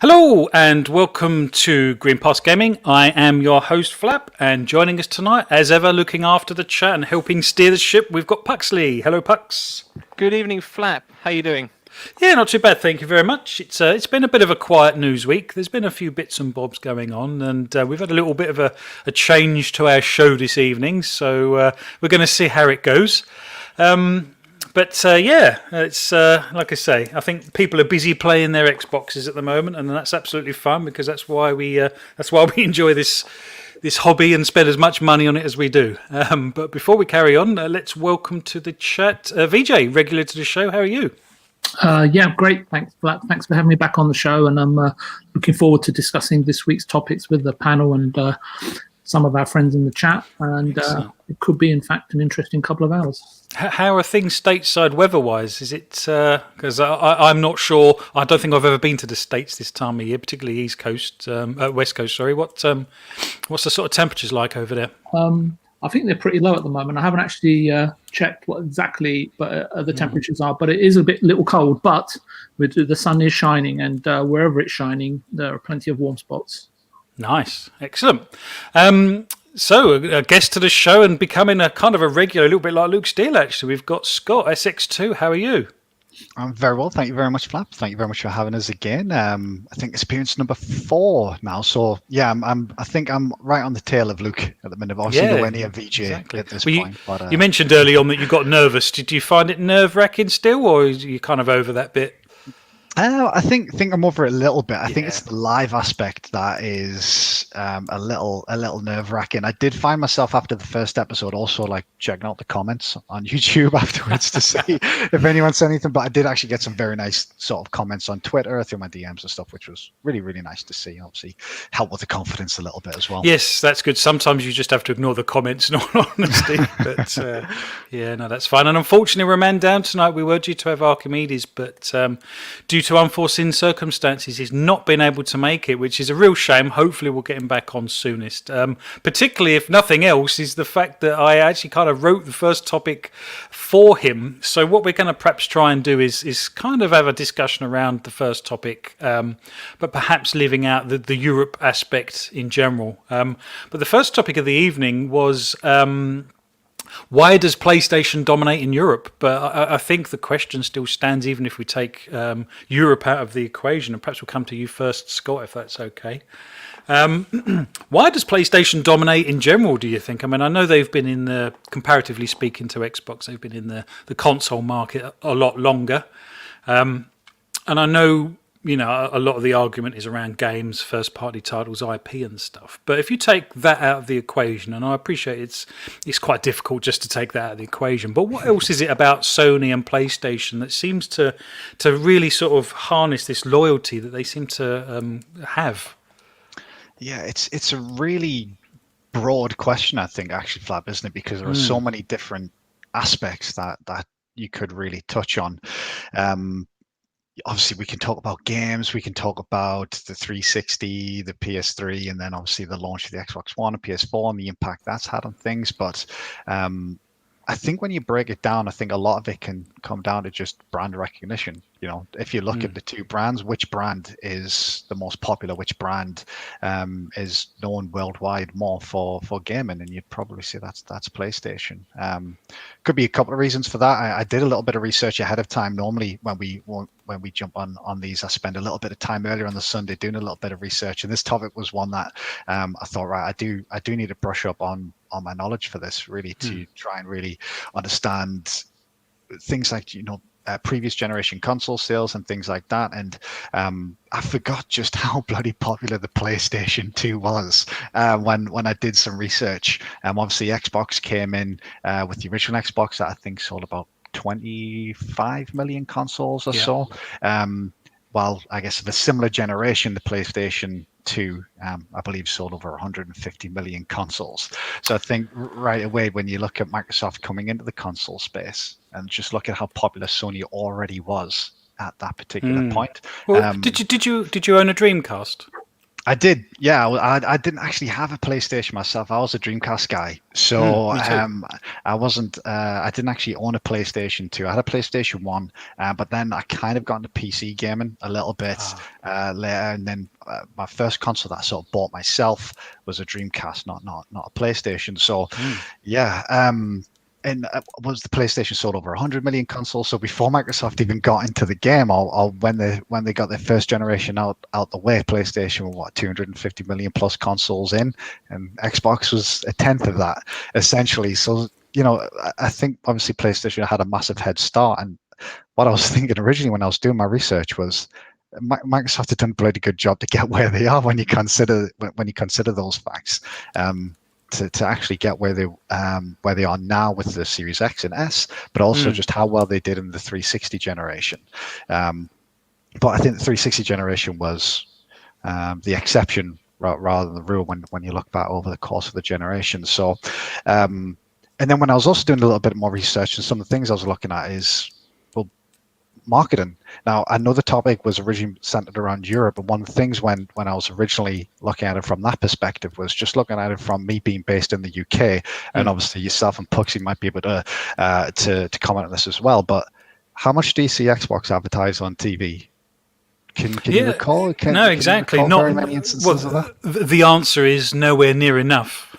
Hello and welcome to Green Pass Gaming. I am your host Flap, and joining us tonight, as ever, looking after the chat and helping steer the ship, we've got Puxley. Hello, Pux. Good evening, Flap. How you doing? Yeah, not too bad, thank you very much. It's been a bit of a quiet news week. There's been a few bits and bobs going on, and we've had a little bit of a change to our show this evening, so we're going to see how it goes. Yeah, it's like I say. I think people are busy playing their Xboxes at the moment, and that's absolutely fun because that's why we enjoy this hobby and spend as much money on it as we do. But before we carry on, let's welcome to the chat VJ, regular to the show. How are you? Yeah, great. Thanks, Flat. Thanks for having me back on the show, and I'm looking forward to discussing this week's topics with the panel and some of our friends in the chat. And it could be, in fact, an interesting couple of hours. How are things stateside weather-wise? Is it because I'm not sure? I don't think I've ever been to the States this time of year, particularly East Coast, West Coast. Sorry, what's the sort of temperatures like over there? I think they're pretty low at the moment. I haven't actually checked what exactly the temperatures are, but it is a little cold. But the sun is shining, and wherever it's shining, there are plenty of warm spots. Nice, excellent. So a guest to the show and becoming a kind of a regular, a little bit like Luke Steele. Actually, we've got Scott SX2. How are you? I'm very well, thank you very much, Flap. Thank you very much for having us again. I think experience number 4 now. So yeah, I think I'm right on the tail of Luke at the minute. Obviously, nowhere near VJ exactly. At this point. But, you mentioned early on that you got nervous. Did you find it nerve-wracking still, or are you kind of over that bit? I think I'm over it a little bit. I think it's the live aspect that is a little nerve-wracking. I did find myself after the first episode also like checking out the comments on YouTube afterwards to see if anyone said anything. But I did actually get some very nice sort of comments on Twitter through my DMs and stuff, which was really, really nice to see. Obviously, help with the confidence a little bit as well. Yes, that's good. Sometimes you just have to ignore the comments, in all honesty. But yeah, no, that's fine. And unfortunately, we're man down tonight. We were due to have Archimedes, but due to unforeseen circumstances, he's not been able to make it, which is a real shame. Hopefully we'll get him back on soonest. Particularly, if nothing else, is the fact that I actually kind of wrote the first topic for him. So what we're going to perhaps try and do is kind of have a discussion around the first topic, but perhaps leaving out the Europe aspect in general. But the first topic of the evening was why does PlayStation dominate in Europe? But I think the question still stands, even if we take Europe out of the equation. And perhaps we'll come to you first, Scott, if that's okay. Why does PlayStation dominate in general, do you think? I mean, I know they've been in the, comparatively speaking to Xbox, they've been in the console market a lot longer. And I know, you know, a lot of the argument is around games, first-party titles, IP and stuff. But if you take that out of the equation, and I appreciate it's quite difficult just to take that out of the equation, but what else is it about Sony and PlayStation that seems to really sort of harness this loyalty that they seem to have? Yeah, it's a really broad question, I think, actually, Flap, isn't it? Because there are so many different aspects that you could really touch on. Obviously, we can talk about games, we can talk about the 360, the PS3, and then obviously the launch of the Xbox One and PS4 and the impact that's had on things. But I think when you break it down, I think a lot of it can come down to just brand recognition. You know, if you look at the two brands, which brand is the most popular, which brand is known worldwide more for gaming, and you'd probably say that's PlayStation. Could be a couple of reasons for that. I did a little bit of research ahead of time. Normally, when we jump on these, I spend a little bit of time earlier on the Sunday doing a little bit of research, and this topic was one that I thought, right, I do need to brush up on my knowledge for this, really, to try and really understand things like, you know, previous generation console sales and things like that. And I forgot just how bloody popular the PlayStation 2 was when I did some research. Obviously, Xbox came in with the original Xbox that I think sold about 25 million consoles or so. While I guess of a similar generation, the PlayStation 2, I believe, sold over 150 million consoles. So I think right away, when you look at Microsoft coming into the console space and just look at how popular Sony already was at that particular point. Well, did you own a Dreamcast? I did, yeah. I didn't actually have a PlayStation myself. I was a Dreamcast guy, so me too. I wasn't. I didn't actually own a PlayStation 2. I had a PlayStation 1, but then I kind of got into PC gaming a little bit later, and then my first console that I sort of bought myself was a Dreamcast, not a PlayStation. So, yeah. And was the PlayStation sold over 100 million consoles? So before Microsoft even got into the game, or when they got their first generation out the way, PlayStation were what, 250 million plus consoles in, and Xbox was a tenth of that, essentially. So I think obviously PlayStation had a massive head start. And what I was thinking originally when I was doing my research was Microsoft had done a bloody good job to get where they are when you consider those facts. To actually get where they are now with the Series X and S, but also just how well they did in the 360 generation. But I think the 360 generation was the exception rather than the rule when you look back over the course of the generation. So, and then when I was also doing a little bit more research, and some of the things I was looking at is, well, marketing. Now, I know the topic was originally centered around Europe, and one of the things when I was originally looking at it from that perspective was just looking at it from me being based in the UK, and obviously yourself and Puxy might be able to comment on this as well. But how much do you see Xbox advertised on TV? Can you recall? No, exactly. Not very Not many instances of that. The answer is nowhere near enough.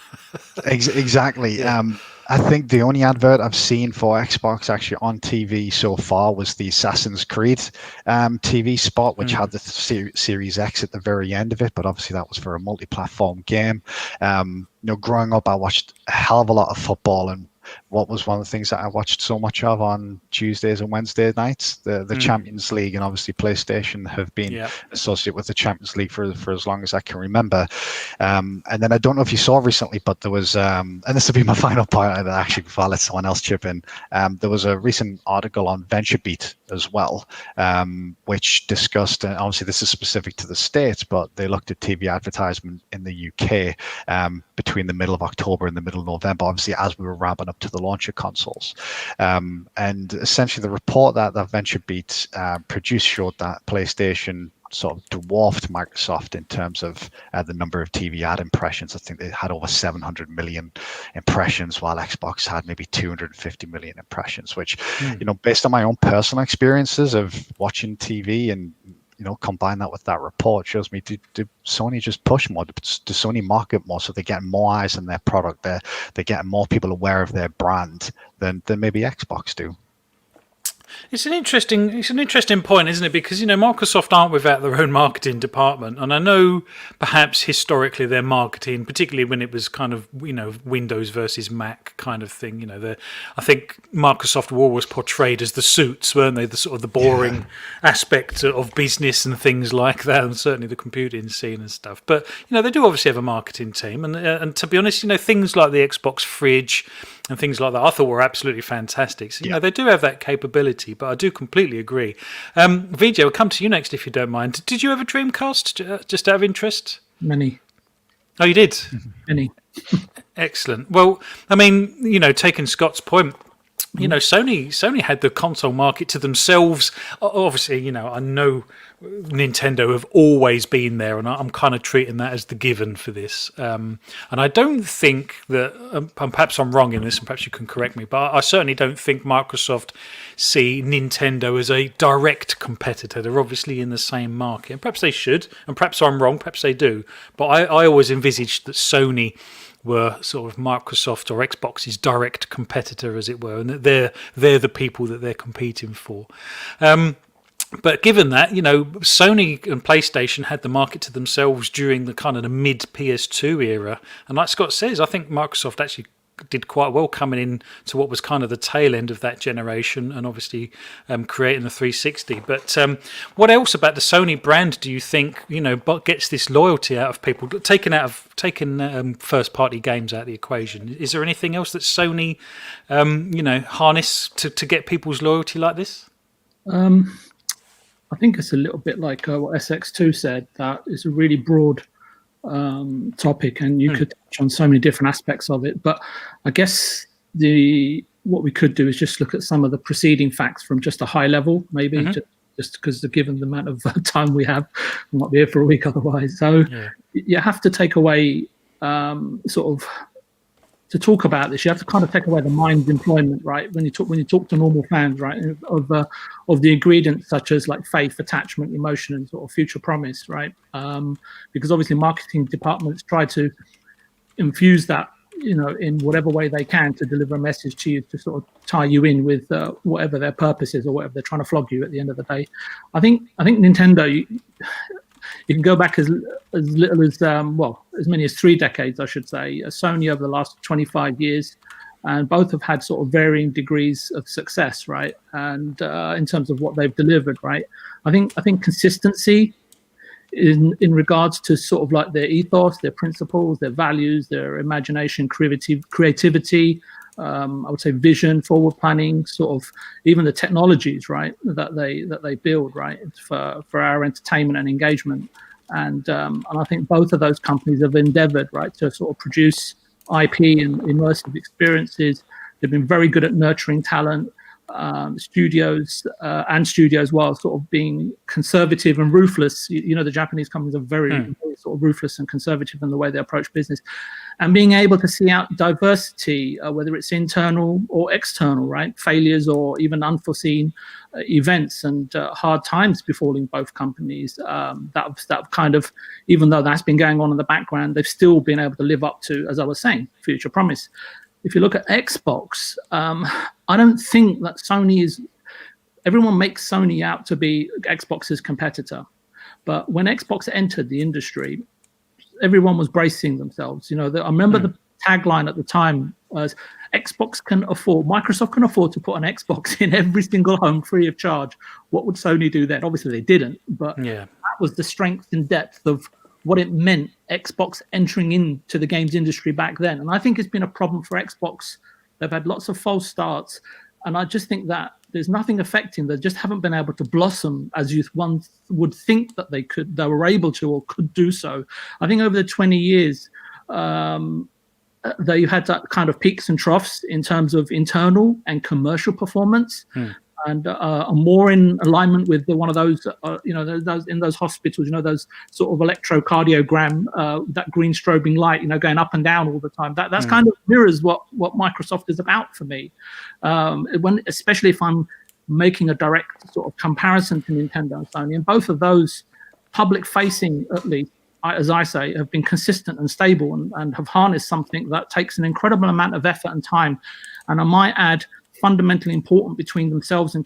Exactly. Yeah. I think the only advert I've seen for Xbox actually on TV so far was the Assassin's Creed TV spot, which had the Series X at the very end of it. But obviously that was for a multi-platform game. Growing up, I watched a hell of a lot of football, and what was one of the things that I watched so much of on Tuesdays and Wednesday nights, the Champions League, and obviously PlayStation have been associated with the Champions League for as long as I can remember. And then I don't know if you saw recently, but there was, and this will be my final point, actually, before I let someone else chip in, there was a recent article on VentureBeat as well, which discussed, and obviously this is specific to the States, but they looked at TV advertisement in the UK between the middle of October and the middle of November, obviously as we were ramping up to the launch of consoles. And essentially the report that VentureBeat produced showed that PlayStation sort of dwarfed Microsoft in terms of the number of TV ad impressions. I think they had over 700 million impressions, while Xbox had maybe 250 million impressions, which, based on my own personal experiences of watching TV and combine that with that report, shows me, do Sony just push more? Do Sony market more so they get more eyes on their product? They're getting more people aware of their brand than maybe Xbox do. It's an interesting point, isn't it? Because Microsoft aren't without their own marketing department, and I know perhaps historically their marketing, particularly when it was kind of Windows versus Mac kind of thing. I think Microsoft were always portrayed as the suits, weren't they? The sort of the boring aspect of business and things like that, and certainly the computing scene and stuff. But they do obviously have a marketing team, and to be honest, things like the Xbox fridge and things like that, I thought were absolutely fantastic. So, they do have that capability, but I do completely agree. VJ, we'll come to you next if you don't mind. Did you have a Dreamcast, just out of interest? Many. Oh, you did? Many. Excellent. Well, I mean, taking Scott's point, Sony had the console market to themselves. Obviously, I know Nintendo have always been there, and I'm kind of treating that as the given for this. And I don't think that, and perhaps I'm wrong in this, and perhaps you can correct me, but I certainly don't think Microsoft see Nintendo as a direct competitor. They're obviously in the same market, and perhaps they should, and perhaps I'm wrong, perhaps they do. But I always envisaged that Sony were sort of Microsoft or Xbox's direct competitor, as it were, and that they're the people that they're competing for. But given that, Sony and PlayStation had the market to themselves during the kind of the mid PS2 era, and like Scott says, I think Microsoft actually did quite well coming in to what was kind of the tail end of that generation, and obviously creating the 360. But what else about the Sony brand do you think gets this loyalty out of people? Taking first party games out of the equation, is there anything else that Sony harness to get people's loyalty like this? I think it's a little bit like what SX2 said, that it's a really broad topic, and you could touch on so many different aspects of it. But I guess what we could do is just look at some of the preceding facts from just a high level, maybe. just because given the amount of time we have, we might be here for a week otherwise. So you have to take away sort of, to talk about this, you have to kind of take away the mind's employment, right? When you talk to normal fans, right, of the ingredients such as like faith, attachment, emotion, and sort of future promise, right? Because obviously marketing departments try to infuse that, in whatever way they can to deliver a message to you to sort of tie you in with whatever their purpose is or whatever they're trying to flog you at the end of the day. I think Nintendo. You can go back as little as as many as 3 decades, I should say. Sony over the last 25 years, and both have had sort of varying degrees of success, right? And in terms of what they've delivered, right? I think consistency in regards to sort of like their ethos, their principles, their values, their imagination, creativity. I would say vision, forward planning, sort of even the technologies, right, that they build, right, for our entertainment and engagement, and I think both of those companies have endeavoured, right, to sort of produce IP and immersive experiences. They've been very good at nurturing talent. Studios while sort of being conservative and ruthless. The Japanese companies are very, very sort of ruthless and conservative in the way they approach business, and being able to see out diversity, whether it's internal or external, right? Failures or even unforeseen events and hard times befalling both companies. That kind of, even though that's been going on in the background, they've still been able to live up to, as I was saying, future promise. If you look at Xbox, I don't think that Sony is. Everyone makes Sony out to be Xbox's competitor, but when Xbox entered the industry, everyone was bracing themselves. I remember the tagline at the time was Microsoft can afford to put an Xbox in every single home free of charge. What would Sony do then? Obviously they didn't, but that was the strength and depth of what it meant, Xbox entering into the games industry back then. And I think it's been a problem for Xbox. They've had lots of false starts. And I just think that there's nothing affecting. They just haven't been able to blossom as one would think that they were able to or could do so. I think over the 20 years, they've had that kind of peaks and troughs in terms of internal and commercial performance. And are more in alignment with one of those, those in those hospitals, those sort of electrocardiogram, that green strobing light, going up and down all the time. That's kind of mirrors what Microsoft is about for me. Especially if I'm making a direct sort of comparison to Nintendo and Sony, and both of those public-facing, at least, as I say, have been consistent and stable and have harnessed something that takes an incredible amount of effort and time. And I might add, fundamentally important between themselves and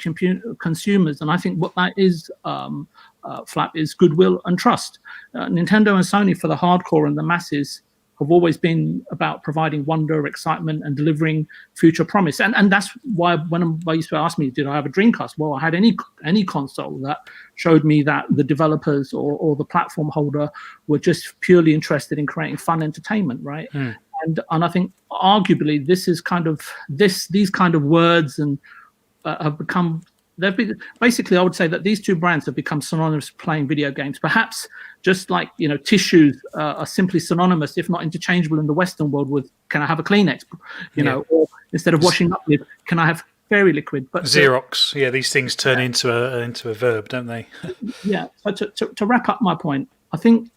consumers. And I think what that is, Flap, is goodwill and trust. Nintendo and Sony, for the hardcore and the masses, have always been about providing wonder, excitement, and delivering future promise. And that's why when they used to ask me, did I have a Dreamcast? Well, I had any console that showed me that the developers or the platform holder were just purely interested in creating fun entertainment, right? And I think arguably this is kind of these kind of words and have become, they've been basically, I would say that these two brands have become synonymous with playing video games. Perhaps just like tissues are simply synonymous, if not interchangeable, in the Western world with can I have a Kleenex, or instead of washing up with can I have fairy liquid? But Xerox, these things turn into a verb, don't they? So to wrap up my point, I think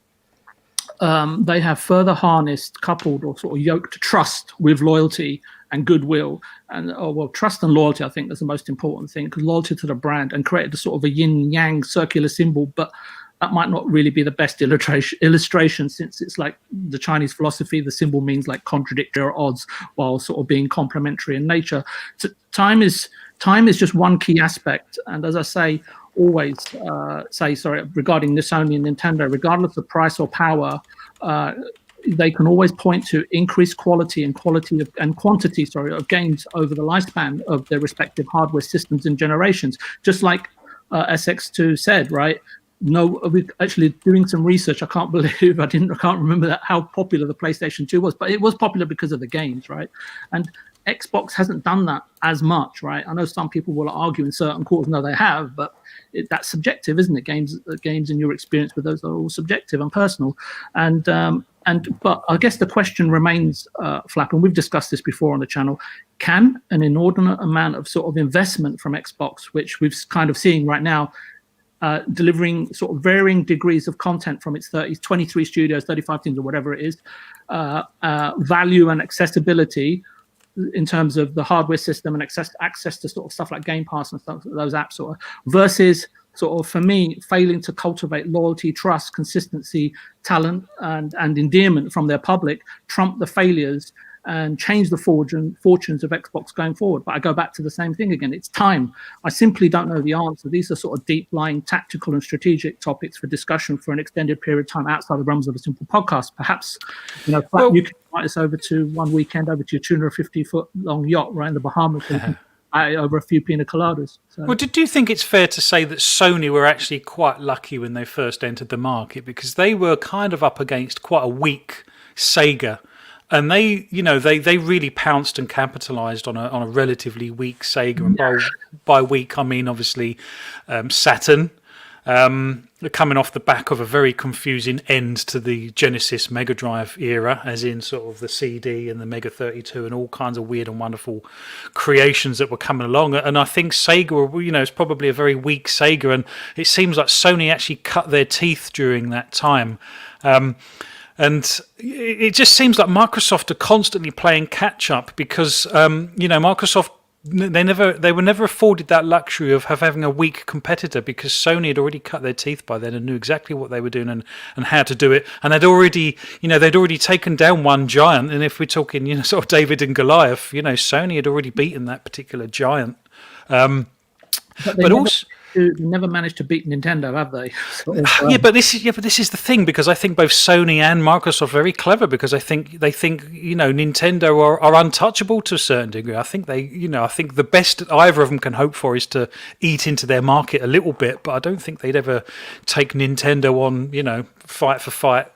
they have further harnessed, coupled, or sort of yoked trust with loyalty and goodwill. And trust and loyalty, I think, is the most important thing, because loyalty to the brand, and created a sort of a yin-yang circular symbol. But that might not really be the best illustration, since it's like the Chinese philosophy, the symbol means like contradictory or odds, while sort of being complementary in nature. So time is just one key aspect. And as I say, always regarding Sony and Nintendo, regardless of price or power, they can always point to increased quality and quantity of games over the lifespan of their respective hardware systems and generations. Just like SX2 said, right? No, we're actually doing some research. I can't believe I can't remember how popular the PlayStation 2 was, but it was popular because of the games, right? And Xbox hasn't done that as much, right? I know some people will argue in certain quarters, no, they have, but that's subjective, isn't it? Games and your experience with those are all subjective and personal. But I guess the question remains, Flap, and we've discussed this before on the channel: can an inordinate amount of sort of investment from Xbox, which we've kind of seeing right now, delivering sort of varying degrees of content from its 23 studios, 35 teams, or whatever it is, value and accessibility in terms of the hardware system and access to sort of stuff like Game Pass and stuff, those apps, sort of, versus sort of, for me, failing to cultivate loyalty, trust, consistency, talent, and endearment from their public, trump the failures and change the fortunes of Xbox going forward. But I go back to the same thing again. It's time. I simply don't know the answer. These are sort of deep-lying tactical and strategic topics for discussion for an extended period of time outside the realms of a simple podcast. Perhaps, you can invite us over to one weekend over to your 250-foot-long yacht right in the Bahamas over a few pina coladas. So. Well, do you think it's fair to say that Sony were actually quite lucky when they first entered the market, because they were kind of up against quite a weak Sega? And they really pounced and capitalised on a relatively weak Sega. And by weak, I mean obviously Saturn, coming off the back of a very confusing end to the Genesis Mega Drive era, as in sort of the CD and the Mega 32 and all kinds of weird and wonderful creations that were coming along. And I think Sega, is probably a very weak Sega, and it seems like Sony actually cut their teeth during that time. And it just seems like Microsoft are constantly playing catch up, because Microsoft, they were never afforded that luxury of having a weak competitor, because Sony had already cut their teeth by then and knew exactly what they were doing and how to do it. And they'd already taken down one giant. And if we're talking sort of David and Goliath, Sony had already beaten that particular giant. But also. They never managed to beat Nintendo, have they? But this is the thing, because I think both Sony and Microsoft are very clever, because they think Nintendo are untouchable to a certain degree. I think I think the best either of them can hope for is to eat into their market a little bit, but I don't think they'd ever take Nintendo on, fight for fight.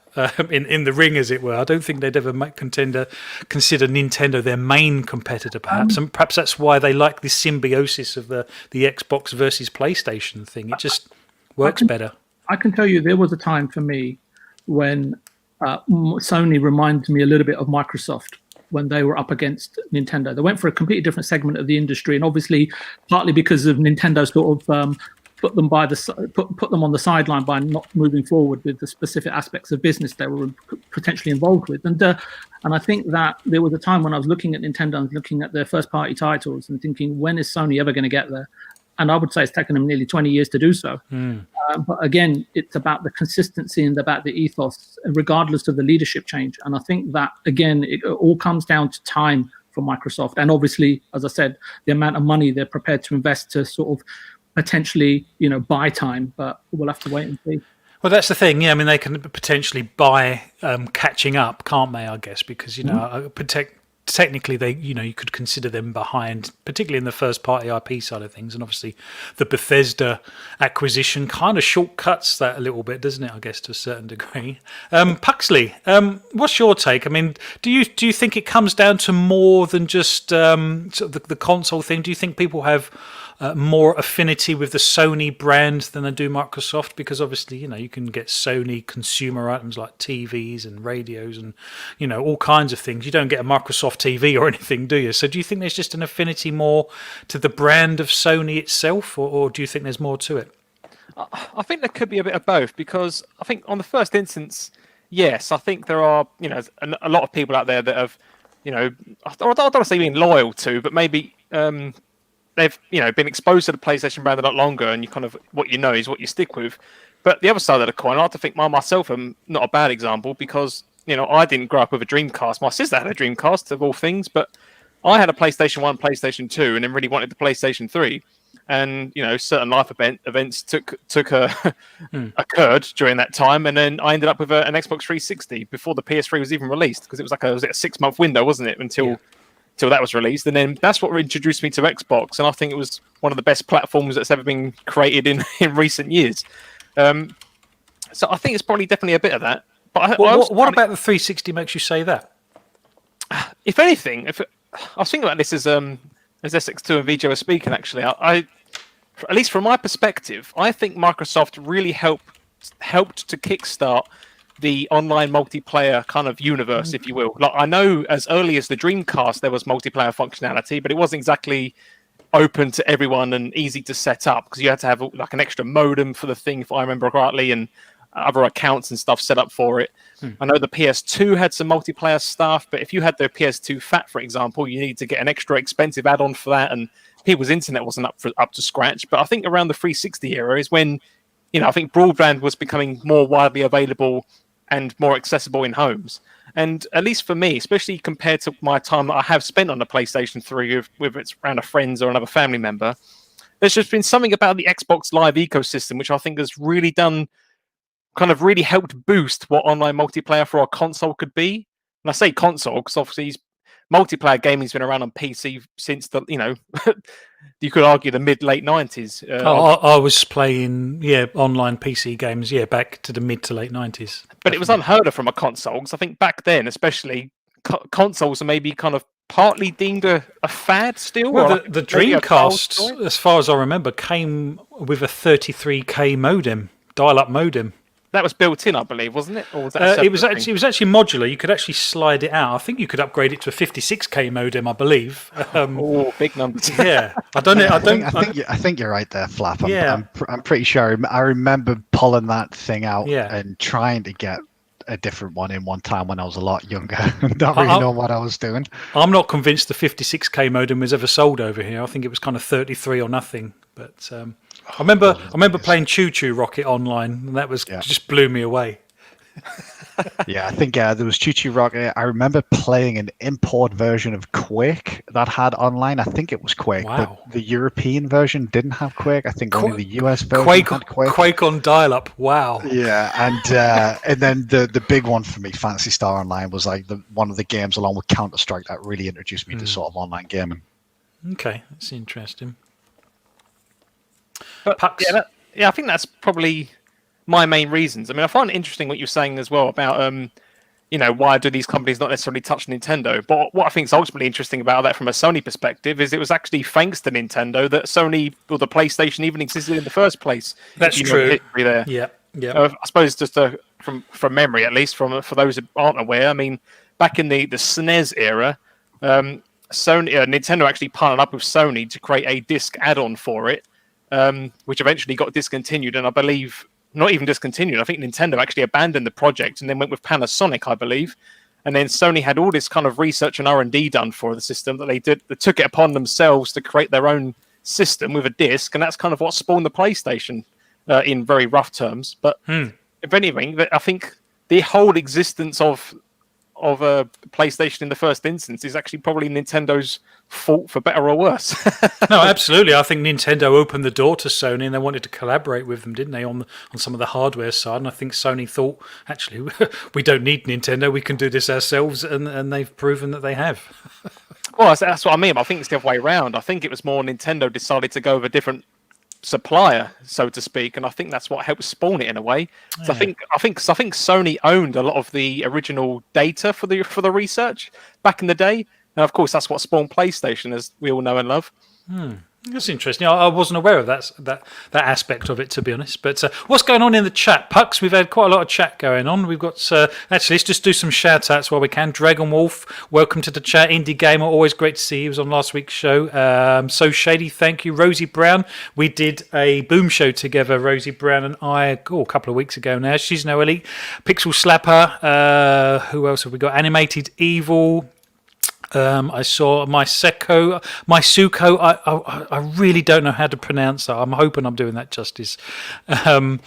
In the ring, as it were. I don't think they'd ever consider Nintendo their main competitor, perhaps, and perhaps that's why they like this symbiosis of the Xbox versus PlayStation thing. It just works better. I can tell you, there was a time for me when Sony reminded me a little bit of Microsoft when they were up against Nintendo. They went for a completely different segment of the industry, and obviously partly because of Nintendo sort of put them on the sideline by not moving forward with the specific aspects of business they were potentially involved with. And I think that there was a time when I was looking at Nintendo and looking at their first party titles and thinking, when is Sony ever going to get there? And I would say it's taken them nearly 20 years to do so. But again, it's about the consistency and about the ethos, regardless of the leadership change. And I think that, again, it all comes down to time for Microsoft. And obviously, as I said, the amount of money they're prepared to invest to sort of potentially, buy time, but we'll have to wait and see. Well, that's the thing. Yeah, I mean, they can potentially buy catching up, can't they? I guess because technically they, you could consider them behind, particularly in the first party IP side of things, and obviously the Bethesda acquisition kind of shortcuts that a little bit, doesn't it? I guess to a certain degree. Puxley, what's your take? I mean, do you think it comes down to more than just sort of the console thing? Do you think people have more affinity with the Sony brand than they do Microsoft? Because obviously, you can get Sony consumer items like TVs and radios and, all kinds of things. You don't get a Microsoft TV or anything, do you? So do you think there's just an affinity more to the brand of Sony itself, or do you think there's more to it? I think there could be a bit of both, because I think on the first instance, yes, I think there are, a lot of people out there that have, I don't want to say being loyal to, but maybe they've been exposed to the PlayStation brand a lot longer, and you kind of what is what you stick with. But the other side of the coin, I like to think myself am not a bad example, because I didn't grow up with a Dreamcast. My sister had a Dreamcast of all things, but I had a PlayStation 1, PlayStation 2, and then really wanted the PlayStation 3. And certain life events occurred during that time, and then I ended up with an Xbox 360 before the PS3 was even released, because it was a 6-month window, wasn't it, until that was released. And then that's what introduced me to Xbox, and I think it was one of the best platforms that's ever been created in recent years. So I think it's probably definitely a bit of that. But what about the 360 makes you say that? If anything, I was thinking about this as SX2 and VJ were speaking, actually. I at least from my perspective, I think Microsoft really helped to kickstart the online multiplayer kind of universe, if you will. Like, I know as early as the Dreamcast there was multiplayer functionality, but it wasn't exactly open to everyone and easy to set up, because you had to have like an extra modem for the thing, if I remember correctly, and other accounts and stuff set up for it. I know the PS2 had some multiplayer stuff, but if you had the PS2 Fat, for example, you needed to get an extra expensive add-on for that, and people's internet wasn't up to scratch. But I think around the 360 era is when, I think broadband was becoming more widely available and more accessible in homes. And at least for me, especially compared to my time that I have spent on the PlayStation 3, whether it's around a friend or another family member, there's just been something about the Xbox Live ecosystem which I think has really really helped boost what online multiplayer for a console could be. And I say console because obviously multiplayer gaming's been around on PC since you could argue the mid-late 90s. I was playing online PC games back to the mid to late 90s. But it was unheard of from a console, because I think back then, especially, consoles are maybe kind of partly deemed a fad still. Well, the Dreamcast, as far as I remember, came with a 33K modem, dial-up modem. That was built in, I believe, wasn't it? Or was that it was actually modular. You could actually slide it out. I think you could upgrade it to a 56K modem, I believe. Big numbers. Yeah, I don't know. I think you're right there, Flap. I'm pretty sure. I remember pulling that thing out and trying to get a different one in one time when I was a lot younger. Not really know what I was doing. I'm not convinced the 56K modem was ever sold over here. I think it was kind of 33 or nothing. But I remember playing Choo Choo Rocket online, and that was just blew me away. I think there was Choo Choo Rocket. I remember playing an import version of Quake that had online. I think it was Quake, but the European version didn't have Quake. I think only the US version had Quake. Quake on dial-up. Wow. Yeah, and then the big one for me, Phantasy Star Online, was like one of the games along with Counter-Strike that really introduced me to sort of online gaming. Okay, that's interesting. But, I think that's probably my main reasons. I mean, I find it interesting what you're saying as well about, why do these companies not necessarily touch Nintendo? But what I think is ultimately interesting about that from a Sony perspective is it was actually thanks to Nintendo that Sony or the PlayStation even existed in the first place. That's true. There. Yeah. I suppose just from memory, at least, for those who aren't aware, I mean, back in the SNES era, Nintendo actually partnered up with Sony to create a disc add-on for it, which eventually got discontinued, and I believe not even discontinued. I think Nintendo actually abandoned the project and then went with Panasonic, I believe. And then Sony had all this kind of research and R&D done for the system that they did. They took it upon themselves to create their own system with a disc, and that's kind of what spawned the PlayStation in very rough terms. But if anything, I think the whole existence of a PlayStation in the first instance is actually probably Nintendo's fault, for better or worse. No, absolutely. I think Nintendo opened the door to Sony, and they wanted to collaborate with them, didn't they, on some of the hardware side? And I think Sony thought, actually, we don't need Nintendo. We can do this ourselves, and they've proven that they have. Well, that's what I mean. I think it's the other way around. I think it was more Nintendo decided to go with a different supplier, so to speak, and I think that's what helped spawn it in a way. So I think Sony owned a lot of the original data for the research back in the day, and of course that's what spawned PlayStation, as we all know and love. That's interesting. I wasn't aware of that aspect of it, to be honest. But what's going on in the chat, Pucks? We've had quite a lot of chat going on. We've got actually, let's just do some shout outs while we can. Dragon Wolf, welcome to the chat. Indie Gamer, always great to see you. He was on last week's show. So Shady, thank you. Rosie Brown, we did a Boom show together, Rosie Brown and I, a couple of weeks ago now. She's no elite. Pixel Slapper. Who else have we got? Animated Evil. I saw Mysuko. I really don't know how to pronounce that. I'm hoping I'm doing that justice. Oh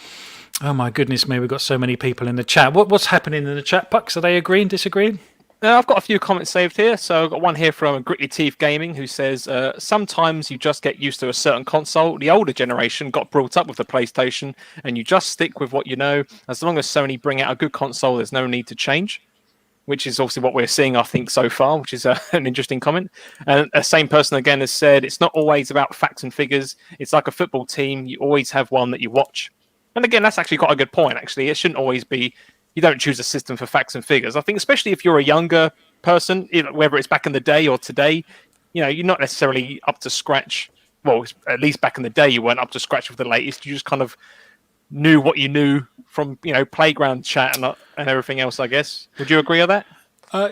my goodness me, we've got so many people in the chat. What's happening in the chat, Pucks? Are they agreeing, disagreeing? I've got a few comments saved here. So I've got one here from Gritty Teeth Gaming who says, sometimes you just get used to a certain console. The older generation got brought up with the PlayStation, and you just stick with what you know. As long as Sony bring out a good console, there's no need to change. Which is obviously what we're seeing, I think, so far, which is an interesting comment. And the same person, again, has said, it's not always about facts and figures. It's like a football team. You always have one that you watch. And again, that's actually quite a good point, actually. It shouldn't always be, you don't choose a system for facts and figures. I think especially if you're a younger person, whether it's back in the day or today, you're not necessarily up to scratch. Well, at least back in the day, you weren't up to scratch with the latest. You just kind of knew what you knew from playground chat and everything else, I guess. Would you agree with that?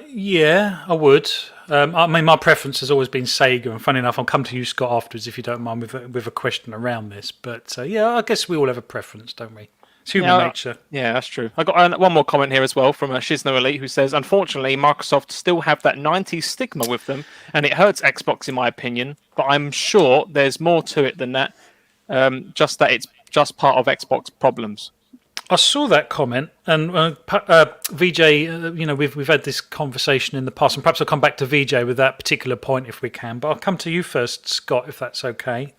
Yeah, I would. I mean, my preference has always been Sega, and funny enough, I'll come to you, Scott, afterwards if you don't mind with a question around this. But yeah, I guess we all have a preference, don't we? It's human nature. Yeah, that's true. I got one more comment here as well from Shizno Elite, who says, "Unfortunately, Microsoft still have that '90s stigma with them, and it hurts Xbox, in my opinion. But I'm sure there's more to it than that. Just that it's just part of Xbox problems." I saw that comment, and VJ, we've had this conversation in the past, and perhaps I'll come back to VJ with that particular point if we can. But I'll come to you first, Scott, if that's okay.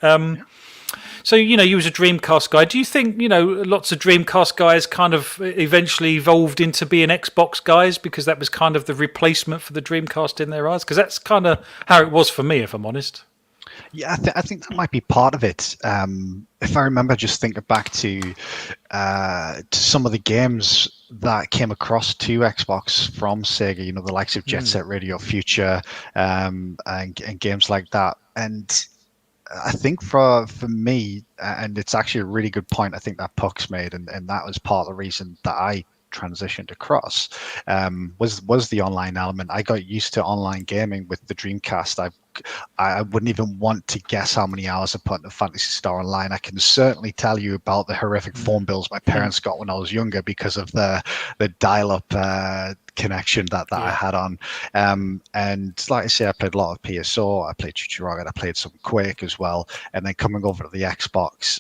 So, you was a Dreamcast guy. Do you think, lots of Dreamcast guys kind of eventually evolved into being Xbox guys because that was kind of the replacement for the Dreamcast in their eyes? Because that's kind of how it was for me, if I'm honest. Yeah, I think that might be part of it. If I remember, just thinking back to some of the games that came across to Xbox from Sega, the likes of Jet Set Radio Future, and games like that. And I think for me, and it's actually a really good point, I think that Puck's made, and that was part of the reason that I transitioned across, was the online element. I got used to online gaming with the Dreamcast. I wouldn't even want to guess how many hours I put into Phantasy Star Online. I can certainly tell you about the horrific phone bills my parents got when I was younger because of the dial-up connection that I had on. And like I say, I played a lot of PSO, I played Chuchu Rocket, I played some Quake as well. And then coming over to the Xbox,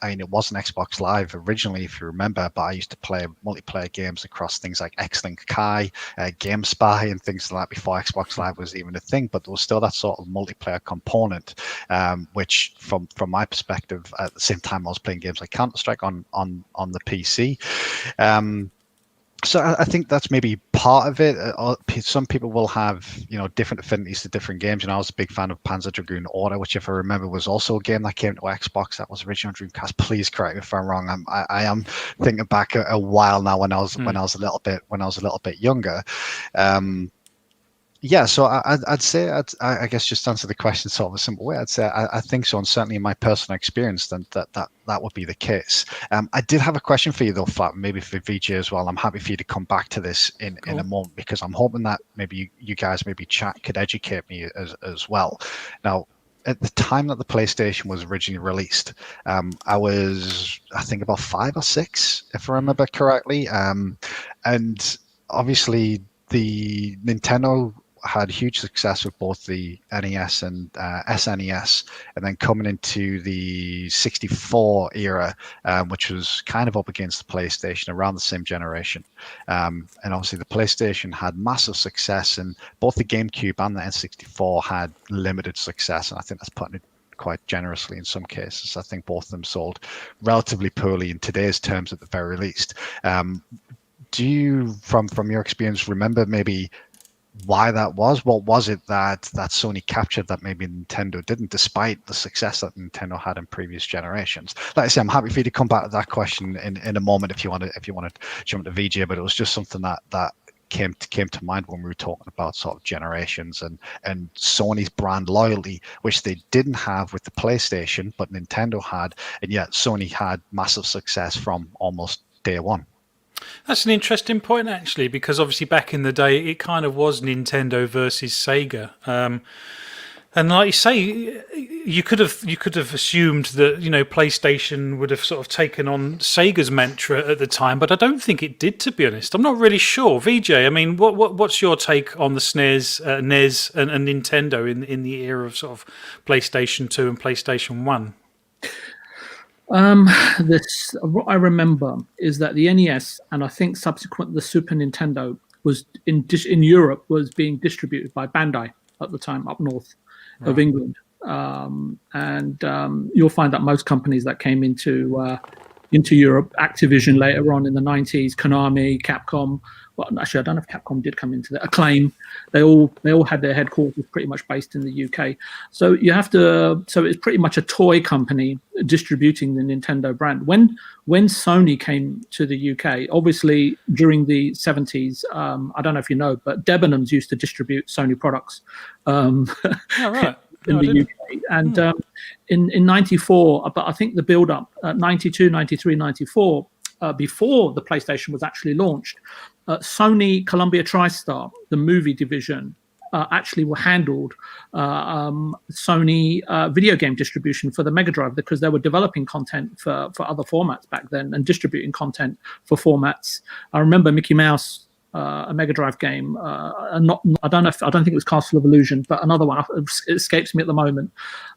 it wasn't Xbox Live originally, if you remember, but I used to play multiplayer games across things like X-Link Kai, GameSpy, and things like that before Xbox Live was even a thing. But there was still that sort of multiplayer component, which from my perspective, at the same time I was playing games like Counter-Strike on the PC. So I think that's maybe part of it. Some people will have, different affinities to different games. I was a big fan of Panzer Dragoon Order, which, if I remember, was also a game that came to Xbox. That was original Dreamcast. Please correct me if I'm wrong. I am thinking back a while now when I was a little bit younger. Yeah, so I'd say, I guess, just to answer the question sort of a simple way, I'd say I think so, and certainly in my personal experience, then that would be the case. I did have a question for you though, Flat, maybe for VJ as well. I'm happy for you to come back to this in a moment, because I'm hoping that maybe you guys, maybe chat, could educate me as well. Now, at the time that the PlayStation was originally released, I was, I think, about 5 or 6, if I remember correctly, and obviously the Nintendo had huge success with both the NES and SNES, and then coming into the 64 era, which was kind of up against the PlayStation around the same generation. And obviously the PlayStation had massive success, and both the GameCube and the N64 had limited success, and I think that's putting it quite generously in some cases. I think both of them sold relatively poorly in today's terms at the very least. Do you, from your experience, remember maybe why that was? What was it that Sony captured that maybe Nintendo didn't, despite the success that Nintendo had in previous generations? Like I say, I'm happy for you to come back to that question in a moment if you want to jump to VJ, but it was just something that came to mind when we were talking about sort of generations and Sony's brand loyalty, which they didn't have with the PlayStation, but Nintendo had, and yet Sony had massive success from almost day one. That's an interesting point, actually, because obviously back in the day, it kind of was Nintendo versus Sega. And like you say, you could have assumed that, PlayStation would have sort of taken on Sega's mantra at the time, but I don't think it did, to be honest. I'm not really sure. VJ, I mean, what's your take on the SNES, NES, and Nintendo in the era of sort of PlayStation 2 and PlayStation 1? What I remember is that the NES, and I think subsequent the Super Nintendo, was in Europe was being distributed by Bandai at the time up north of England, and you'll find that most companies that came into Europe, Activision later on in the 90s, Konami, Capcom. Well, actually, I don't know if Capcom did come into that. Acclaim, they all had their headquarters pretty much based in the UK. So so it's pretty much a toy company distributing the Nintendo brand. When Sony came to the UK, obviously during the 70s, I don't know if you know, but Debenhams used to distribute Sony products. In the UK, and in 94, but I think the build up 92, 93, 94, before the PlayStation was actually launched, Sony Columbia TriStar, the movie division, actually were handled Sony video game distribution for the Mega Drive, because they were developing content for other formats back then and distributing content for formats. I remember Mickey Mouse, a Mega Drive game. I don't think it was Castle of Illusion, but another one. It escapes me at the moment.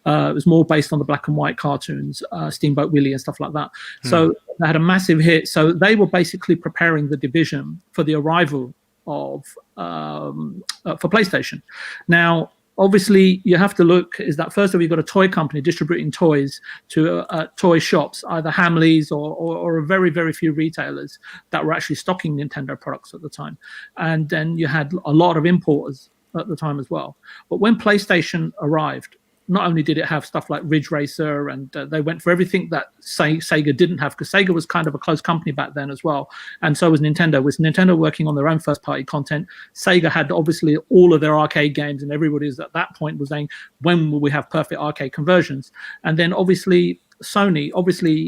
It was more based on the black and white cartoons, Steamboat Willie and stuff like that. So they had a massive hit. So they were basically preparing the division for the arrival of for PlayStation. Now, obviously, you have to look, is that first of all, you've got a toy company distributing toys to toy shops, either Hamleys or a very, very few retailers that were actually stocking Nintendo products at the time. And then you had a lot of importers at the time as well. But when PlayStation arrived, not only did it have stuff like Ridge Racer, and they went for everything that Sega didn't have, because Sega was kind of a close company back then as well, and so was Nintendo. With Nintendo working on their own first-party content, Sega had obviously all of their arcade games, and everybody at that point was saying, when will we have perfect arcade conversions? And then obviously Sony,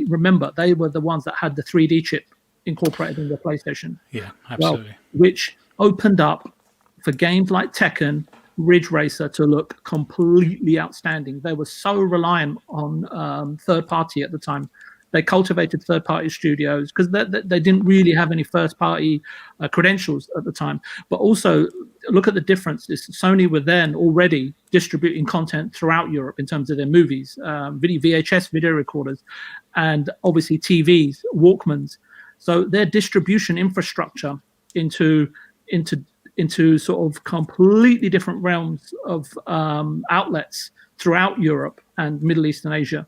remember, they were the ones that had the 3D chip incorporated in the PlayStation. Yeah, absolutely. Well, which opened up for games like Tekken, Ridge Racer to look completely outstanding. They were so reliant on third party at the time. They cultivated third party studios because they didn't really have any first party credentials at the time. But also look at the difference. Sony were then already distributing content throughout Europe in terms of their movies, VHS video recorders, and obviously TVs, Walkmans. So their distribution infrastructure into sort of completely different realms of outlets throughout Europe and Middle East and Asia.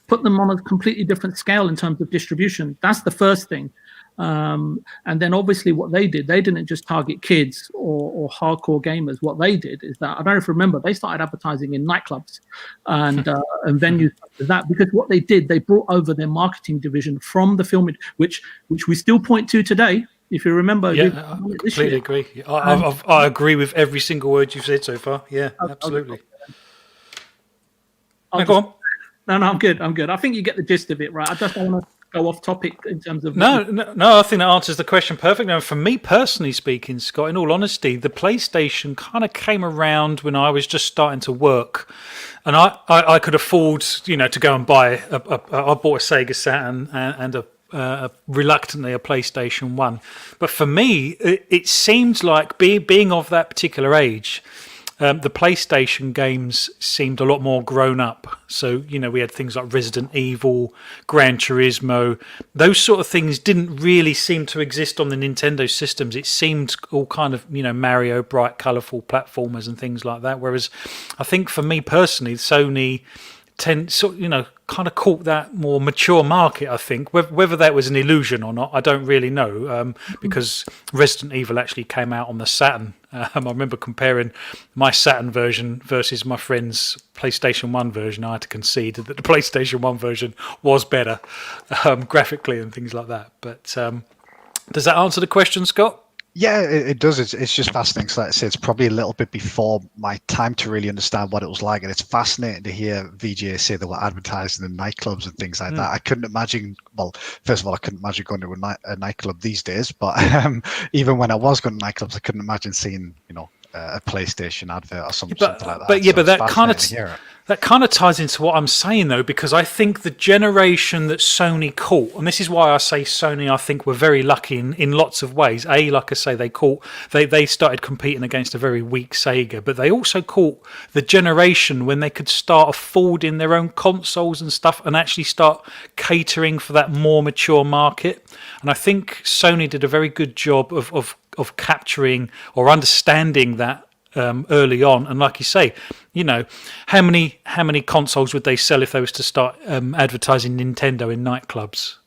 Put them on a completely different scale in terms of distribution. That's the first thing. And then obviously what they did, they didn't just target kids or hardcore gamers. What they did is that, I don't know if you remember, they started advertising in nightclubs and venues like that, because what they did, they brought over their marketing division from the film, which we still point to today. If you remember, yeah, I completely agree. I agree with every single word you've said so far. Yeah, absolutely. Go on. No, I'm good. I think you get the gist of it, right? I just don't want to go off topic in terms of... No, I think that answers the question perfectly. And for me personally speaking, Scott, in all honesty, the PlayStation kind of came around when I was just starting to work. And I could afford, to go and buy, I bought a Sega Saturn and reluctantly a PlayStation 1. But for me, it seemed like being of that particular age, the PlayStation games seemed a lot more grown up. So, we had things like Resident Evil, Gran Turismo. Those sort of things didn't really seem to exist on the Nintendo systems. It seemed all kind of, Mario, bright, colourful platformers and things like that. Whereas I think for me personally, Sony kind of caught that more mature market. I think whether that was an illusion or not, I don't really know, because Resident Evil actually came out on the Saturn. I remember comparing my Saturn version versus my friend's PlayStation 1 version. I had to concede that the PlayStation 1 version was better graphically and things like that. But does that answer the question, Scott? Yeah, it does. It's just fascinating. So like I say, it's probably a little bit before my time to really understand what it was like. And it's fascinating to hear VJ say they were advertising in nightclubs and things like that. I couldn't imagine, well, first of all, I couldn't imagine going to a nightclub these days. But even when I was going to nightclubs, I couldn't imagine seeing, a PlayStation advert or something like that. But that kind of ties into what I'm saying, though, because I think the generation that Sony caught, and this is why I say Sony, I think, were very lucky in lots of ways. Like I say, they started competing against a very weak Sega, but they also caught the generation when they could start affording their own consoles and stuff and actually start catering for that more mature market. And I think Sony did a very good job of capturing or understanding that early on. And like you say, how many consoles would they sell if they was to start advertising Nintendo in nightclubs?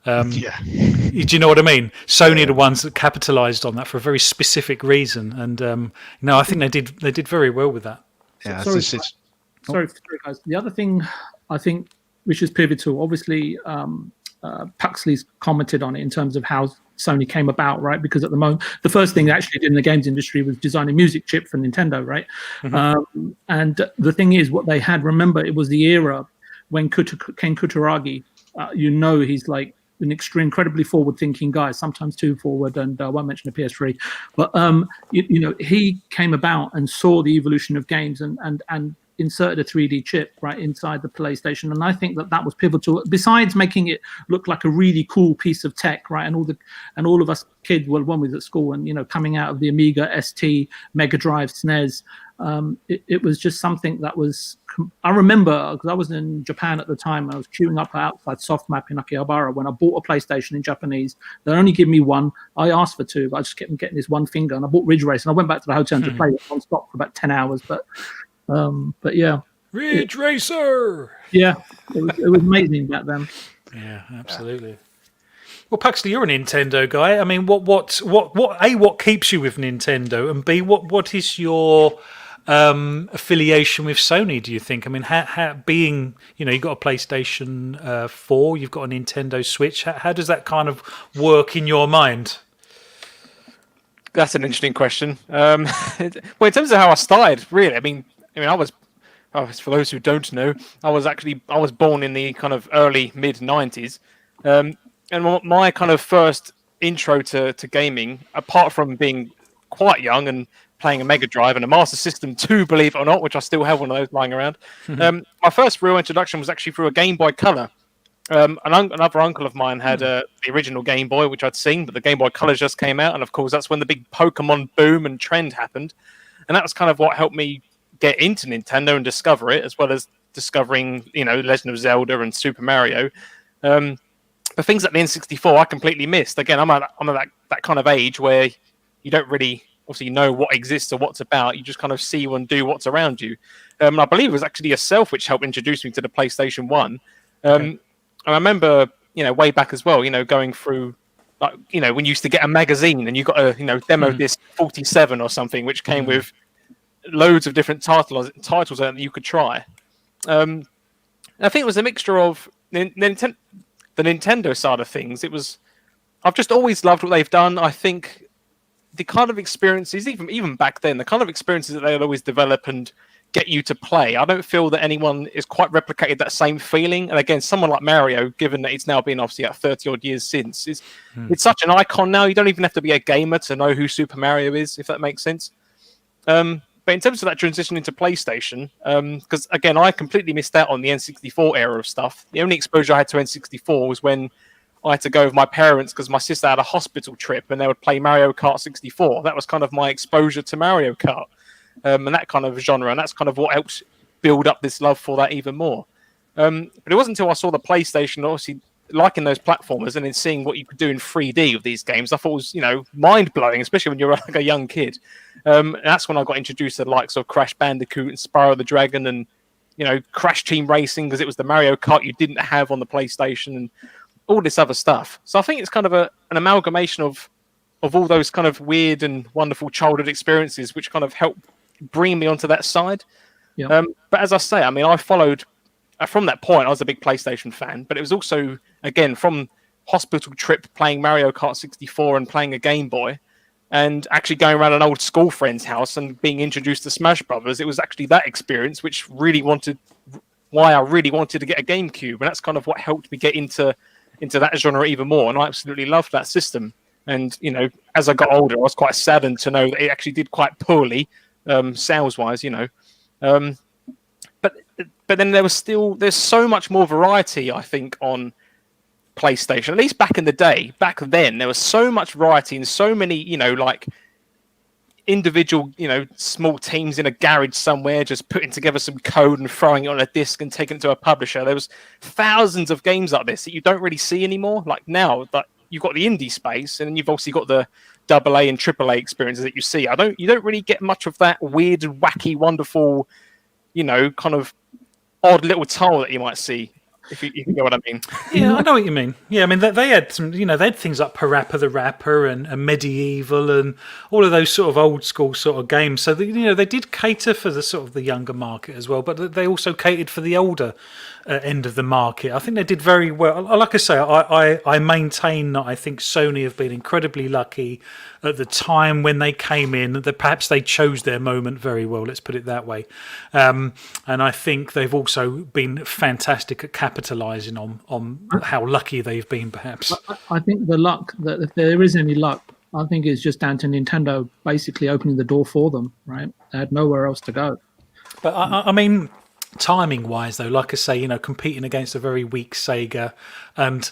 Yeah. Do you know what I mean? Sony are the ones that capitalized on that for a very specific reason, and I think they did very well with that. Yeah. Sorry, guys. The other thing I think which is pivotal, obviously, Puxley's commented on it in terms of how Sony came about, right? Because at the moment, the first thing they actually did in the games industry was design a music chip for Nintendo, right? Mm-hmm. And the thing is, what they had, remember, it was the era when Ken Kutaragi, he's like incredibly forward-thinking guy, sometimes too forward, and I won't mention the PS3, but he came about and saw the evolution of games and inserted a 3D chip right inside the PlayStation, and I think that was pivotal. Besides making it look like a really cool piece of tech, right, and all of us kids, well, one was at school, and coming out of the Amiga, ST, Mega Drive, SNES, it was just something that was. I remember because I was in Japan at the time. I was queuing up outside Softmap in Akihabara when I bought a PlayStation in Japanese. They only give me one. I asked for two, but I just kept getting this one finger, and I bought Ridge Racer, and I went back to the hotel to play it non-stop for about 10 hours, but yeah, Ridge Racer. Yeah, it was amazing back then. Yeah, absolutely. Well, Puxley, you're a Nintendo guy. I mean, what keeps you with Nintendo, and B, what is your affiliation with Sony? Do you think? I mean, how being you've got a PlayStation 4, you've got a Nintendo Switch. How does that kind of work in your mind? That's an interesting question. Well, in terms of how I started, really, I mean, I was, for those who don't know, I was born in the kind of early mid 90s, and my kind of first intro to gaming, apart from being quite young and playing a Mega Drive and a Master System 2, believe it or not, which I still have one of those lying around. My first real introduction was actually through a Game Boy Color. Another uncle of mine had the original Game Boy, which I'd seen, but the Game Boy Color just came out, and of course that's when the big Pokemon boom and trend happened, and that was kind of what helped me get into Nintendo and discover it, as well as discovering Legend of Zelda and Super Mario. But things like the N64 I completely missed. Again, I'm at that kind of age where you don't really obviously know what exists or what's about. You just kind of see and do what's around you. And I believe it was actually yourself which helped introduce me to the PlayStation 1. And I remember, way back as well, going through, like, when you used to get a magazine and you got a, demo disc 47 or something, which came with loads of different titles that you could try. I think it was a mixture of the Nintendo side of things. I've just always loved what they've done. I think the kind of experiences, even back then, the kind of experiences that they would always develop and get you to play, I don't feel that anyone is quite replicated that same feeling. And again, someone like Mario, given that it's now been obviously 30 odd years since, it's such an icon now. You don't even have to be a gamer to know who Super Mario is, if that makes sense. But in terms of that transition into PlayStation, because again, I completely missed out on the N64 era of stuff. The only exposure I had to N64 was when I had to go with my parents because my sister had a hospital trip and they would play Mario Kart 64. That was kind of my exposure to Mario Kart and that kind of genre. And that's kind of what helped build up this love for that even more. But it wasn't until I saw the PlayStation, obviously liking those platformers and then seeing what you could do in 3D with these games, I thought it was, mind-blowing, especially when you're like a young kid. And that's when I got introduced to the likes of Crash Bandicoot and Spyro the Dragon and, Crash Team Racing, because it was the Mario Kart you didn't have on the PlayStation and all this other stuff. So I think it's kind of an amalgamation of all those kind of weird and wonderful childhood experiences, which kind of helped bring me onto that side. Yeah. But as I say, I mean, I followed from that point. I was a big PlayStation fan, but it was also, again, from hospital trip playing Mario Kart 64 and playing a Game Boy and actually going around an old school friend's house and being introduced to Smash Brothers. It was actually that experience which why I really wanted to get a GameCube. And that's kind of what helped me get into that genre even more. And I absolutely loved that system. And, as I got older, I was quite saddened to know that it actually did quite poorly, sales-wise, But then there's so much more variety, I think, on PlayStation. At least back in the day, back then, there was so much variety and so many, like individual, small teams in a garage somewhere just putting together some code and throwing it on a disc and taking it to a publisher. There was thousands of games like this that you don't really see anymore. Like now, that you've got the indie space, and then you've obviously got the AA and AAA experiences that you see. You don't really get much of that weird and wacky, wonderful, kind of odd little tile that you might see, if you know what I mean. Yeah, I know what you mean. Yeah, I mean, they had some, they had things like Parappa the Rapper and Medieval and all of those sort of old school sort of games. So, they did cater for the sort of the younger market as well, but they also catered for the older end of the market. I think they did very well. Like I say, I maintain that I think Sony have been incredibly lucky at the time when they came in, that perhaps they chose their moment very well, let's put it that way. And I think they've also been fantastic at capitalizing on how lucky they've been, perhaps. I think the luck, that if there is any luck, I think it's just down to Nintendo basically opening the door for them, right? They had nowhere else to go. But I mean, timing wise though, like I say, competing against a very weak Sega, and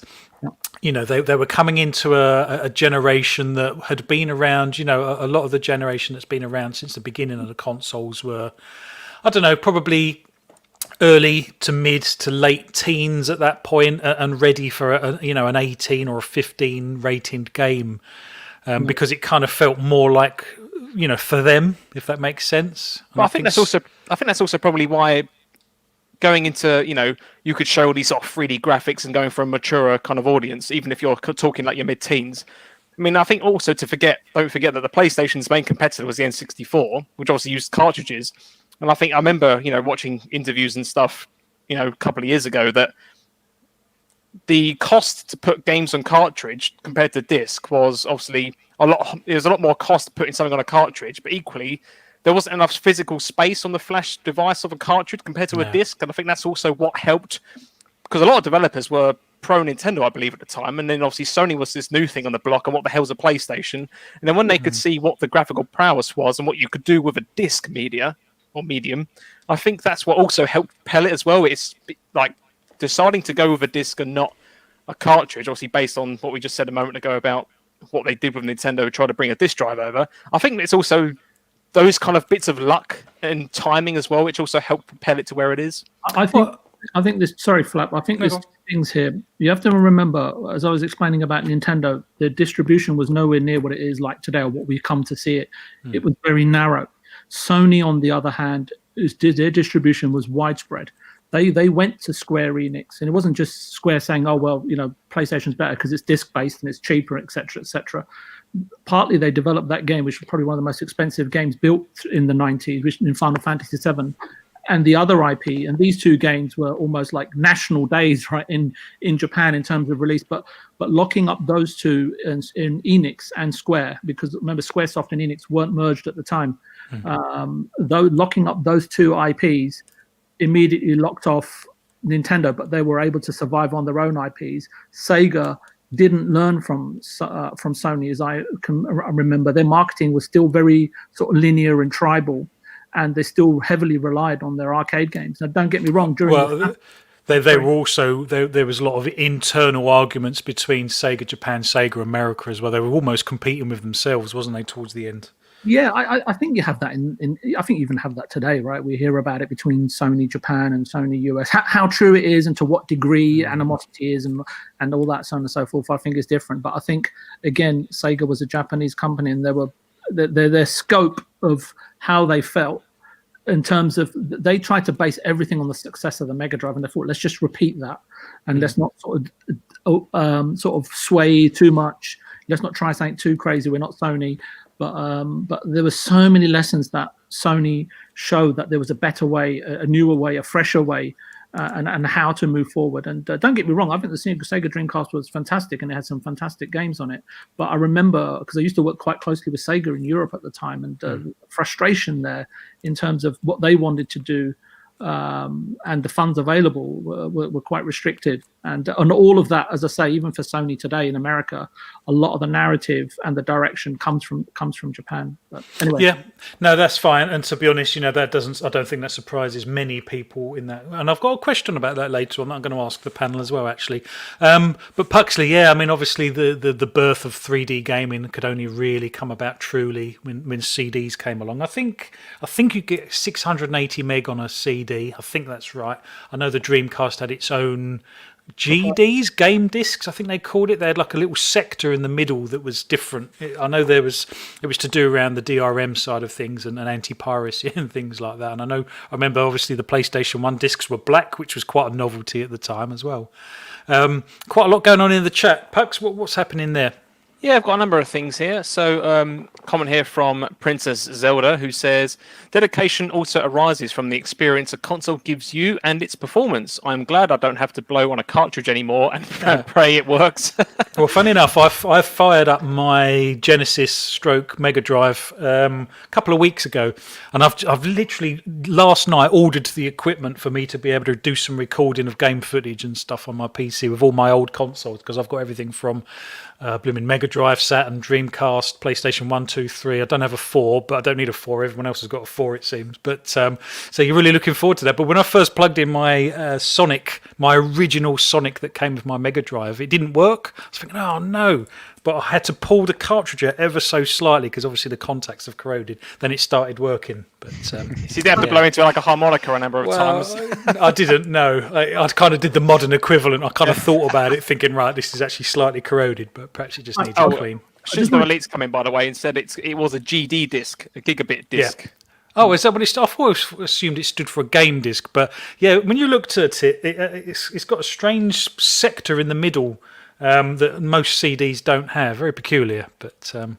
they were coming into a generation that had been around. A lot of the generation that's been around since the beginning of the consoles were, I don't know, probably early to mid to late teens at that point, and ready for an 18 or a 15 rated game, because it kind of felt more like for them, if that makes sense. But I think that's also probably why going into you could show all these sort of 3D graphics and going for a mature kind of audience, even if you're talking like your mid-teens. I mean, I think also don't forget that the PlayStation's main competitor was the N64, which obviously used cartridges. And I remember, watching interviews and stuff, a couple of years ago, that the cost to put games on cartridge compared to disc was obviously there's a lot more cost putting something on a cartridge, but equally there wasn't enough physical space on the flash device of a cartridge compared to a disc. And I think that's also what helped, because a lot of developers were pro Nintendo, I believe, at the time, and then obviously Sony was this new thing on the block, and what the hell's a PlayStation? And then when they could see what the graphical prowess was and what you could do with a disc medium, I think that's what also helped propel it as well. It's like deciding to go with a disc and not a cartridge, obviously based on what we just said a moment ago about what they did with Nintendo, try to bring a disc drive over. I think it's also those kind of bits of luck and timing as well, which also helped propel it to where it is. I think this. Sorry, Flap. I think there's two things here. You have to remember, as I was explaining about Nintendo, the distribution was nowhere near what it is like today, or what we've come to see it. It was very narrow. Sony, on the other hand, their distribution was widespread. They went to Square Enix, and it wasn't just Square saying, "Oh well, PlayStation's better because it's disc based and it's cheaper, etc., etc." Partly they developed that game, which was probably one of the most expensive games built in the 90s, which in Final Fantasy VII, and the other IP. And these two games were almost like national days, right, in Japan in terms of release. But locking up those two in Enix and Square, because remember Squaresoft and Enix weren't merged at the time. Though locking up those two IPs immediately locked off Nintendo, but they were able to survive on their own IPs. Sega didn't learn from Sony, as I can remember. Their marketing was still very sort of linear and tribal, and they still heavily relied on their arcade games. Now, don't get me wrong. They were also there was a lot of internal arguments between Sega Japan, Sega America as well. They were almost competing with themselves, wasn't they, towards the end? Yeah, I think you have that I think you even have that today, right? We hear about it between Sony Japan and Sony US. How true it is and to what degree animosity is and all that, so on and so forth, I think is different. But I think, again, Sega was a Japanese company, and their scope of how they felt in terms of, they tried to base everything on the success of the Mega Drive, and they thought, let's just repeat that, and let's not sort of sway too much. Let's not try something too crazy. We're not Sony. But there were so many lessons that Sony showed that there was a better way, a newer way, a fresher way, and how to move forward. And don't get me wrong, I think the Sega Dreamcast was fantastic, and it had some fantastic games on it. But I remember, because I used to work quite closely with Sega in Europe at the time, and frustration there in terms of what they wanted to do, and the funds available were quite restricted. And all of that, as I say, even for Sony today in America, a lot of the narrative and the direction comes from Japan. But anyway, yeah, no, that's fine. And to be honest, I don't think that surprises many people in that. And I've got a question about that later on. I'm going to ask the panel as well, actually. But Puxley, yeah, I mean, obviously the birth of 3D gaming could only really come about truly when CDs came along. I think you get 680 meg on a CD. I think that's right. I know the Dreamcast had its own GDs, game discs, I think they called it. They had like a little sector in the middle that was different. I know it was to do around the DRM side of things and anti-piracy and things like that. And I remember obviously the PlayStation 1 discs were black, which was quite a novelty at the time as well. Quite a lot going on in the chat. Pux, what's happening there? Yeah, I've got a number of things here. So, comment here from Princess Zelda, who says, dedication also arises from the experience a console gives you and its performance. I'm glad I don't have to blow on a cartridge anymore and pray it works. Well, funny enough, I fired up my Genesis stroke Mega Drive a couple of weeks ago, and I've literally last night ordered the equipment for me to be able to do some recording of game footage and stuff on my PC with all my old consoles, because I've got everything from blooming Mega Drive, Saturn, Dreamcast, PlayStation 1, 2, 3. I don't have a 4, but I don't need a 4. Everyone else has got a 4, it seems. But so you're really looking forward to that. But when I first plugged in my Sonic, my original Sonic that came with my Mega Drive, it didn't work. I was thinking, oh no. But I had to pull the cartridge out ever so slightly because obviously the contacts have corroded. Then it started working. But so you have to blow into like a harmonica a number of times. I didn't know. I kind of did the modern equivalent. I kind of thought about it, thinking, right, this is actually slightly corroded, but perhaps it just needs to clean. Shizuo Elite's come in, by the way, and said it was a GD disc, a gigabit disc. Yeah. Oh, is that what it? I've always assumed it stood for a game disc, but yeah, when you looked at it, it's got a strange sector in the middle that most CDs don't have. Very peculiar, but So,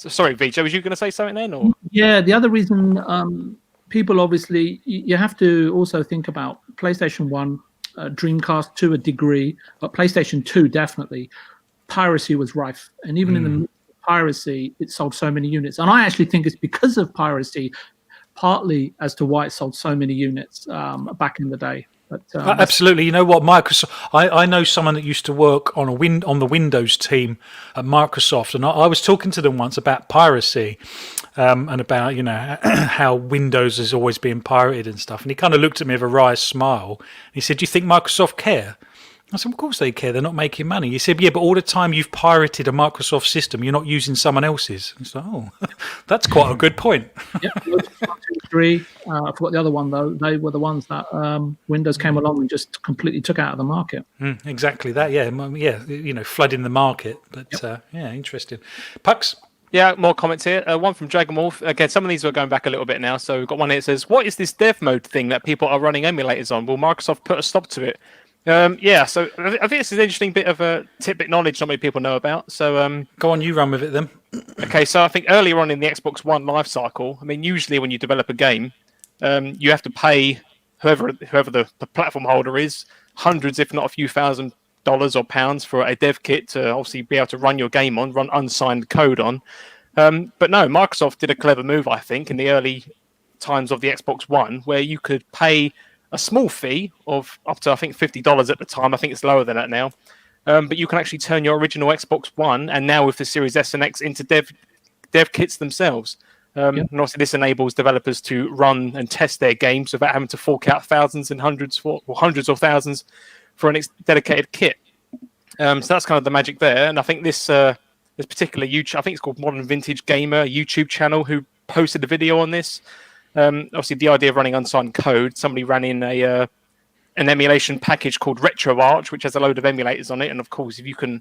sorry, Vijay, was you going to say something then? Or? Yeah, the other reason people obviously, you have to also think about PlayStation 1, Dreamcast to a degree, but PlayStation 2 definitely, piracy was rife. And even in the midst of piracy, it sold so many units. And I actually think it's because of piracy, partly as to why it sold so many units back in the day. But, absolutely. You know what, Microsoft? I know someone that used to work on on the Windows team at Microsoft, and I was talking to them once about piracy and about how Windows is always being pirated and stuff. And he kind of looked at me with a wry smile. He said, "Do you think Microsoft care?" I said, "Of course they care. They're not making money." He said, "Yeah, but all the time you've pirated a Microsoft system, you're not using someone else's." It's like, oh, that's quite a good point. Yep, 1, 2, 3. I forgot the other one though. They were the ones that Windows came along and just completely took out of the market. Exactly that. Yeah. Flooding the market. But yeah, interesting. Pucks. Yeah, more comments here. One from Dragon Wolf. Again, some of these are going back a little bit now. So we've got one here that says, "What is this dev mode thing that people are running emulators on? Will Microsoft put a stop to it?" Yeah, so I think this is an interesting bit of a tidbit knowledge not many people know about. So go on, you run with it then. Okay, so I think earlier on in the Xbox One life cycle, I mean, usually when you develop a game, you have to pay whoever the platform holder is hundreds, if not a few $1,000s or pounds for a dev kit to obviously be able to run your game on, run unsigned code on. But no, Microsoft did a clever move, I think, in the early times of the Xbox One, where you could pay a small fee of up to, I think, $50 at the time. I think it's lower than that now. But you can actually turn your original Xbox One, and now with the Series S and X, into dev kits themselves. And obviously this enables developers to run and test their games without having to fork out thousands and hundreds or thousands for a dedicated kit. So that's kind of the magic there. And I think this particular YouTube, I think it's called Modern Vintage Gamer YouTube channel, who posted a video on this. Obviously, the idea of running unsigned code, somebody ran in an emulation package called RetroArch, which has a load of emulators on it. And of course, if you can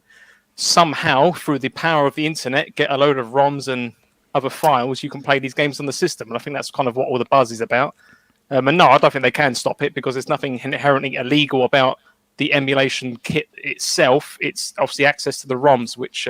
somehow, through the power of the internet, get a load of ROMs and other files, you can play these games on the system. And I think that's kind of what all the buzz is about. And no, I don't think they can stop it, because there's nothing inherently illegal about the emulation kit itself. It's obviously access to the ROMs, which...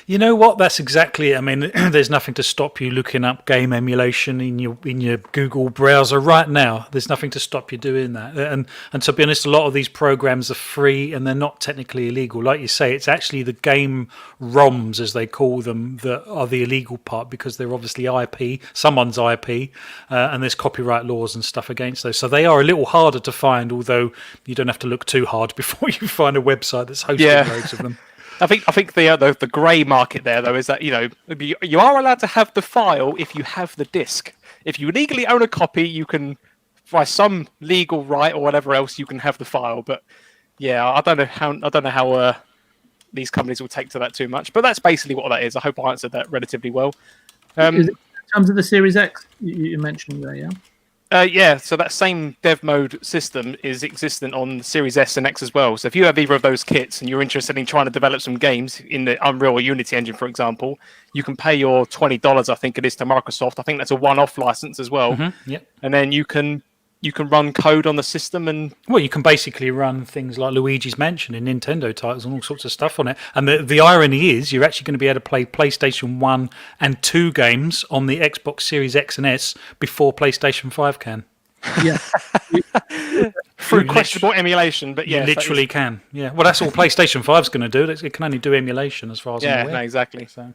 You know what? That's exactly it. I mean, there's nothing to stop you looking up game emulation in your Google browser right now. There's nothing to stop you doing that. And to be honest, a lot of these programs are free and they're not technically illegal. Like you say, it's actually the game ROMs, as they call them, that are the illegal part, because they're obviously IP, someone's IP, and there's copyright laws and stuff against those. So they are a little harder to find, although you don't have to look too hard before you find a website that's hosting loads of them. I think the grey market there, though, is that you are allowed to have the file if you have the disc. If you legally own a copy, you can, by some legal right or whatever else, you can have the file. But yeah, I don't know how these companies will take to that too much. But that's basically what that is. I hope I answered that relatively well. In terms of the Series X, you mentioned there, yeah. Yeah, so that same dev mode system is existent on Series S and X as well. So if you have either of those kits and you're interested in trying to develop some games in the Unreal or Unity engine, for example, you can pay your $20, I think it is, to Microsoft. I think that's a one-off license as well. Mm-hmm. Yep. And then you can you can run code on the system, and well, you can basically run things like Luigi's Mansion and Nintendo titles and all sorts of stuff on it. And the irony is, you're actually going to be able to play PlayStation 1 and 2 games on the Xbox Series X and S before PlayStation 5 can. Yeah. through questionable emulation. But yeah, you literally can. Yeah. Well, that's all PlayStation 5's going to do. It can only do emulation, as far as I'm aware. No, exactly. So.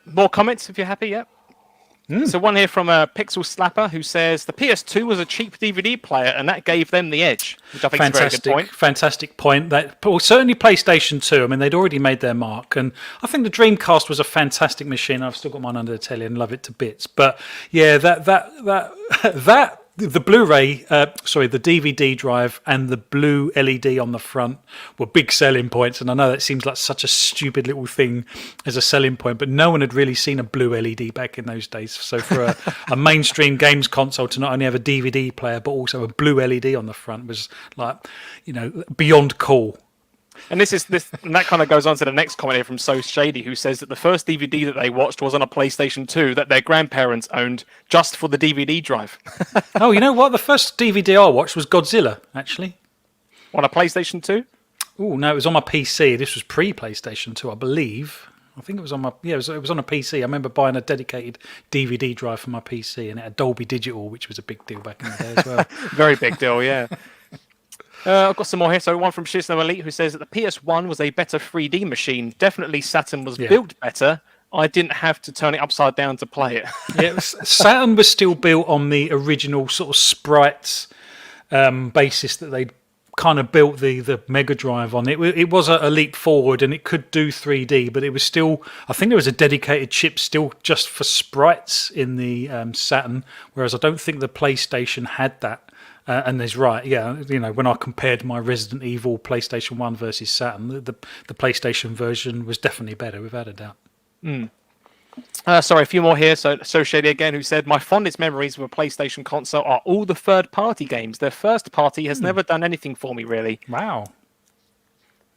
More comments if you're happy. Yeah. So one here from Pixel Slapper who says the PS2 was a cheap DVD player and that gave them the edge, which I think is a very good point. Fantastic point. Well, certainly PlayStation 2. I mean, they'd already made their mark, and I think the Dreamcast was a fantastic machine. I've still got mine under the telly and love it to bits. But yeah, that the Blu-ray, the DVD drive and the blue LED on the front were big selling points. And I know that seems like such a stupid little thing as a selling point, but no one had really seen a blue LED back in those days. So for a mainstream games console to not only have a DVD player, but also a blue LED on the front was like, beyond cool. And and that kind of goes on to the next comment here from So Shady, who says that the first DVD that they watched was on a PlayStation 2 that their grandparents owned just for the DVD drive. Oh, you know what? The first DVD I watched was Godzilla, actually. On a PlayStation 2? Oh, no, it was on my PC. This was pre-PlayStation 2, I believe. I think it was on my... Yeah, it was on a PC. I remember buying a dedicated DVD drive for my PC, and it had Dolby Digital, which was a big deal back in the day as well. Very big deal, yeah. I've got some more here. So one from Shizno Elite who says that the PS1 was a better 3D machine. Definitely Saturn was built better. I didn't have to turn it upside down to play it. Yeah, Saturn was still built on the original sort of sprites basis that they kind of built the Mega Drive on. It was a leap forward, and it could do 3D, but it was still... I think there was a dedicated chip still just for sprites in the Saturn, whereas I don't think the PlayStation had that. And there's when I compared my Resident Evil PlayStation 1 versus Saturn, the PlayStation version was definitely better, without a doubt. Sorry, a few more here. So Shady again, who said, my fondest memories of a PlayStation console are all the third-party games. Their first party has never done anything for me, really. Wow.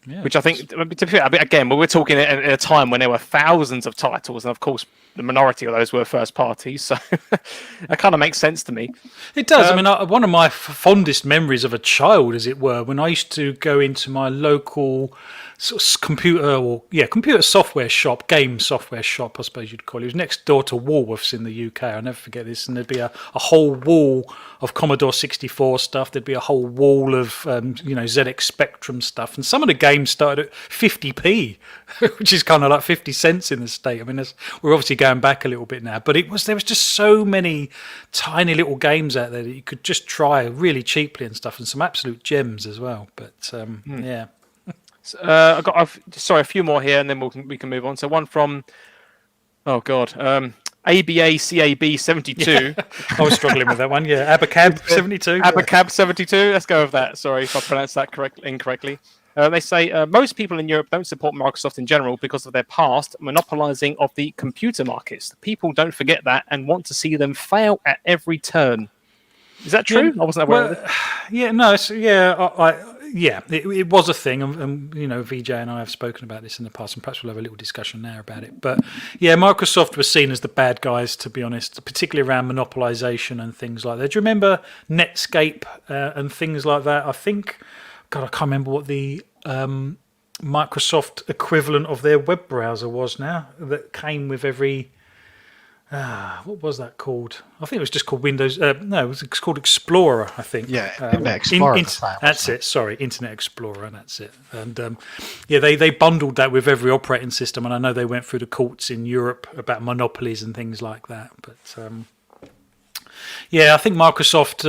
Yeah, which I think, again, we're talking at a time when there were thousands of titles, and of course, the minority of those were first parties, so that kind of makes sense to me. It does. I mean, one of my fondest memories of a child, as it were, when I used to go into my local sort of computer software shop, game software shop, I suppose you'd call it. It was next door to Woolworths in the UK. I'll never forget this. And there'd be a whole wall of Commodore 64 stuff. There'd be a whole wall of ZX Spectrum stuff. And some of the games started at 50p, which is kind of like 50 cents in the state. I mean, we're obviously going back a little bit now, but there was just so many tiny little games out there that you could just try really cheaply and stuff, and some absolute gems as well. But yeah. I've got a few more here, and then we can move on. So one from ABA CAB 72. Yeah. I was struggling with that one. Yeah, Abacab 72. Abacab 72. Let's go with that. Sorry if I pronounced that incorrectly. They say most people in Europe don't support Microsoft in general because of their past monopolizing of the computer markets. People don't forget that and want to see them fail at every turn. Is that true? I wasn't aware of it. Yeah, no, it was a thing, and VJ and I have spoken about this in the past, and perhaps we'll have a little discussion now about it. But yeah, Microsoft was seen as the bad guys, to be honest, particularly around monopolization and things like that. Do you remember Netscape and things like that? I think, God, I can't remember what the Microsoft equivalent of their web browser was now, that came with every... what was that called? I think it was just called Windows. No, it's called Explorer, I think. Yeah, Internet Explorer. That's it. Sorry, Internet Explorer. That's it. And they bundled that with every operating system. And I know they went through the courts in Europe about monopolies and things like that. But I think Microsoft,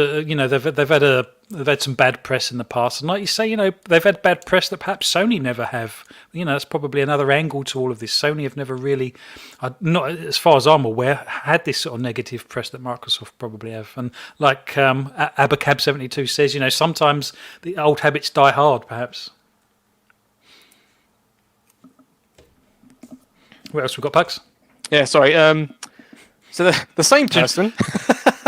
they've had some bad press in the past, and like you say, they've had bad press that perhaps Sony never have. That's probably another angle to all of this. Sony have never really, not as far as I'm aware, had this sort of negative press that Microsoft probably have. And like Abacab 72 says, sometimes the old habits die hard, perhaps. What else we got, Pugs? Yeah, sorry. So the same person.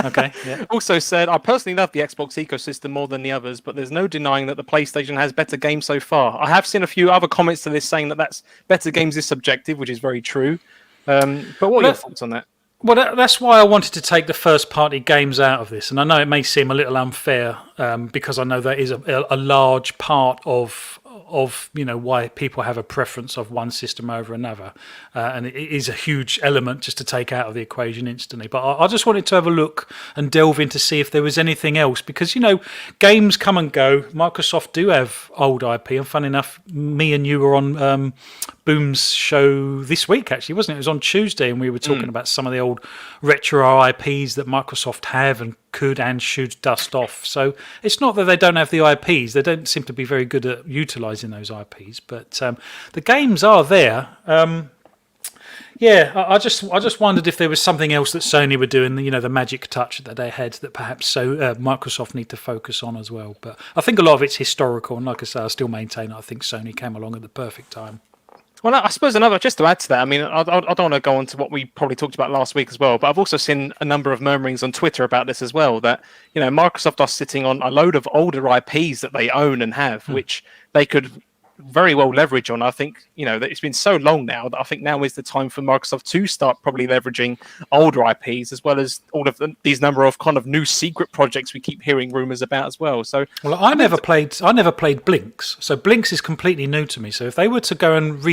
Okay. Yeah. Also said, I personally love the Xbox ecosystem more than the others, but there's no denying that the PlayStation has better games so far. I have seen a few other comments to this saying that better games is subjective, which is very true. But what are your thoughts on that? Well, that's why I wanted to take the first-party games out of this, and I know it may seem a little unfair because I know that is a large part of why people have a preference of one system over another, and it is a huge element just to take out of the equation instantly. But I just wanted to have a look and delve in to see if there was anything else, because games come and go. Microsoft do have old IP, and fun enough, me and you were on Boom's show this week, actually, wasn't it? It was on Tuesday, and we were talking about some of the old retro IPs that Microsoft have and could and should dust off. So it's not that they don't have the IPs; they don't seem to be very good at utilising those IPs. But the games are there. I just wondered if there was something else that Sony were doing, the magic touch that they had that perhaps Microsoft need to focus on as well. But I think a lot of it's historical, and like I say, I still maintain I think Sony came along at the perfect time. Well, I suppose just to add to that, I mean, I don't want to go on to what we probably talked about last week as well, but I've also seen a number of murmurings on Twitter about this as well, that, Microsoft are sitting on a load of older IPs that they own and have, which they could very well leverage on. I think, that it's been so long now that I think now is the time for Microsoft to start probably leveraging older IPs, as well as all of these number of kind of new secret projects we keep hearing rumors about as well. So, well, I never played Blinks, so Blinks is completely new to me. So if they were to go and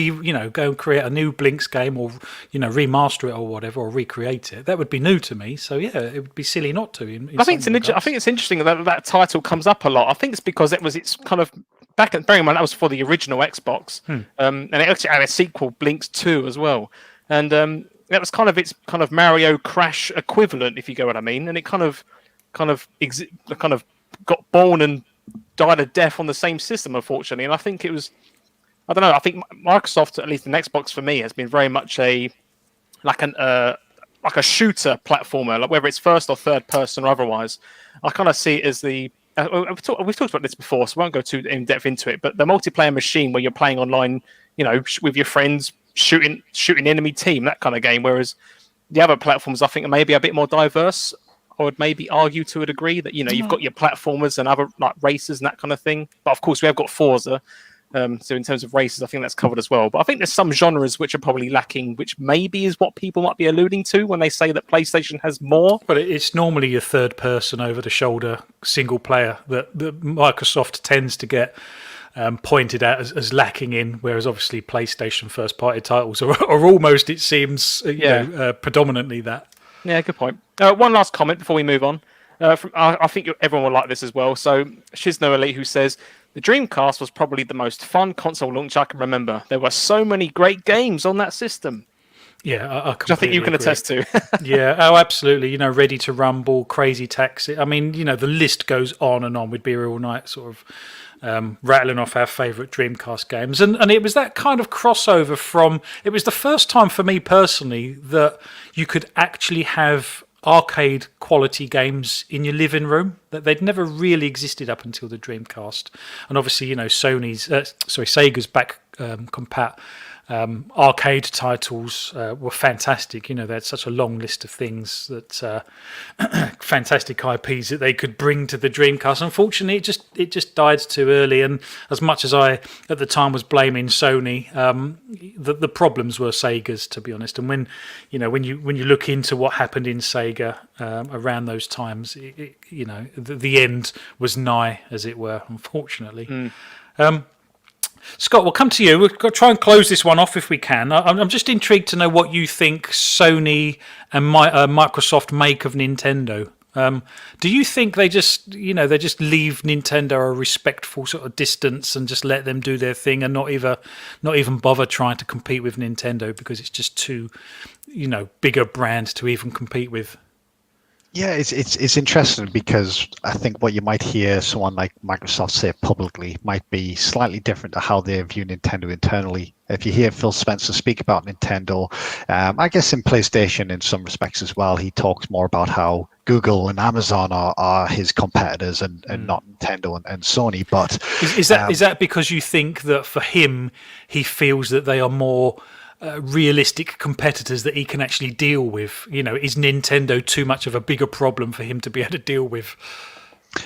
go and create a new Blinks game, or remaster it or whatever, or recreate it, that would be new to me. So yeah, it would be silly not to. I think it's interesting that title comes up a lot. I think it's because it's kind of bearing in mind that was for the original Xbox, and it actually had a sequel, Blinks 2, as well, and that was kind of its kind of Mario Crash equivalent, if you get what I mean. And it kind of got born and died a death on the same system, unfortunately. And I think it was, I don't know. I think Microsoft, at least in Xbox for me, has been very much a shooter platformer, like whether it's first or third person or otherwise. I kind of see it as the we've talked about this before, so I won't go too in depth into it. But the multiplayer machine where you're playing online, with your friends, shooting enemy team, that kind of game. Whereas the other platforms, I think, are maybe a bit more diverse. I would maybe argue to a degree that you've got your platformers and other like races and that kind of thing. But of course, we have got Forza. So in terms of races, I think that's covered as well. But I think there's some genres which are probably lacking, which maybe is what people might be alluding to when they say that PlayStation has more. But it's normally your third person over the shoulder single player that Microsoft tends to get pointed at as lacking in, whereas obviously PlayStation first party titles are almost, it seems, predominantly that. Yeah, good point. One last comment before we move on. I think everyone will like this as well. So Shizno Elite, who says, the Dreamcast was probably the most fun console launch I can remember. There were so many great games on that system. Yeah, which I think you can attest to. Yeah, oh, absolutely. Ready to Rumble, Crazy Taxi. I mean, the list goes on and on. We'd be here all night sort of rattling off our favourite Dreamcast games. And it was that kind of crossover from... It was the first time for me personally that you could actually have arcade quality games in your living room, that they'd never really existed up until the Dreamcast. And obviously, Sega's back compat arcade titles were fantastic. They had such a long list of things that fantastic IPs that they could bring to the Dreamcast. Unfortunately, it just died too early. And as much as I at the time was blaming Sony, the problems were Sega's, to be honest. And when you look into what happened in Sega around those times, the end was nigh, as it were. Unfortunately. Scott, we'll come to you. We'll try and close this one off if we can. I'm just intrigued to know what you think Sony and Microsoft make of Nintendo. Do you think they just leave Nintendo a respectful sort of distance and just let them do their thing and not even bother trying to compete with Nintendo because it's just too, bigger brand to even compete with? Yeah, it's interesting because I think what you might hear someone like Microsoft say publicly might be slightly different to how they view Nintendo internally. If you hear Phil Spencer speak about Nintendo, I guess in PlayStation in some respects as well, he talks more about how Google and Amazon are his competitors and not Nintendo and Sony. But is that because you think that for him, he feels that they are more realistic competitors that he can actually deal with? Is Nintendo too much of a bigger problem for him to be able to deal with?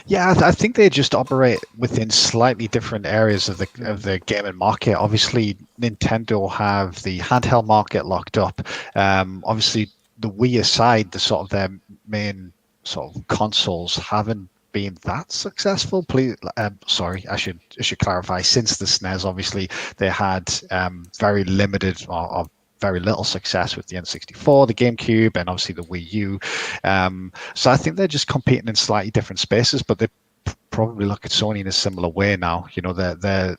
Yeah, I think they just operate within slightly different areas of the gaming market. Obviously, Nintendo have the handheld market locked up. Obviously, the Wii aside, the sort of their main sort of consoles haven't been that successful. Please, sorry, I should clarify. Since the SNES, obviously, they had very limited or very little success with the N64, the GameCube, and obviously the Wii U. So I think they're just competing in slightly different spaces, but they probably look at Sony in a similar way now. You know, they're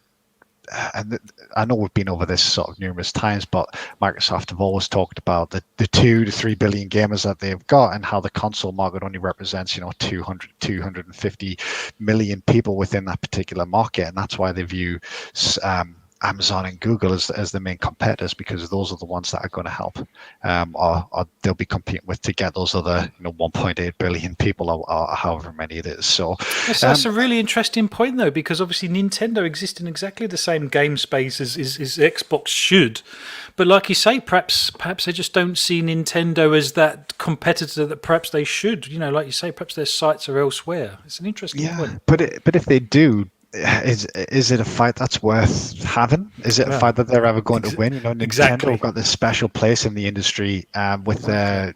and I know we've been over this sort of numerous times, but Microsoft have always talked about the 2 to 3 billion gamers that they've got, and how the console market only represents, 250 million people within that particular market, and that's why they view Amazon and Google as the main competitors, because those are the ones that are going to help, or they'll be competing with to get those other 1.8 billion people, or however many it is. So that's a really interesting point, though, because obviously Nintendo exists in exactly the same game space as Xbox should, but like you say, perhaps they just don't see Nintendo as that competitor that perhaps they should. Like you say, perhaps their sights are elsewhere. It's an interesting point. But if they do, is it a fight that's worth having? Is it a fight that they're ever going to win? Nintendo have got this special place in the industry with their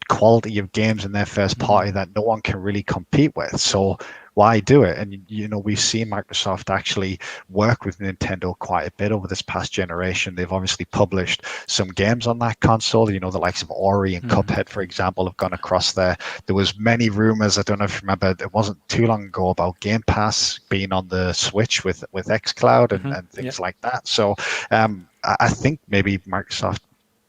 quality of games and their first party that no one can really compete with. So why do it? And we've seen Microsoft actually work with Nintendo quite a bit over this past generation. They've obviously published some games on that console. The likes of Ori and Cuphead, for example, have gone across there. There was many rumors, I don't know if you remember, it wasn't too long ago, about Game Pass being on the Switch with xCloud and things like that. So I think maybe Microsoft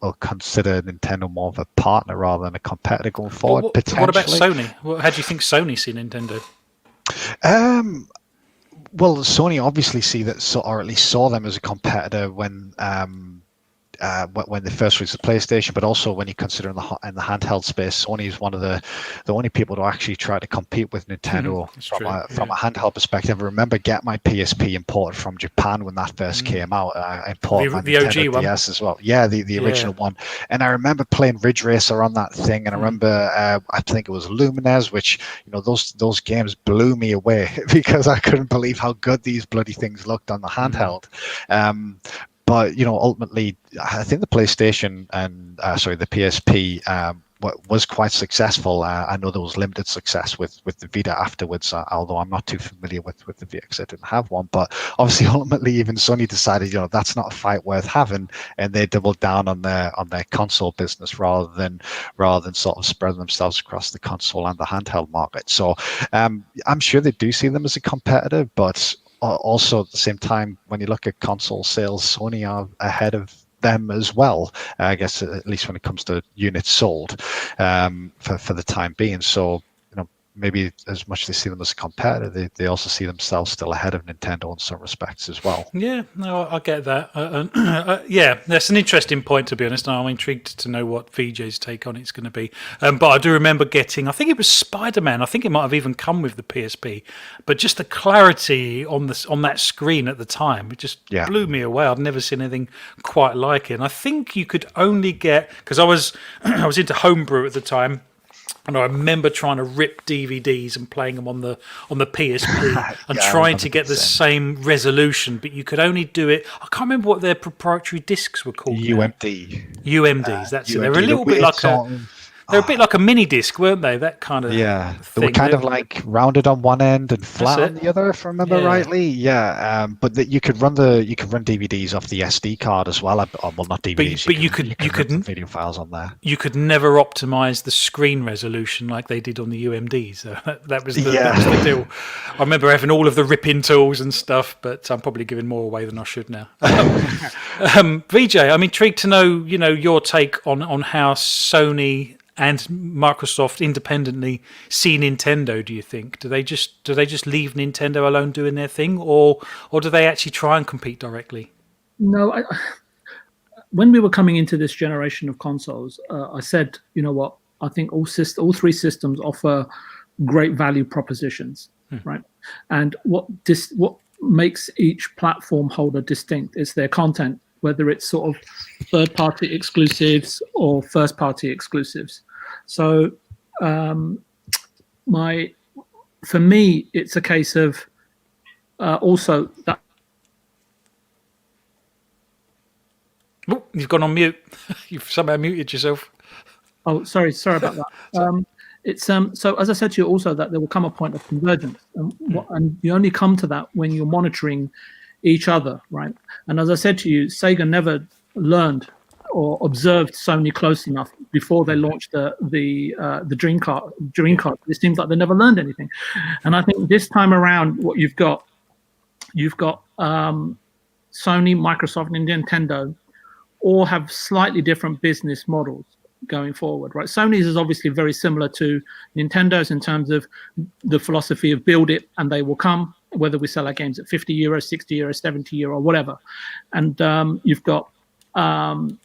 will consider Nintendo more of a partner rather than a competitor going forward. Potentially. What about Sony? How do you think Sony see Nintendo? Well, Sony obviously see that, or at least saw them as a competitor when they first released the PlayStation, but also when you consider in the handheld space, Sony is one of the only people to actually try to compete with Nintendo from a handheld perspective. I remember getting my PSP imported from Japan when that first came out. I imported my Nintendo OG one DS as well. Yeah, the original one. And I remember playing Ridge Racer on that thing, and I remember I think it was Lumines, which those games blew me away because I couldn't believe how good these bloody things looked on the handheld. But ultimately, I think the PlayStation and the PSP was quite successful. I know there was limited success with the Vita afterwards, although I'm not too familiar with the Vita because I didn't have one. But obviously, ultimately, even Sony decided that's not a fight worth having, and they doubled down on their console business rather than sort of spreading themselves across the console and the handheld market. So I'm sure they do see them as a competitor, but also at the same time, when you look at console sales, Sony are ahead of them as well, I guess, at least when it comes to units sold for the time being. So maybe as much as they see them as a competitor, they also see themselves still ahead of Nintendo in some respects as well. Yeah, no, I get that. Yeah, that's an interesting point, to be honest. I'm intrigued to know what VJ's take on it's going to be. But I do remember getting, I think it was Spider-Man. I think it might have even come with the PSP. But just the clarity on that screen at the time, it just blew me away. I'd never seen anything quite like it. And I think you could only get, because I was into homebrew at the time. And I remember trying to rip DVDs and playing them on the PSP and trying to get the same resolution, but you could only do it. I can't remember what their proprietary discs were called. UMDs. That's it. They're a little bit like they're a bit like a mini disc, weren't they? That kind of thing. They were kind of like rounded on one end and flat on the other, if I remember rightly. Yeah, but you could run DVDs off the SD card as well. Well, not DVDs. But you could video files on there. You could never optimize the screen resolution like they did on the UMDs. So that was the deal. I remember having all of the rip-in tools and stuff, but I'm probably giving more away than I should now. VJ, I'm intrigued to know, your take on how Sony and Microsoft independently see Nintendo. Do you think do they just leave Nintendo alone doing their thing, or do they actually try and compete directly? No, when we were coming into this generation of consoles, I said, you know what, I think all three systems offer great value propositions, right? And what makes each platform holder distinct is their content, whether it's sort of third-party exclusives or first-party exclusives. So for me, it's a case of also that. Oh, you've gone on mute. You've somehow muted yourself. Oh, sorry about that. It's so as I said to you also that there will come a point of convergence, and you only come to that when you're monitoring each other, right? And as I said to you, Sega never learned or observed Sony close enough before they launched the Dreamcast. It seems like they never learned anything, and I think this time around, what you've got Sony, Microsoft, and Nintendo all have slightly different business models going forward, right? Sony's is obviously very similar to Nintendo's in terms of the philosophy of build it and they will come, whether we sell our games at €50, €60, €70, or whatever. And you've got on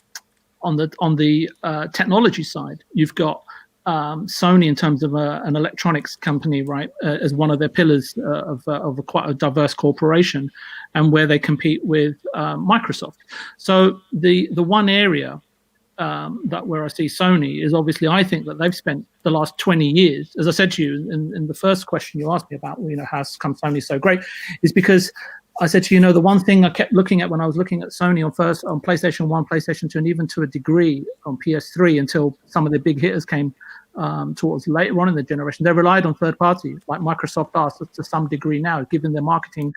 the technology side, you've got Sony in terms of an electronics company, right, as one of their pillars of quite a diverse corporation, and where they compete with Microsoft. So the one area that where I see Sony is obviously, I think that they've spent the last 20 years, as I said to you in the first come you asked me about, how come Sony so great, is because I said to you, the one thing I kept looking at when I was looking at Sony on PlayStation 1, PlayStation 2, and even to a degree on PS3 until some of the big hitters came towards later on in the generation, they relied on third parties like Microsoft are to some degree now, given their marketing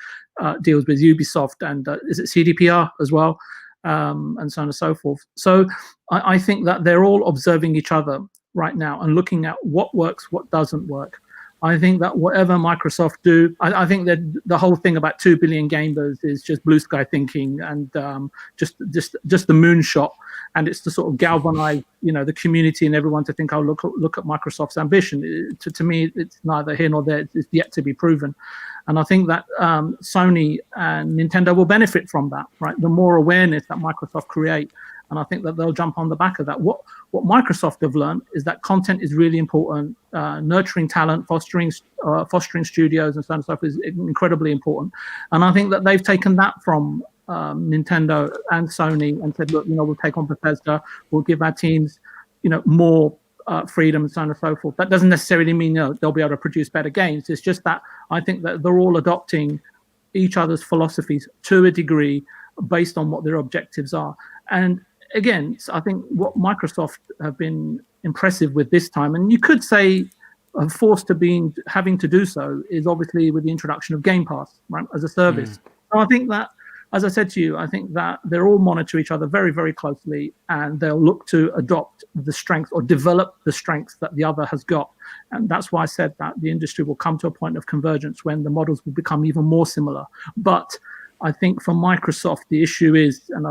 deals with Ubisoft and is it CDPR as well, and so on and so forth. So I think that they're all observing each other right now and looking at what works, what doesn't work. I think that whatever Microsoft do, I think that the whole thing about 2 billion gamers is just blue sky thinking and just the moonshot, and it's to sort of galvanize, the community and everyone to think, oh, look at Microsoft's ambition. To me, it's neither here nor there. It's yet to be proven. And I think that Sony and Nintendo will benefit from that, right? The more awareness that Microsoft create, and I think that they'll jump on the back of that. What Microsoft have learned is that content is really important. Nurturing talent, fostering studios, and so on and so forth is incredibly important. And I think that they've taken that from Nintendo and Sony and said, look, we'll take on Bethesda, we'll give our teams, more freedom, and so on and so forth. That doesn't necessarily mean they'll be able to produce better games. It's just that I think that they're all adopting each other's philosophies to a degree based on what their objectives are. And again, I think what Microsoft have been impressive with this time, and you could say forced to having to do so, is obviously with the introduction of Game Pass, right, as a service. So I think that, as I said to you, I think that they'll all monitor each other very, very closely, and they'll look to adopt the strengths or develop the strengths that the other has got. And that's why I said that the industry will come to a point of convergence when the models will become even more similar. But I think for Microsoft, the issue is, and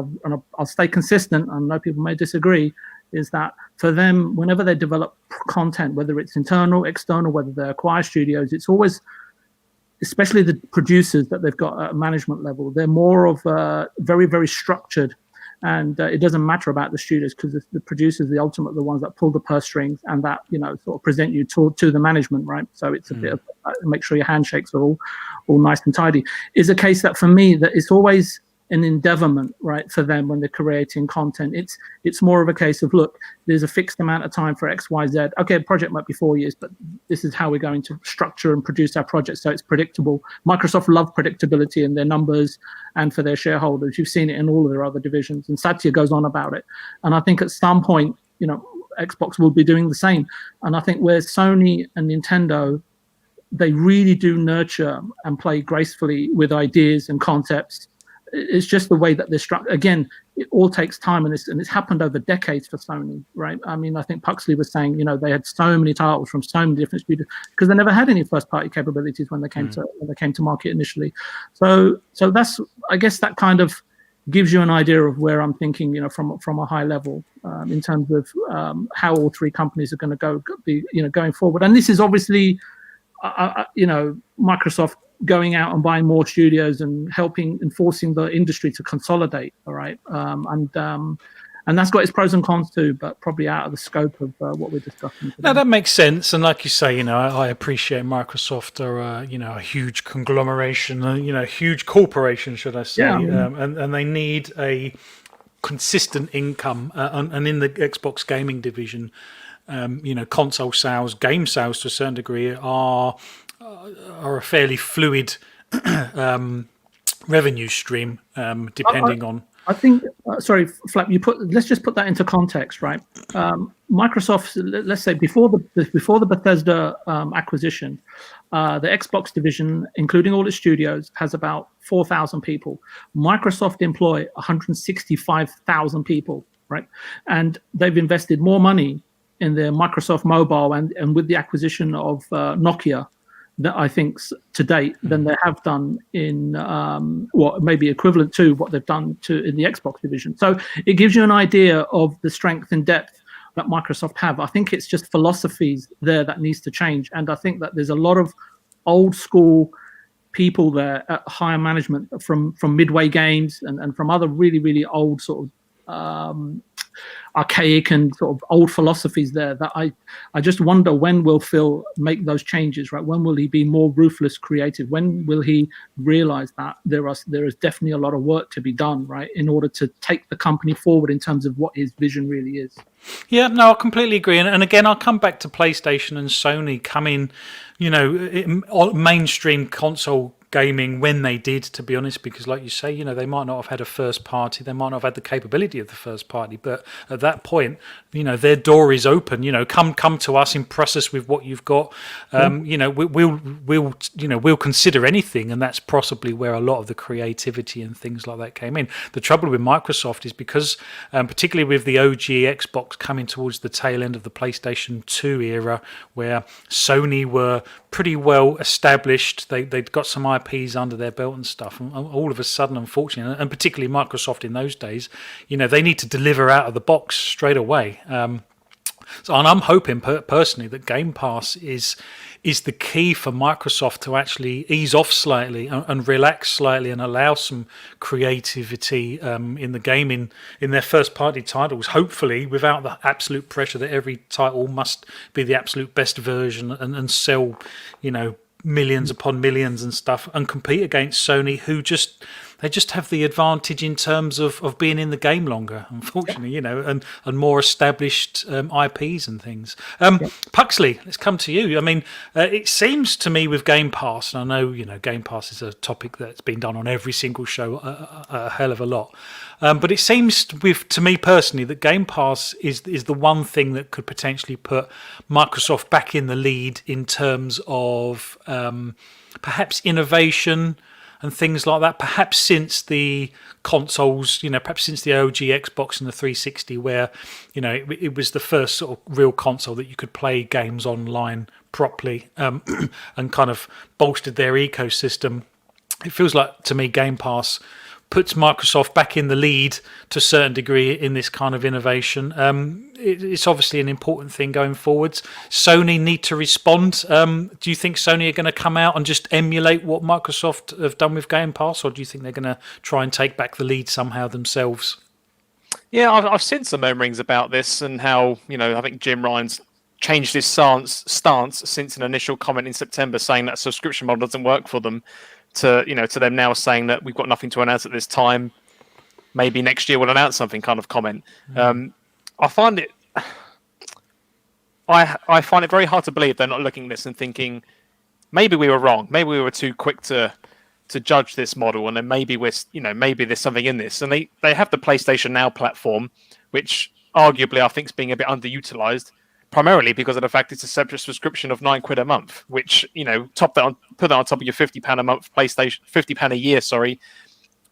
I'll stay consistent, I know people may disagree, is that for them, whenever they develop content, whether it's internal, external, whether they acquire studios, it's always, especially the producers that they've got at management level, they're more of very, very structured. And it doesn't matter about the studios because the producers, the ultimate, the ones that pull the purse strings and that, sort of present you to the management, right? So it's a bit of make sure your handshakes are all nice and tidy. Is a case that for me that it's always an endeavorment, right, for them when they're creating content. It's more of a case of, look, there's a fixed amount of time for X, Y, Z. Okay, a project might be 4 years, but this is how we're going to structure and produce our project so it's predictable. Microsoft love predictability in their numbers and for their shareholders. You've seen it in all of their other divisions, and Satya goes on about it. And I think at some point, Xbox will be doing the same. And I think where Sony and Nintendo, they really do nurture and play gracefully with ideas and concepts. It's just the way that they're structured. Again, it all takes time, and it's happened over decades for Sony, right? I mean, I think Puxley was saying, they had so many titles from so many different studios because they never had any first-party capabilities when they came to market initially. So that's, I guess, that kind of gives you an idea of where I'm thinking, from a high level in terms of how all three companies are going to be going forward. And this is obviously, Microsoft going out and buying more studios and enforcing the industry to consolidate. All right. And that's got its pros and cons too, but probably out of the scope of what we're discussing today. No, that makes sense. And like you say, I appreciate Microsoft are, a huge conglomeration, a huge corporation, should I say. Yeah. And they need a consistent income. And in the Xbox gaming division, console sales, game sales to a certain degree are a fairly fluid revenue stream, depending on. I think, sorry, Flap, let's just put that into context, right? Microsoft, let's say before the Bethesda acquisition, the Xbox division, including all its studios, has about 4,000 people. Microsoft employ 165,000 people, right? And they've invested more money in their Microsoft Mobile and with the acquisition of Nokia, that I think to date than they have done in what maybe equivalent to what they've done in the Xbox division. So it gives you an idea of the strength and depth that Microsoft have. I think it's just philosophies there that needs to change. And I think that there's a lot of old school people there at higher management from Midway Games and from other really, really old sort of archaic and sort of old philosophies there that I just wonder when will Phil make those changes, right? When will he be more ruthless creative? When will he realize that there is definitely a lot of work to be done, right, in order to take the company forward in terms of what his vision really is? Yeah, no, I completely agree. And again, I'll come back to PlayStation and Sony coming, mainstream console gaming when they did, to be honest, because like you say, they might not have had a first party, they might not have had the capability of the first party, but at that point, their door is open. Come to us, impress us with what you've got. We'll consider anything, and that's possibly where a lot of the creativity and things like that came in. The trouble with Microsoft is because, particularly with the OG Xbox coming towards the tail end of the PlayStation 2 era, where Sony were pretty well established, they'd got some IPs under their belt and stuff, and all of a sudden, unfortunately, and particularly Microsoft in those days, they need to deliver out of the box straight away. And I'm hoping personally that Game Pass is the key for Microsoft to actually ease off slightly and relax slightly and allow some creativity in the gaming in their first party titles, hopefully without the absolute pressure that every title must be the absolute best version and sell millions upon millions and stuff, and compete against Sony, who just have the advantage in terms of being in the game longer, unfortunately, and more established IPs and things. Puxley, let's come to you. I mean, it seems to me with Game Pass, and I know, Game Pass is a topic that's been done on every single show a hell of a lot. But it seems to me personally that Game Pass is the one thing that could potentially put Microsoft back in the lead in terms of perhaps innovation and things like that. Perhaps since the consoles, perhaps since the OG Xbox and the 360, where it was the first sort of real console that you could play games online properly, and kind of bolstered their ecosystem. It feels like to me Game Pass puts Microsoft back in the lead to a certain degree in this kind of innovation. It's obviously an important thing going forwards. Sony need to respond. Do you think Sony are going to come out and just emulate what Microsoft have done with Game Pass, or do you think they're going to try and take back the lead somehow themselves? Yeah, I've seen some murmurings about this and how, I think Jim Ryan's changed his stance since an initial comment in September saying that subscription model doesn't work for them, to them now saying that we've got nothing to announce at this time. Maybe next year we'll announce something kind of comment. I find it very hard to believe they're not looking at this and thinking, maybe we were wrong. Maybe we were too quick to judge this model, and then maybe maybe there's something in this. And they have the PlayStation Now platform, which arguably I think is being a bit underutilized, primarily because of the fact it's a separate subscription of £9 a month, which, put that on top of your £50 a month £50 a year,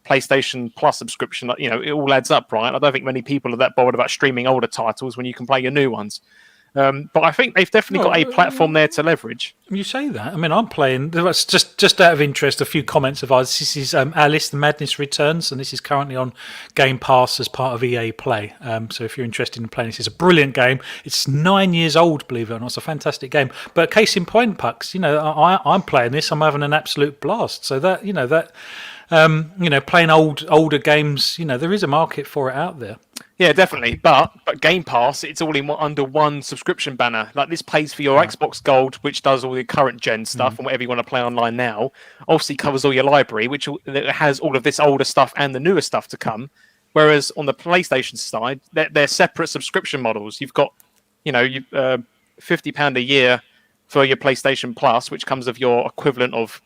PlayStation Plus subscription. It all adds up, right? I don't think many people are that bothered about streaming older titles when you can play your new ones. But I think they've definitely got a platform there to leverage. You say that. I mean, I'm playing. Just out of interest, a few comments of ours. This is Alice the Madness Returns, and this is currently on Game Pass as part of EA Play. So if you're interested in playing this, it's a brilliant game. It's 9 years old, believe it or not. It's a fantastic game. But case in point, Pucks, I'm playing this. I'm having an absolute blast. So that playing older games, there is a market for it out there. Yeah, definitely. But Game Pass, it's all under one subscription banner. Like, this pays for your Xbox Gold, which does all the current gen stuff and whatever you want to play online now. Obviously covers all your library, which has all of this older stuff and the newer stuff to come. Whereas on the PlayStation side, they're separate subscription models. You've got, £50 a year for your PlayStation Plus, which comes with your equivalent of,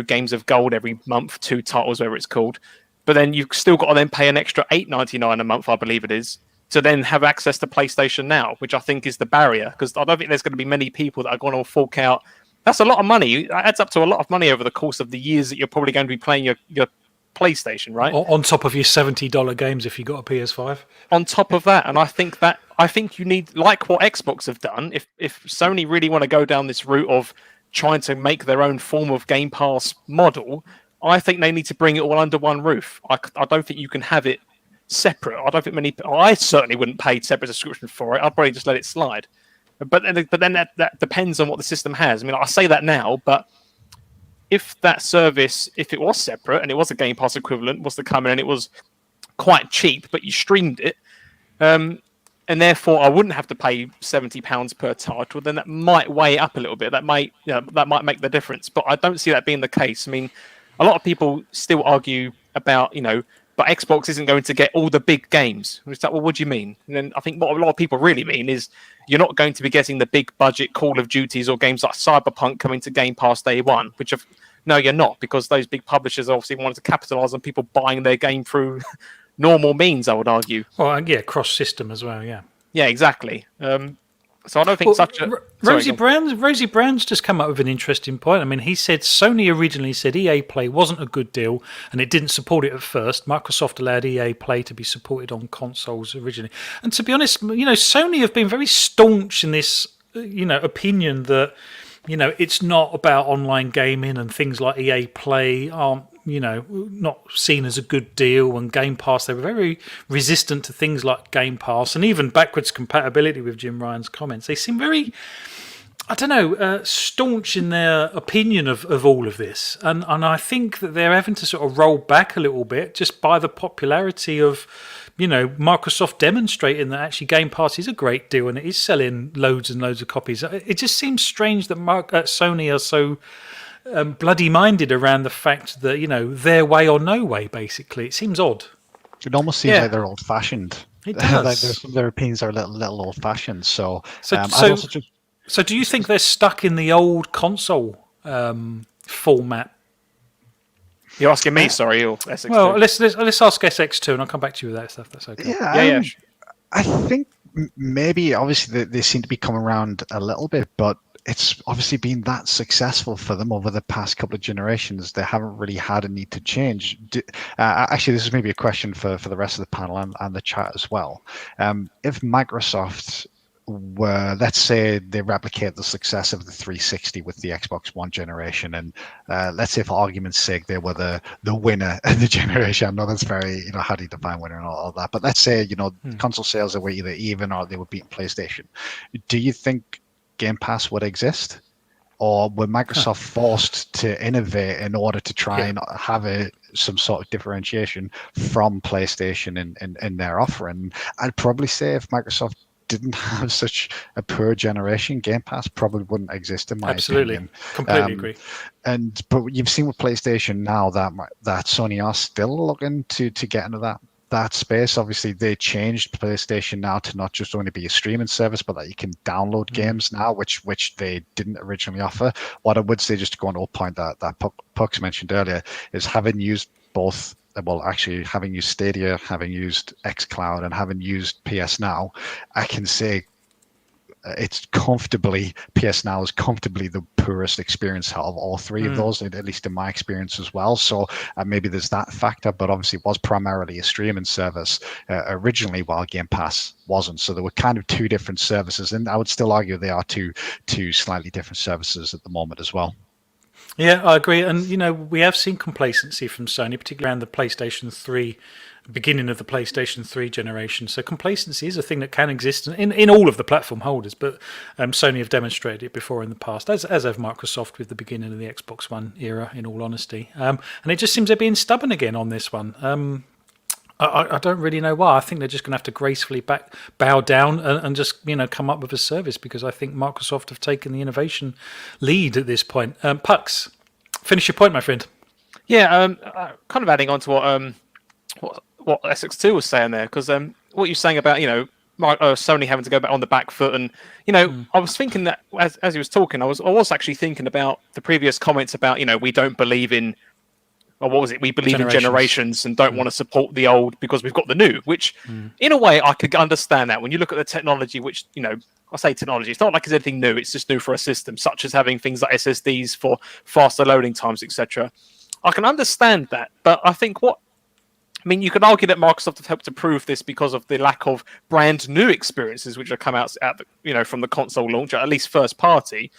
Games of Gold every month, 2 titles, whatever it's called. but then you've still got to then pay an extra $8.99 a month, I believe it is, to then have access to PlayStation Now, which I think is the barrier, because I don't think there's going to be many people that are going to fork out. That's a lot of money. It adds up to a lot of money over the course of the years that you're probably going to be playing your PlayStation, right? On top of your $70 games if you got a PS5. On top of that, and I think you need, like what Xbox have done, if Sony really want to go down this route of trying to make their own form of Game Pass model, I think they need to bring it all under one roof. I don't think you can have it separate. I don't think I certainly wouldn't pay separate subscription for it. I'd probably just let it slide. But then that depends on what the system has. I mean, I say that now, but if that service, if it was separate and it was a Game Pass equivalent, was to come in and it was quite cheap, but you streamed it, and therefore I wouldn't have to pay £70 per title, then that might weigh up a little bit. That might make the difference. But I don't see that being the case. I mean, a lot of people still argue about, but Xbox isn't going to get all the big games. It's like, well, what do you mean? And then I think what a lot of people really mean is you're not going to be getting the big budget Call of Duties or games like Cyberpunk coming to Game Pass day one, no, you're not, because those big publishers obviously wanted to capitalize on people buying their game through normal means, I would argue. Well, and yeah, cross-system as well, yeah. Yeah, exactly. So I don't think Rosie Brown's just come up with an interesting point. I mean, he said Sony originally said EA Play wasn't a good deal and it didn't support it at first. Microsoft allowed EA Play to be supported on consoles originally. And to be honest, Sony have been very staunch in this, opinion that, it's not about online gaming, and things like EA Play aren't, not seen as a good deal, and Game Pass, they were very resistant to things like Game Pass and even backwards compatibility with Jim Ryan's comments. They seem very, staunch in their opinion of all of this. And I think that they're having to sort of roll back a little bit just by the popularity of, Microsoft demonstrating that actually Game Pass is a great deal and it is selling loads and loads of copies. It just seems strange that Sony are so bloody minded around the fact that, their way or no way, basically. It seems odd. It almost seems like they're old fashioned. It does. Like some of their opinions are a little old fashioned. So do you think they're stuck in the old console format? You're asking me, sorry, or SX2? Well, let's ask SX2 and I'll come back to you with that stuff. That's okay. Yeah. I think maybe, obviously, they seem to be coming around a little bit, but it's obviously been that successful for them over the past couple of generations. They haven't really had a need to change. Actually, this is maybe a question for the rest of the panel and the chat as well. If Microsoft were, let's say, they replicate the success of the 360 with the Xbox One generation, and let's say, for argument's sake, they were the winner of the generation. I know that's very, how do you define winner and all that, but let's say, console sales were either even or they were beating PlayStation. Do you think Game Pass would exist, or were Microsoft forced to innovate in order to try and have some sort of differentiation from PlayStation in their offering? I'd probably say if Microsoft didn't have such a poor generation, Game Pass probably wouldn't exist, in my opinion. Completely agree. But you've seen with PlayStation now that Sony are still looking to get into that space. Obviously, they changed PlayStation Now to not just only be a streaming service, but that you can download games now, which they didn't originally offer. What I would say, just to go on a point that Pucks mentioned earlier, is having used both. Well, actually, having used Stadia, having used xCloud, and having used PS Now, I can say PS Now is comfortably the poorest experience of all three of those, at least in my experience as well. So maybe there's that factor, but obviously it was primarily a streaming service originally, while Game Pass wasn't. So there were kind of two different services, and I would still argue they are two slightly different services at the moment as well. Yeah, I agree. And, we have seen complacency from Sony, particularly around the PlayStation 3, beginning of the PlayStation 3 generation. So complacency is a thing that can exist in all of the platform holders, but Sony have demonstrated it before in the past, as have Microsoft with the beginning of the Xbox One era, in all honesty. And it just seems they're being stubborn again on this one. I don't really know why. I think they're just going to have to gracefully bow down and just come up with a service, because I think Microsoft have taken the innovation lead at this point. Pucks, finish your point, my friend. Yeah, kind of adding on to what SX2 was saying there, because what you're saying about Sony having to go back on the back foot, and I was thinking that as he was talking, I was actually thinking about the previous comments about we don't believe in or what was it? We believe in Generations. generations and don't want to support the old because we've got the new. Which, in a way, I could understand that when you look at the technology. Which I say technology. It's not like it's anything new. It's just new for a system, such as having things like SSDs for faster loading times, etc. I can understand that, but I think you could argue that Microsoft have helped to prove this because of the lack of brand new experiences which have come out from the console launch, at least first party.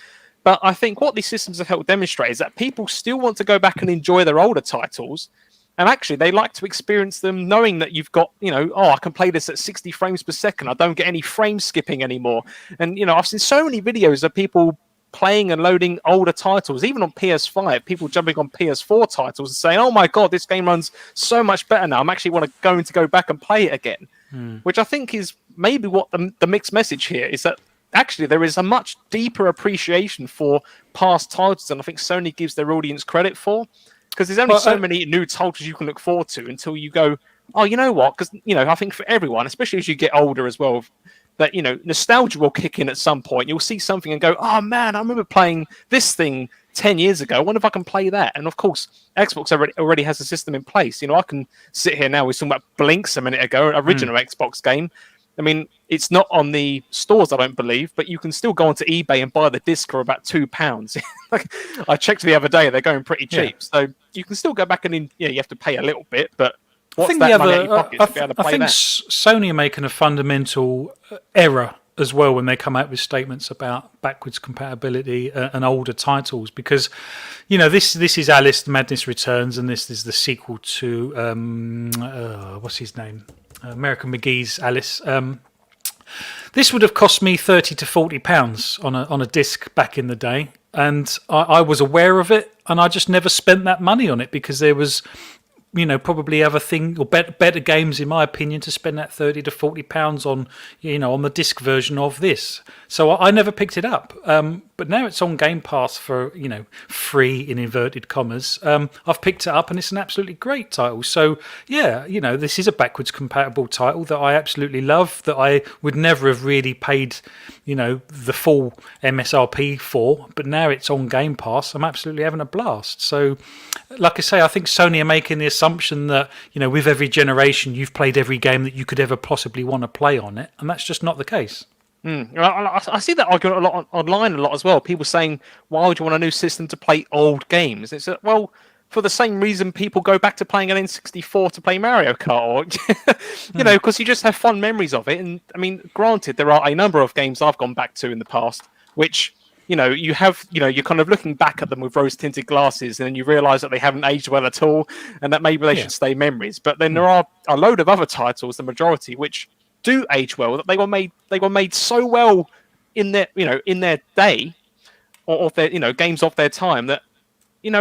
But I think what these systems have helped demonstrate is that people still want to go back and enjoy their older titles. And actually, they like to experience them knowing that you've got, I can play this at 60 frames per second. I don't get any frame skipping anymore. And, I've seen so many videos of people playing and loading older titles, even on PS5, people jumping on PS4 titles and saying, oh my God, this game runs so much better now. I'm actually going to go back and play it again, which I think is maybe what the mixed message here is, that actually there is a much deeper appreciation for past titles than I think Sony gives their audience credit for, because there's only so many new titles you can look forward to until you go, oh, you know what? Because, I think for everyone, especially as you get older as well, that nostalgia will kick in at some point. You'll see something and go, oh man, I remember playing this thing 10 years ago. I wonder if I can play that. And of course, Xbox already has a system in place. I can sit here now, we were talking about Blinks a minute ago, an original Xbox game. I mean, it's not on the stores, I don't believe, but you can still go onto eBay and buy the disc for about £2. I checked the other day, they're going pretty cheap. So you can still go back and you have to pay a little bit, but I think Sony are making a fundamental error as well when they come out with statements about backwards compatibility and older titles, because this is Alice Madness Returns, and this is the sequel to what's his name, American McGee's Alice. This would have cost me £30 to £40 on a disc back in the day, and I was aware of it, and I just never spent that money on it because there was probably other thing or better games, in my opinion, to spend that £30 to £40 on, on the disc version of this. So I never picked it up. But now it's on Game Pass for, free in inverted commas. I've picked it up and it's an absolutely great title. So yeah, this is a backwards compatible title that I absolutely love, that I would never have really paid, the full MSRP for, but now it's on Game Pass. I'm absolutely having a blast. So like I say, I think Sony are making the assumption that, with every generation, you've played every game that you could ever possibly want to play on it. And that's just not the case. I see that argument a lot online a lot as well. People saying, why would you want a new system to play old games? It's well, for the same reason people go back to playing an N64 to play Mario Kart, or, because you just have fond memories of it. And I mean, granted, there are a number of games I've gone back to in the past, which, you have, you're kind of looking back at them with rose-tinted glasses, and then you realise that they haven't aged well at all, and that maybe they should stay memories. But then there are a load of other titles, the majority, which do age well, that they were made so well in their in their day, or of their games of their time, that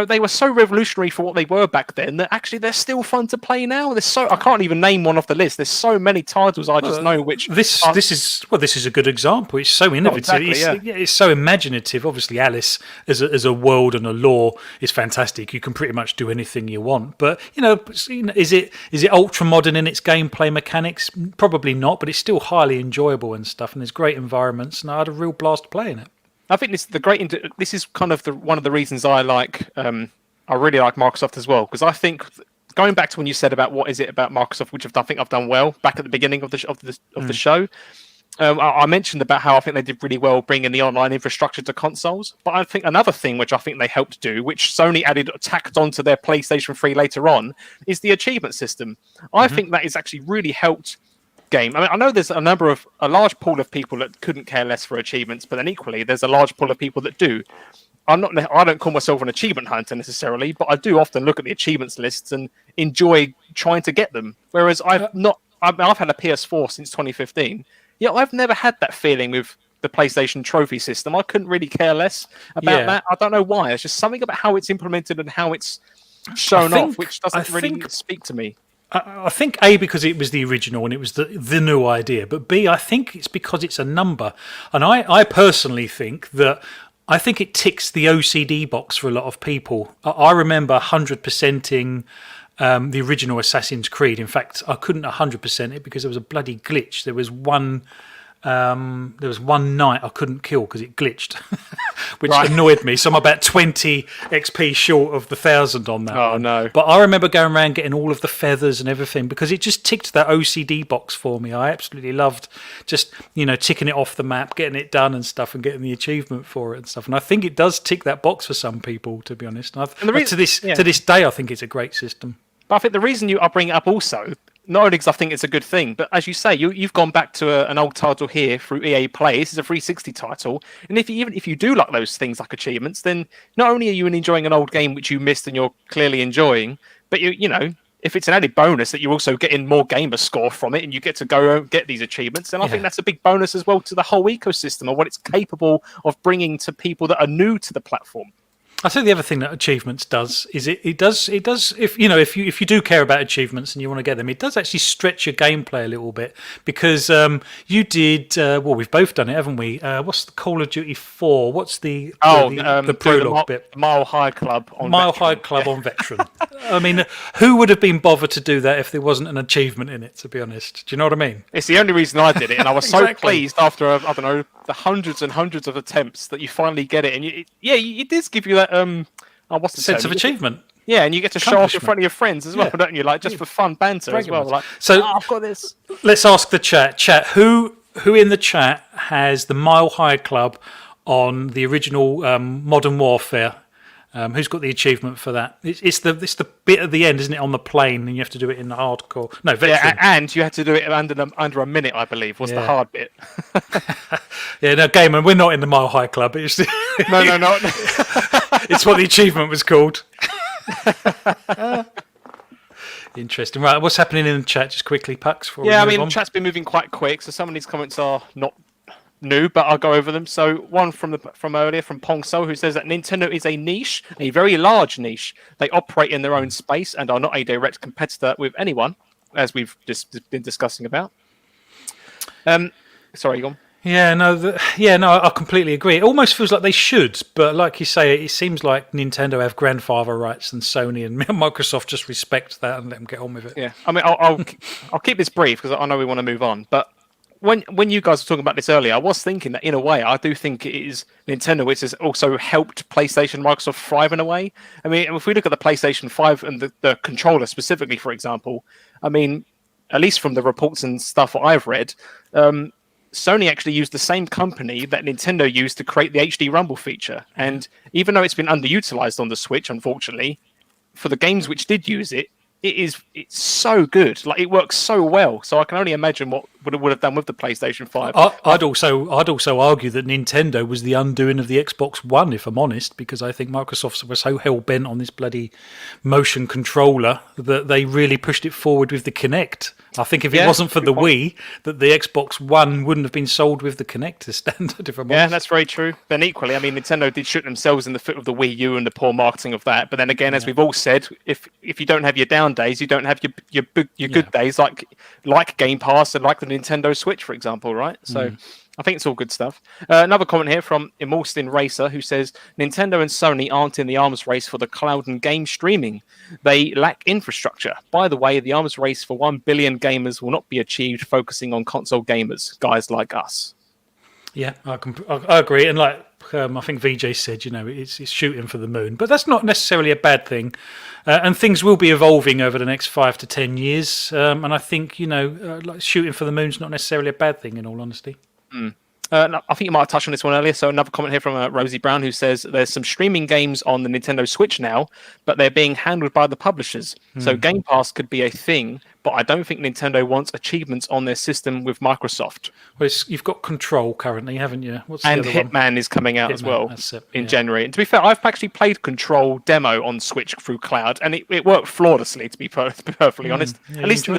they were so revolutionary for what they were back then that actually they're still fun to play now. I can't even name one off the list. There's so many titles I just know which this is a good example. It's so innovative. Oh, exactly, it's so imaginative. Obviously, Alice as a world and a lore is fantastic. You can pretty much do anything you want. But is it ultra modern in its gameplay mechanics? Probably not. But it's still highly enjoyable and stuff. And there's great environments. And I had a real blast playing it. I think this is kind of one of the reasons I like. I really like Microsoft as well, because I think, going back to when you said about what is it about Microsoft, which I think I've done well back at the beginning of the show. I mentioned about how I think they did really well bringing the online infrastructure to consoles. But I think another thing which I think they helped do, which Sony tacked onto their PlayStation 3 later on, is the achievement system. I think that has actually really helped game. I mean, I know there's a large pool of people that couldn't care less for achievements, but then equally there's a large pool of people that do. I don't call myself an achievement hunter necessarily, but I do often look at the achievements lists and enjoy trying to get them. Whereas I've had a PS4 since 2015. Yeah, I've never had that feeling with the PlayStation trophy system. I couldn't really care less about that. I don't know why. It's just something about how it's implemented and how it's shown off, which doesn't really speak to me. I think A, because it was the original and it was the new idea, but B, I think it's because it's a number. And I personally think that it ticks the OCD box for a lot of people. I remember 100%ing the original Assassin's Creed. In fact, I couldn't 100% it because there was a bloody glitch. There was one night I couldn't kill because it glitched. which annoyed me. So I'm about 20 XP short of the 1,000 on that one. Oh, no. But I remember going around getting all of the feathers and everything because it just ticked that OCD box for me. I absolutely loved just, ticking it off the map, getting it done and stuff, and getting the achievement for it and stuff. And I think it does tick that box for some people, to be honest. To this day, I think it's a great system. But I think the reason I bring it up also, not only because I think it's a good thing, but as you say, you've gone back to an old title here through EA Play. This is a 360 title, and if you do like those things like achievements, then not only are you enjoying an old game which you missed and you're clearly enjoying, but if it's an added bonus that you're also getting more gamer score from it, and you get to go get these achievements, then I think that's a big bonus as well to the whole ecosystem of what it's capable of bringing to people that are new to the platform. I think the other thing that achievements does is it does if you do care about achievements and you want to get them, it does actually stretch your gameplay a little bit because you did we've both done it, haven't we? What's the Call of Duty 4? What's the prologue bit? Mile High Club on Veteran. I mean, who would have been bothered to do that if there wasn't an achievement in it? To be honest, do you know what I mean? It's the only reason I did it, and I was so pleased after the hundreds and hundreds of attempts that you finally get it, and it does give you that what's the sense term? of achievement. Yeah, and you get to show off in front of your friends as well, don't you? Like just for fun banter as well. Like, I've got this. Let's ask the chat. Who in the chat has the Mile High Club on the original Modern Warfare? Who's got the achievement for that? It's the bit at the end, isn't it, on the plane, and you have to do it in the hardcore. No, veteran. Yeah, and you had to do it under a minute, I believe, was the hard bit. Yeah, no, Gamer, we're not in the Mile High Club. It's no. It's what the achievement was called. Interesting. Right, what's happening in the chat? Just quickly, Pax. The chat's been moving quite quick, so some of these comments are not new, but I'll go over them. So one from earlier from Pong So, who says that Nintendo is a niche, a very large niche. They operate in their own space and are not a direct competitor with anyone, as we've just been discussing about. Sorry, go on. I completely agree. It almost feels like they should, but like you say, it seems like Nintendo have grandfather rights and Sony and Microsoft just respect that and let them get on with it. Yeah, I mean, I'll keep this brief because I know we want to move on, but when you guys were talking about this earlier, I was thinking that in a way, I do think it is Nintendo which has also helped PlayStation, Microsoft thrive in a way. I mean, if we look at the PlayStation 5 and the controller specifically, for example, I mean, at least from the reports and stuff that I've read, Sony actually used the same company that Nintendo used to create the HD Rumble feature. And even though it's been underutilized on the Switch, unfortunately, for the games which did use it, it's so good. Like, it works so well. So I can only imagine what it would have done with the PlayStation 5. I'd also argue that Nintendo was the undoing of the Xbox One, if I'm honest, because I think Microsoft was so hell bent on this bloody motion controller that they really pushed it forward with the Kinect. I think if it wasn't for the Wii, that the Xbox One wouldn't have been sold with the Kinect as standard, if I'm honest. Yeah, that's very true. Then equally, I mean, Nintendo did shoot themselves in the foot with the Wii U and the poor marketing of that. But then again, as we've all said, if you don't have your down days, you don't have your good days, like Game Pass and like the Nintendo Switch, for example, right? So I think it's all good stuff. Another comment here from Immolston Racer, who says Nintendo and Sony aren't in the arms race for the cloud and game streaming. They lack infrastructure. By the way, the arms race for 1 billion gamers will not be achieved focusing on console gamers, guys like us. Yeah, I agree. And like I think VJ said, it's shooting for the moon. But that's not necessarily a bad thing. And things will be evolving over the next 5 to 10 years. And I think, like shooting for the moon is not necessarily a bad thing, in all honesty. I think you might have touched on this one earlier. So another comment here from Rosie Brown, who says there's some streaming games on the Nintendo Switch now, but they're being handled by the publishers. So Game Pass could be a thing, but I don't think Nintendo wants achievements on their system with Microsoft. Well, you've got Control currently, haven't you? And Hitman is coming out as well in January. And to be fair, I've actually played Control demo on Switch through cloud, and it worked flawlessly, to be perfectly honest. Yeah, at least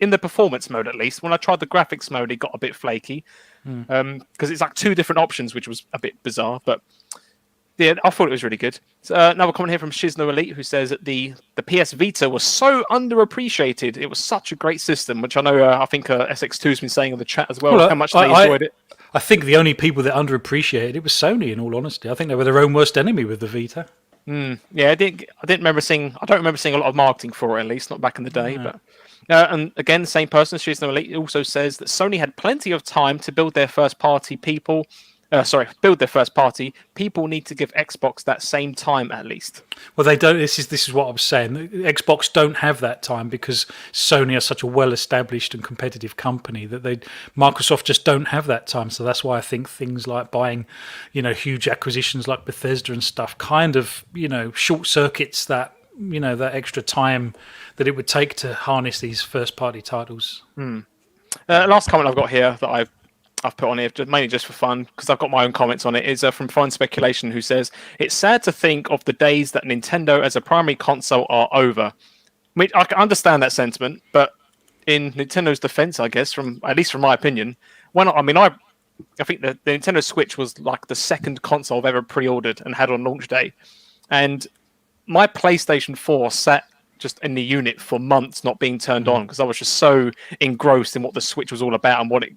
in the performance mode, at least. When I tried the graphics mode, it got a bit flaky. Because it's like two different options, which was a bit bizarre, but yeah, I thought it was really good. So, another comment here from Shizno Elite, who says that the PS Vita was so underappreciated. It was such a great system, which I know I think SX2 has been saying in the chat as well, how much they enjoyed it. I think the only people that underappreciated it was Sony, in all honesty. I think they were their own worst enemy with the Vita. Yeah, I don't remember seeing a lot of marketing for it, at least not back in the day, but. And again, the same person, Shizno Elite, also says that Sony had plenty of time to build their first-party people build their first party, people need to give Xbox that same time at least. Well, they don't. This is what I was saying. Xbox don't have that time because Sony are such a well-established and competitive company that Microsoft just don't have that time. So that's why I think things like buying, huge acquisitions like Bethesda and stuff, kind of, short circuits that, that extra time that it would take to harness these first-party titles. Last comment I've got here that I've put on here, mainly just for fun, because I've got my own comments on it, is from Fine Speculation, who says, it's sad to think of the days that Nintendo as a primary console are over. I mean, I can understand that sentiment, but in Nintendo's defense, I guess, at least from my opinion, I think the Nintendo Switch was like the second console I've ever pre-ordered and had on launch day. And my PlayStation 4 sat just in the unit for months not being turned on because I was just so engrossed in what the Switch was all about and what it,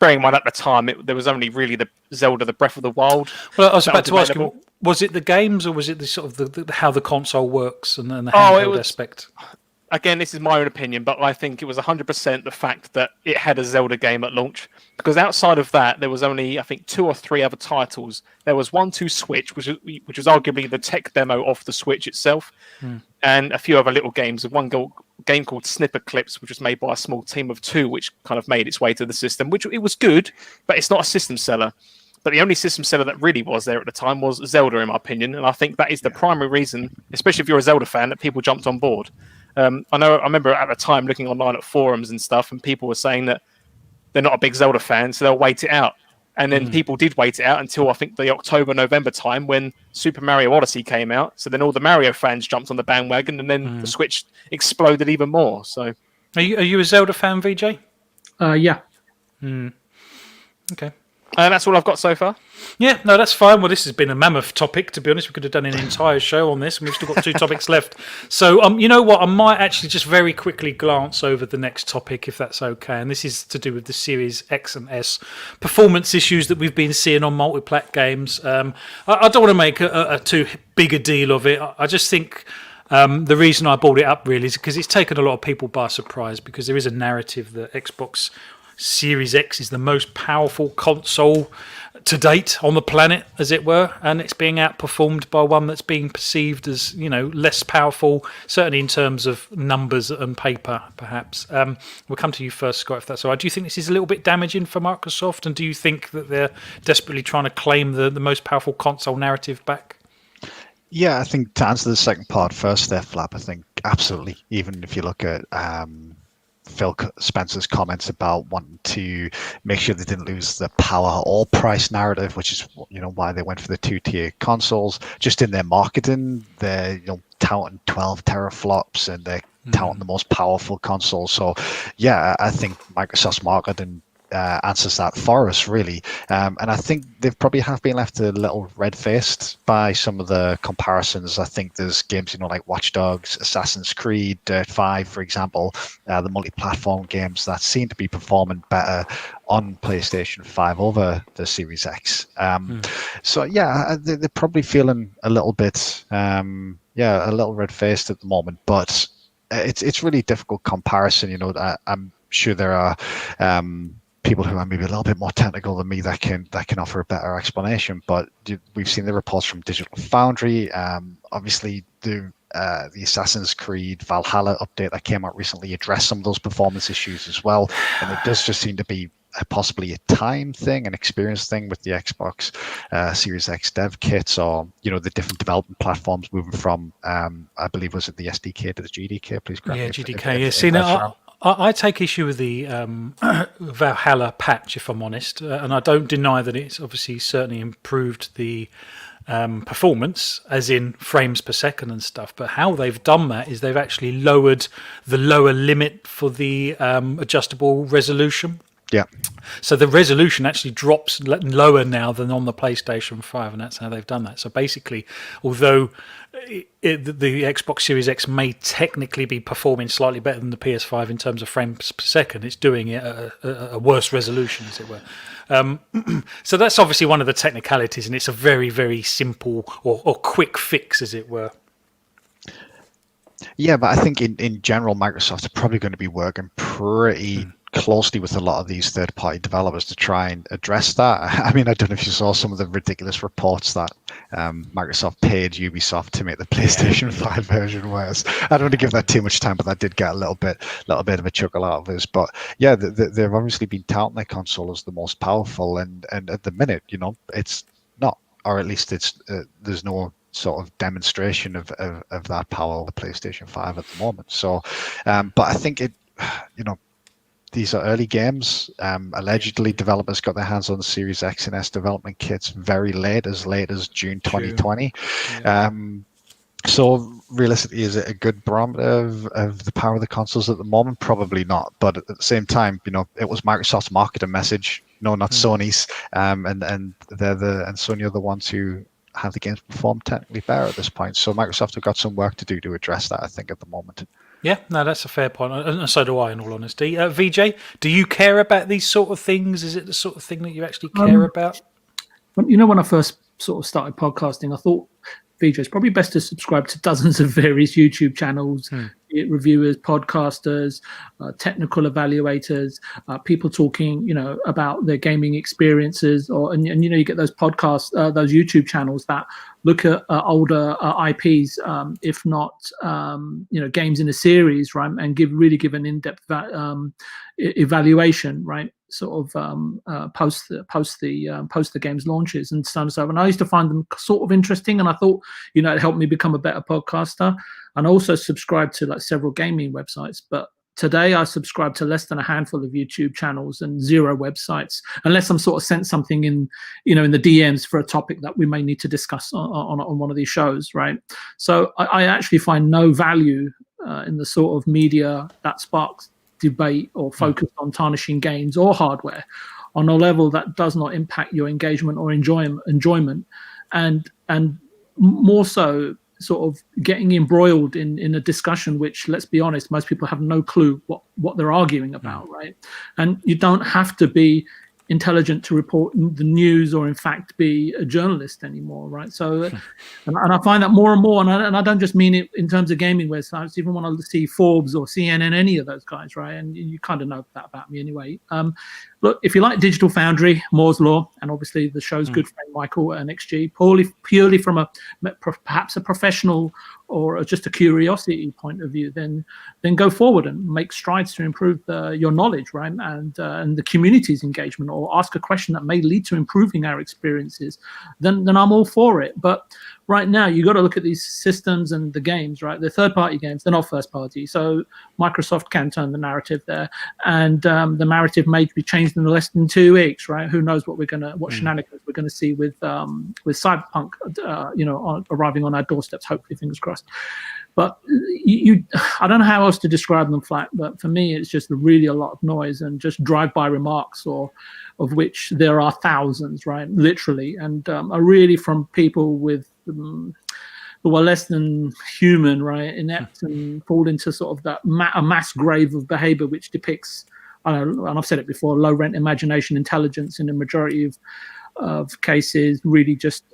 bearing in mind at the time, there was only really the Zelda, the Breath of the Wild. Well, I was about to ask you, was it the games or was it the sort of how the console works and the handheld aspect? Again, this is my own opinion, but I think it was 100% the fact that it had a Zelda game at launch. Because outside of that, there was only, I think, 2 or 3 other titles. There was 1-2 Switch, which was arguably the tech demo of the Switch itself, and a few other little games. One game called Snipper Clips, which was made by a small team of 2, which kind of made its way to the system, which it was good, but it's not a system seller. But the only system seller that really was there at the time was Zelda, in my opinion, and I think that is the primary reason, especially if you're a Zelda fan, that people jumped on board. I remember at the time looking online at forums and stuff, and people were saying that they're not a big Zelda fan, so they'll wait it out. And then people did wait it out until I think the October, November time when Super Mario Odyssey came out. So then all the Mario fans jumped on the bandwagon, and then the Switch exploded even more. So, are you a Zelda fan, VJ? Yeah. Okay. And that's all I've got so far. Yeah, no, that's fine. Well, this has been a mammoth topic, to be honest. We could have done an entire show on this, and we've still got 2 topics left. So, you know what? I might actually just very quickly glance over the next topic, if that's okay. And this is to do with the Series X and S performance issues that we've been seeing on multi-plat games. I don't want to make a too big a deal of it. I just think the reason I brought it up really is because it's taken a lot of people by surprise, because there is a narrative that Xbox Series X is the most powerful console to date on the planet, as it were, and it's being outperformed by one that's being perceived as, less powerful, certainly in terms of numbers and paper, perhaps. We'll come to you first, Scott, if that's all right. Do you think this is a little bit damaging for Microsoft, and do you think that they're desperately trying to claim the most powerful console narrative back? Yeah, I think to answer the second part first there, Flap, I think absolutely. Even if you look at Phil Spencer's comments about wanting to make sure they didn't lose the power or price narrative, which is why they went for the 2-tier consoles. Just in their marketing, they're touting 12 teraflops and they're touting the most powerful console. So yeah, I think Microsoft's marketing answers that for us, really. And I think they've probably have been left a little red-faced by some of the comparisons. I think there's games, like Watch Dogs, Assassin's Creed, Dirt 5, for example, the multi-platform games that seem to be performing better on PlayStation 5 over the Series X. So yeah, they're probably feeling a little bit, a little red-faced at the moment, but it's really difficult comparison. I'm sure there are people who are maybe a little bit more technical than me that can offer a better explanation. But we've seen the reports from Digital Foundry. Obviously, the Assassin's Creed Valhalla update that came out recently addressed some of those performance issues as well. And it does just seem to be possibly a time thing, an experience thing with the Xbox Series X dev kits, or the different development platforms moving from I believe was it the SDK to the GDK. Please correct me. GDK. See, now I take issue with the Valhalla patch, if I'm honest, and I don't deny that it's obviously certainly improved the performance, as in frames per second and stuff. But how they've done that is they've actually lowered the lower limit for the adjustable resolution. Yeah. So the resolution actually drops lower now than on the PlayStation 5, and that's how they've done that. So basically, although the Xbox Series X may technically be performing slightly better than the PS5 in terms of frames per second, it's doing it at a worse resolution, as it were. So that's obviously one of the technicalities, and it's a very, very simple or quick fix, as it were. Yeah, but I think in general, Microsoft are probably going to be working pretty closely with a lot of these third-party developers to try and address that. I mean, I don't know if you saw some of the ridiculous reports that Microsoft paid Ubisoft to make the PlayStation 5 version worse. I don't want to give that too much time, but that did get a little bit of a chuckle out of us. But yeah, they've obviously been touting their console as the most powerful, and at the minute, it's not, or at least it's there's no sort of demonstration of that power of the PlayStation 5 at the moment. So, but I think these are early games. Allegedly, developers got their hands on the Series X and S development kits very late as June 2020. Yeah. So realistically, is it a good barometer of the power of the consoles at the moment? Probably not. But at the same time, it was Microsoft's marketing message. No, not Sony's. And Sony are the ones who have the games perform technically better at this point. So Microsoft have got some work to do to address that, I think, at the moment. Yeah, no, that's a fair point, and so do I, in all honesty. VJ, do you care about these sort of things? Is it the sort of thing that you actually care about? When I first sort of started podcasting, I thought, VJ, it's probably best to subscribe to dozens of various YouTube channels, reviewers, podcasters, technical evaluators, people talking, about their gaming experiences, and you get those podcasts, those YouTube channels that look at older IPs, if not, games in a series, right, and give an in-depth evaluation, right, sort of post the game's launches and so on and so on. And I used to find them sort of interesting, and I thought, it helped me become a better podcaster. And I also subscribe to several gaming websites, but today I subscribe to less than a handful of YouTube channels and 0 websites, unless I'm sort of sent something in the DMs for a topic that we may need to discuss on one of these shows, right? So I actually find no value in the sort of media that sparks debate or focus on tarnishing games or hardware on a level that does not impact your engagement or enjoyment, and more so sort of getting embroiled in a discussion which, let's be honest, most people have no clue what they're arguing about, right? And you don't have to be intelligent to report the news or in fact be a journalist anymore, right? So and I find that more and more, and I don't just mean it in terms of gaming websites, even when I see Forbes or CNN, any of those guys, right? And you kind of know that about me anyway. Look, if you like Digital Foundry, Moore's Law, and obviously the show's good friend Michael at NXG, purely from perhaps a professional or just a curiosity point of view, then go forward and make strides to improve your knowledge, right, and the community's engagement, or ask a question that may lead to improving our experiences. Then I'm all for it. But right now, you got to look at these systems and the games, right? They're third-party games; they're not first-party. So Microsoft can turn the narrative there, and the narrative may be changed in less than 2 weeks, right? Who knows what shenanigans we're gonna see with Cyberpunk, arriving on our doorsteps. Hopefully, fingers crossed. But I don't know how else to describe them, Flat. But for me, it's just really a lot of noise and just drive-by remarks, of which there are thousands, right? Literally, and are really from people who are less than human, right? Inept, and fall into sort of that a mass grave of behavior which depicts, and I've said it before, low rent imagination, intelligence in the majority of cases, really just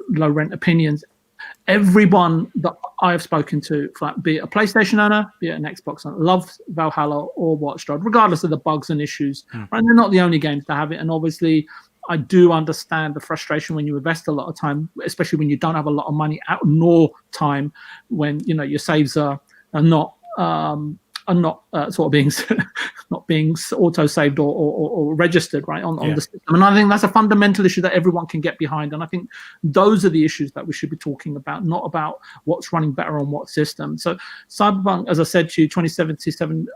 low rent opinions. Everyone that I have spoken to, be it a PlayStation owner, be it an Xbox owner, loves Valhalla or Watch Dogs, regardless of the bugs and issues. Right? And they're not the only games to have it. And obviously, I do understand the frustration when you invest a lot of time, especially when you don't have a lot of money out nor time, when your saves are not sort of being not being auto saved or registered, right, on the system. And I think that's a fundamental issue that everyone can get behind. And I think those are the issues that we should be talking about, not about what's running better on what system. So Cyberpunk, as I said to you, 2077.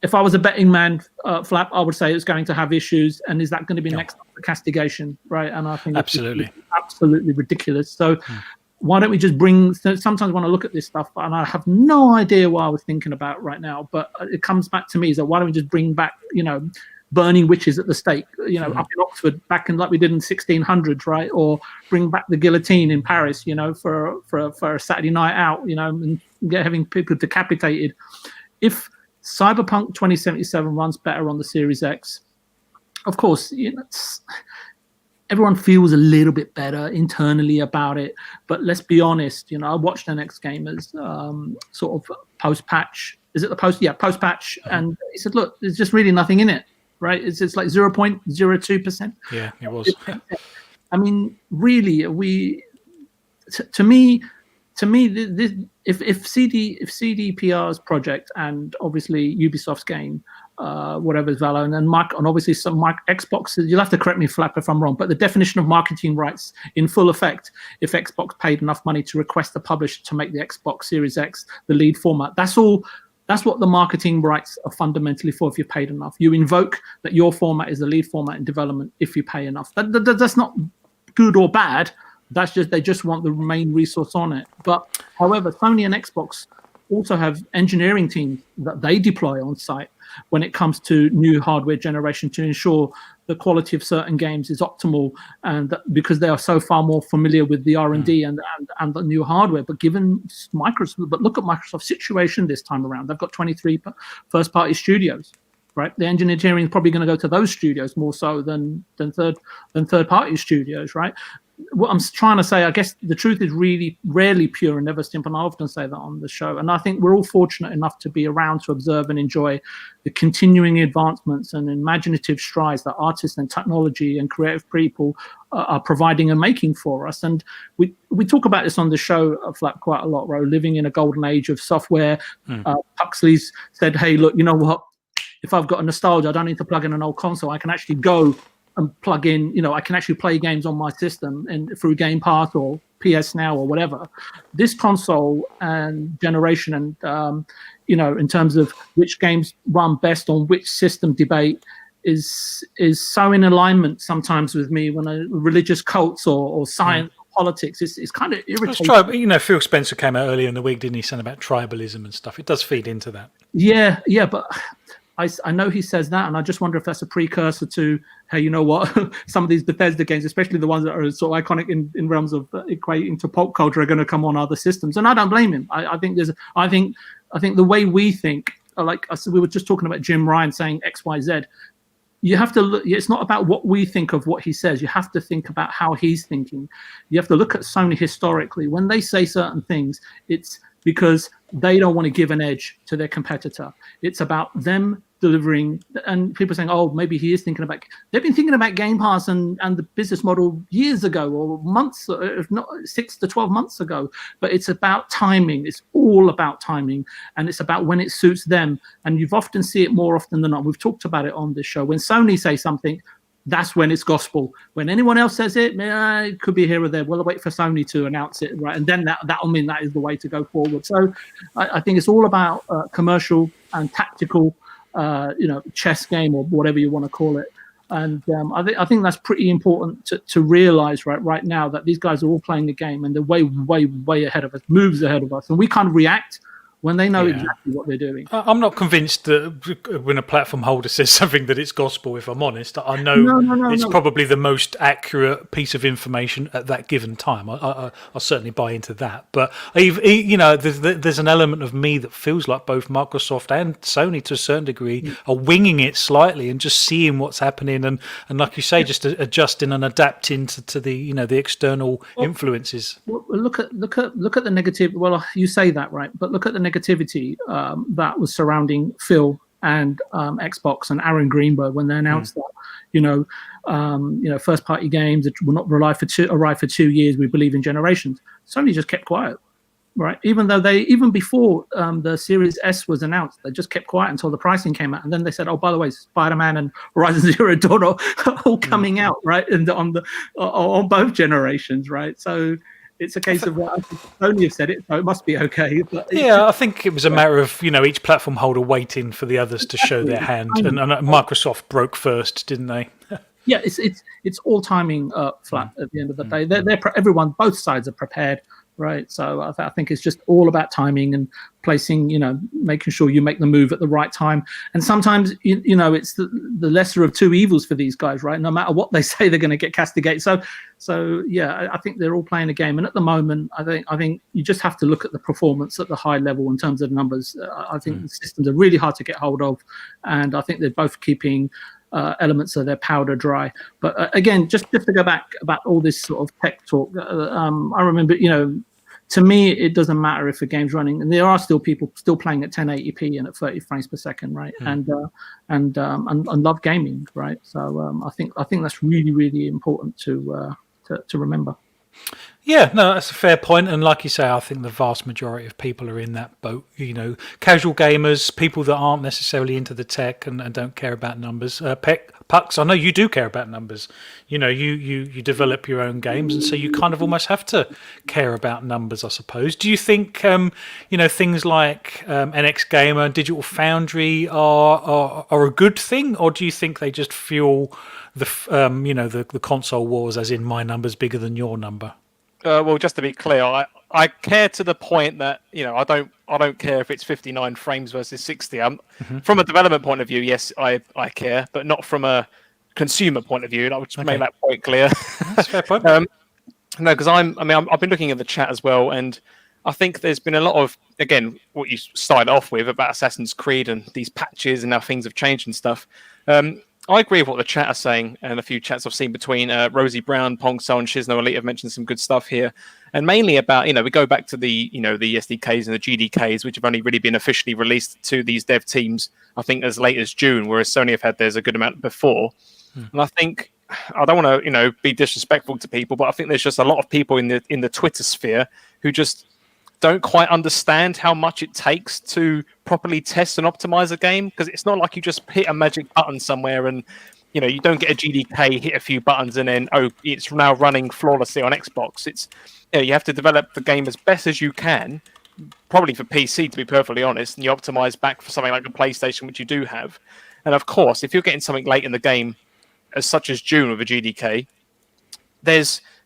If I was a betting man, Flap, I would say it's going to have issues, and is that going to be next up for castigation, right? And I think absolutely ridiculous. So why don't we just sometimes when I look at this stuff, and I have no idea what I was thinking about right now, but it comes back to me, is that why don't we just bring back, burning witches at the stake, up in Oxford, back in like we did in 1600s, right? Or bring back the guillotine in Paris, for a Saturday night out, and having people decapitated. If Cyberpunk 2077 runs better on the Series X, of course, everyone feels a little bit better internally about it. But let's be honest, I watched the Next Gamers sort of post-patch. Is it the post? Yeah, post-patch. And he said, look, there's just really nothing in it, right? It's like 0.02%. Yeah, it was. I mean, really, to me, if CDPR's project and obviously Ubisoft's game, whatever is Valor, and then obviously some Xbox, you'll have to correct me, Flap, if I'm wrong, but the definition of marketing rights in full effect, if Xbox paid enough money to request the publisher to make the Xbox Series X the lead format, that's all. That's what the marketing rights are fundamentally for. If you paid enough, you invoke that your format is the lead format in development if you pay enough. That's not good or bad. That's just, they just want the main resource on it. But however, Sony and Xbox also have engineering teams that they deploy on site when it comes to new hardware generation to ensure the quality of certain games is optimal, and because they are so far more familiar with the R&D and the new hardware. But given Microsoft, but look at Microsoft's situation this time around. They've got 23 first-party studios, right? The engineering is probably going to go to those studios more so than third-party studios, right? What I'm trying to say, I guess the truth is really rarely pure and never simple. And I often say that on the show. And I think we're all fortunate enough to be around to observe and enjoy the continuing advancements and imaginative strides that artists and technology and creative people are providing and making for us. And we talk about this on the show, Flap, quite a lot, Ro, living in a golden age of software. Huxley's said, hey, look, you know what? If I've got a nostalgia, I don't need to plug in an old console. I can actually go and plug in, I can actually play games on my system and through Game Pass or PS Now or whatever. This console and generation and, in terms of which games run best on which system debate is so in alignment sometimes with me when religious cults or science or politics is kind of irritating. Phil Spencer came out earlier in the week, didn't he, saying about tribalism and stuff. It does feed into that. Yeah, but I know he says that, and I just wonder if that's a precursor to, hey, you know what? Some of these Bethesda games, especially the ones that are sort of iconic in realms of equating to pop culture, are going to come on other systems, and I don't blame him. I think the way we think, like we were just talking about Jim Ryan saying X, Y, Z. You have to look. It's not about what we think of what he says. You have to think about how he's thinking. You have to look at Sony historically. When they say certain things, it's because they don't want to give an edge to their competitor. It's about them delivering, and people saying, oh, maybe he is thinking about, they've been thinking about Game Pass and the business model years ago or months, if not 6 to 12 months ago. But it's about timing. It's all about timing, and it's about when it suits them. And you've often see it more often than not. We've talked about it on this show. When Sony say something, that's when it's gospel. When anyone else says it, it could be here or there. We'll wait for Sony to announce it, right? And then that'll mean that is the way to go forward. So I think it's all about commercial and tactical, chess game or whatever you want to call it. And I think that's pretty important to realize right now, that these guys are all playing the game and they're way, way, way ahead of us, moves ahead of us. And we kind of react when they know exactly what they're doing. I'm not convinced that when a platform holder says something that it's gospel, if I'm honest. I know it's probably the most accurate piece of information at that given time. I'll certainly buy into that. But, there's an element of me that feels like both Microsoft and Sony, to a certain degree, are winging it slightly and just seeing what's happening. And like you say, just adjusting and adapting to the, the external influences. Well, look at the negative. Well, you say that, right? But look at the negativity that was surrounding Phil and Xbox and Aaron Greenberg when they announced that first party games that will not arrive for 2 years, we believe in generations. Sony just kept quiet, right? Even before the Series S was announced, they just kept quiet until the pricing came out, and then they said, oh, by the way, Spider-Man and Horizon Zero Dawn are all coming out, right? And on both generations, right? So it's a case of Sony have said it, so it must be okay. But I think it was a matter of each platform holder waiting for the others to show their hand, and Microsoft broke first, didn't they? Yeah, it's all timing flat at the end of the day. Everyone, both sides are prepared, right? So I think it's just all about timing and placing, making sure you make the move at the right time. And sometimes, it's the lesser of two evils for these guys, right? No matter what they say, they're going to get castigated. So yeah, I think they're all playing a game. And at the moment, I think you just have to look at the performance at the high level in terms of numbers. I think the systems are really hard to get hold of, and I think they're both keeping elements of their powder dry. But again, just to go back about all this sort of tech talk, I remember, to me, it doesn't matter if a game's running, and there are still people still playing at 1080p and at 30 frames per second, right? And love gaming, right? So I think that's really, really important to remember. Yeah, no, that's a fair point. And like you say, I think the vast majority of people are in that boat. Casual gamers, people that aren't necessarily into the tech and don't care about numbers. Pucks, I know you do care about numbers. You develop your own games, and so you kind of almost have to care about numbers, I suppose. Do you think, things like NX Gamer and Digital Foundry are a good thing, or do you think they just fuel the console wars, as in my number's bigger than your number? Well, just to be clear, I care to the point that I don't care if it's 59 frames versus 60. From a development point of view, yes, I care, but not from a consumer point of view. And I would just make that point clear. That's a fair point. No, because I've been looking at the chat as well, and I think there's been a lot of, again, what you started off with about Assassin's Creed and these patches and how things have changed and stuff. I agree with what the chat are saying, and a few chats I've seen between Rosie Brown, Pong So, and Shizno Elite have mentioned some good stuff here, and mainly about we go back to the the SDKs and the GDKs, which have only really been officially released to these dev teams, I think, as late as June, whereas Sony have had theirs a good amount before. And I think I don't want to be disrespectful to people, but I think there's just a lot of people in the Twitter sphere who just don't quite understand how much it takes to properly test and optimize a game, because it's not like you just hit a magic button somewhere and you don't get a GDK, hit a few buttons, and then it's now running flawlessly on Xbox. It's you have to develop the game as best as you can, probably for PC, to be perfectly honest, and you optimize back for something like a PlayStation, which you do have. And of course, if you're getting something late in the game, as such as June with a GDK,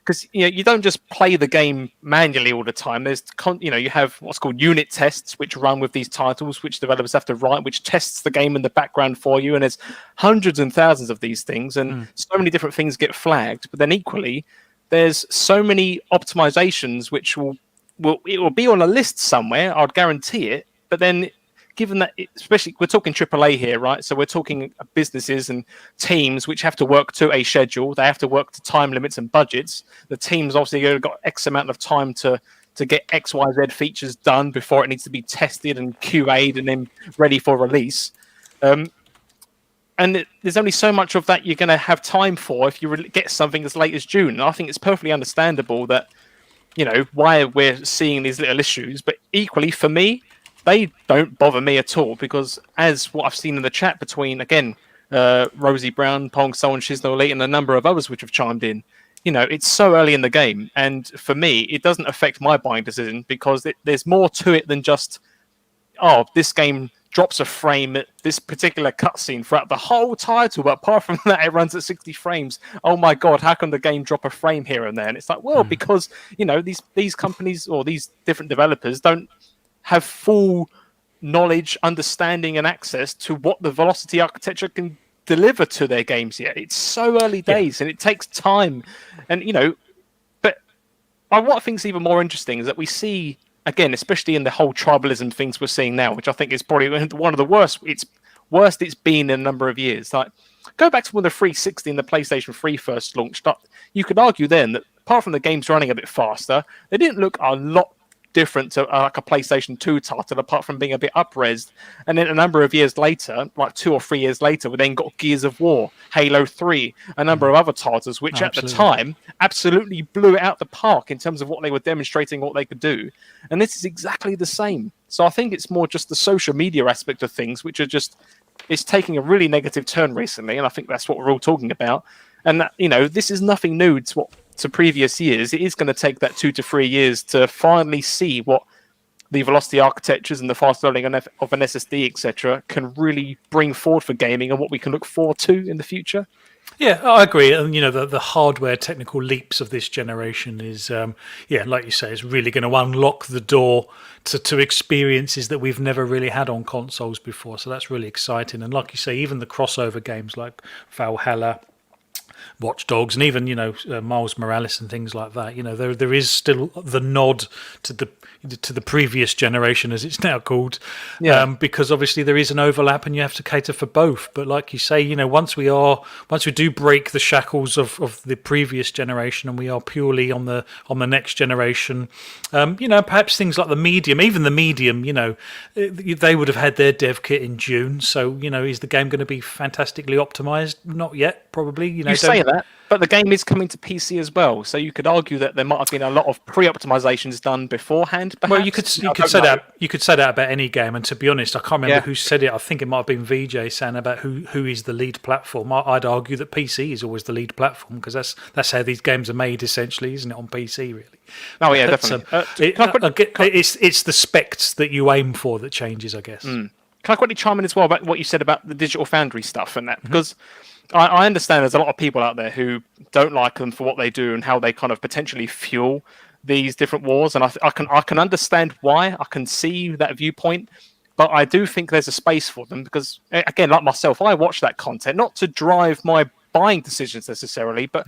because you don't just play the game manually all the time. There's you have what's called unit tests, which run with these titles, which developers have to write, which tests the game in the background for you. And there's hundreds and thousands of these things, and so many different things get flagged. But then equally, there's so many optimizations which will be on a list somewhere. I'd guarantee it. But then, given that, especially we're talking AAA here, right? So we're talking businesses and teams which have to work to a schedule. They have to work to time limits and budgets. The teams obviously got X amount of time to get X, Y, Z features done before it needs to be tested and QA'd and then ready for release. And there's only so much of that you're going to have time for if you get something as late as June. And I think it's perfectly understandable that, why we're seeing these little issues. But equally, for me, they don't bother me at all, because as what I've seen in the chat between, again, Rosie Brown, Pong So, and Shizno Elite, and a number of others which have chimed in, it's so early in the game. And for me, it doesn't affect my buying decision, because there's more to it than just, this game drops a frame at this particular cutscene throughout the whole title, but apart from that, it runs at 60 frames. Oh my God, how can the game drop a frame here and there? And it's like, well, because, these companies or these different developers don't have full knowledge, understanding, and access to what the velocity architecture can deliver to their games yet. It's so early days, and it takes time. And but what I think is even more interesting is that we see, again, especially in the whole tribalism things we're seeing now, which I think is probably one of the worst it's been in a number of years. Like, go back to when the 360 and the PlayStation 3 first launched up. You could argue then that apart from the games running a bit faster, they didn't look a lot different to like a PlayStation 2 title, apart from being a bit up-resed. And then a number of years later, like 2 or 3 years later, we then got Gears of War, Halo 3, a number of other titles, which at the time absolutely blew it out the park in terms of what they were demonstrating, what they could do. And this is exactly the same. So I think it's more just the social media aspect of things, which are just, it's taking a really negative turn recently. And I think that's what we're all talking about. And that, this is nothing new to previous years. It is going to take that 2 to 3 years to finally see what the velocity architectures and the fast loading of an SSD, etc., can really bring forward for gaming and what we can look forward to in the future. Yeah, I agree. And the hardware technical leaps of this generation is, like you say, is really going to unlock the door to experiences that we've never really had on consoles before. So that's really exciting. And like you say, even the crossover games like Valhalla, Watch Dogs, and even Miles Morales and things like that. There is still the nod to the previous generation, as it's now called, because obviously there is an overlap, and you have to cater for both. But like you say, once we do break the shackles of the previous generation, and we are purely on the next generation, perhaps things like the medium, even the medium, they would have had their dev kit in June. So is the game going to be fantastically optimized? Not yet, probably. You say that, but the game is coming to PC as well, so you could argue that there might have been a lot of pre-optimizations done beforehand. Perhaps. Well, you could say that. You could say that about any game. And to be honest, I can't remember who said it. I think it might have been VJ saying about who is the lead platform. I'd argue that PC is always the lead platform, because that's how these games are made, essentially, isn't it? On PC, really. Oh yeah, definitely. It's the specs that you aim for that changes, I guess. Can I quickly chime in as well about what you said about the Digital Foundry stuff and that? Because I understand there's a lot of people out there who don't like them for what they do and how they kind of potentially fuel these different wars, and I can understand why. I can see that viewpoint, but I do think there's a space for them, because again, like myself, I watch that content not to drive my buying decisions necessarily, but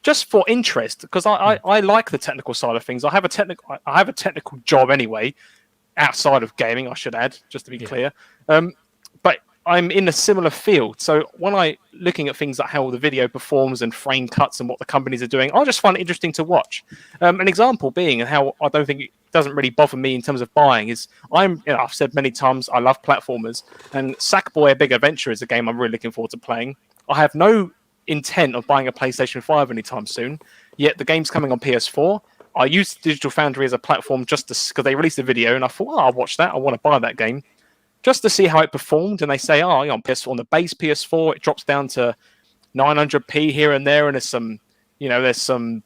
just for interest, because I like the technical side of things. I have a technical job anyway, outside of gaming, I should add, just to be clear. But I'm in a similar field, so when I looking at things like how the video performs and frame cuts and what the companies are doing, I just find it interesting to watch. An example being, and how I don't think it doesn't really bother me in terms of buying, is I've said many times I love platformers, and Sackboy: A Big Adventure is a game I'm really looking forward to playing. I have no intent of buying a PlayStation 5 anytime soon, yet the game's coming on PS4. I used Digital Foundry as a platform just because they released a video, and I thought, I'll watch that. I want to buy that game just to see how it performed. And they say, on PS4, on the base PS4, it drops down to 900p here and there, and there's some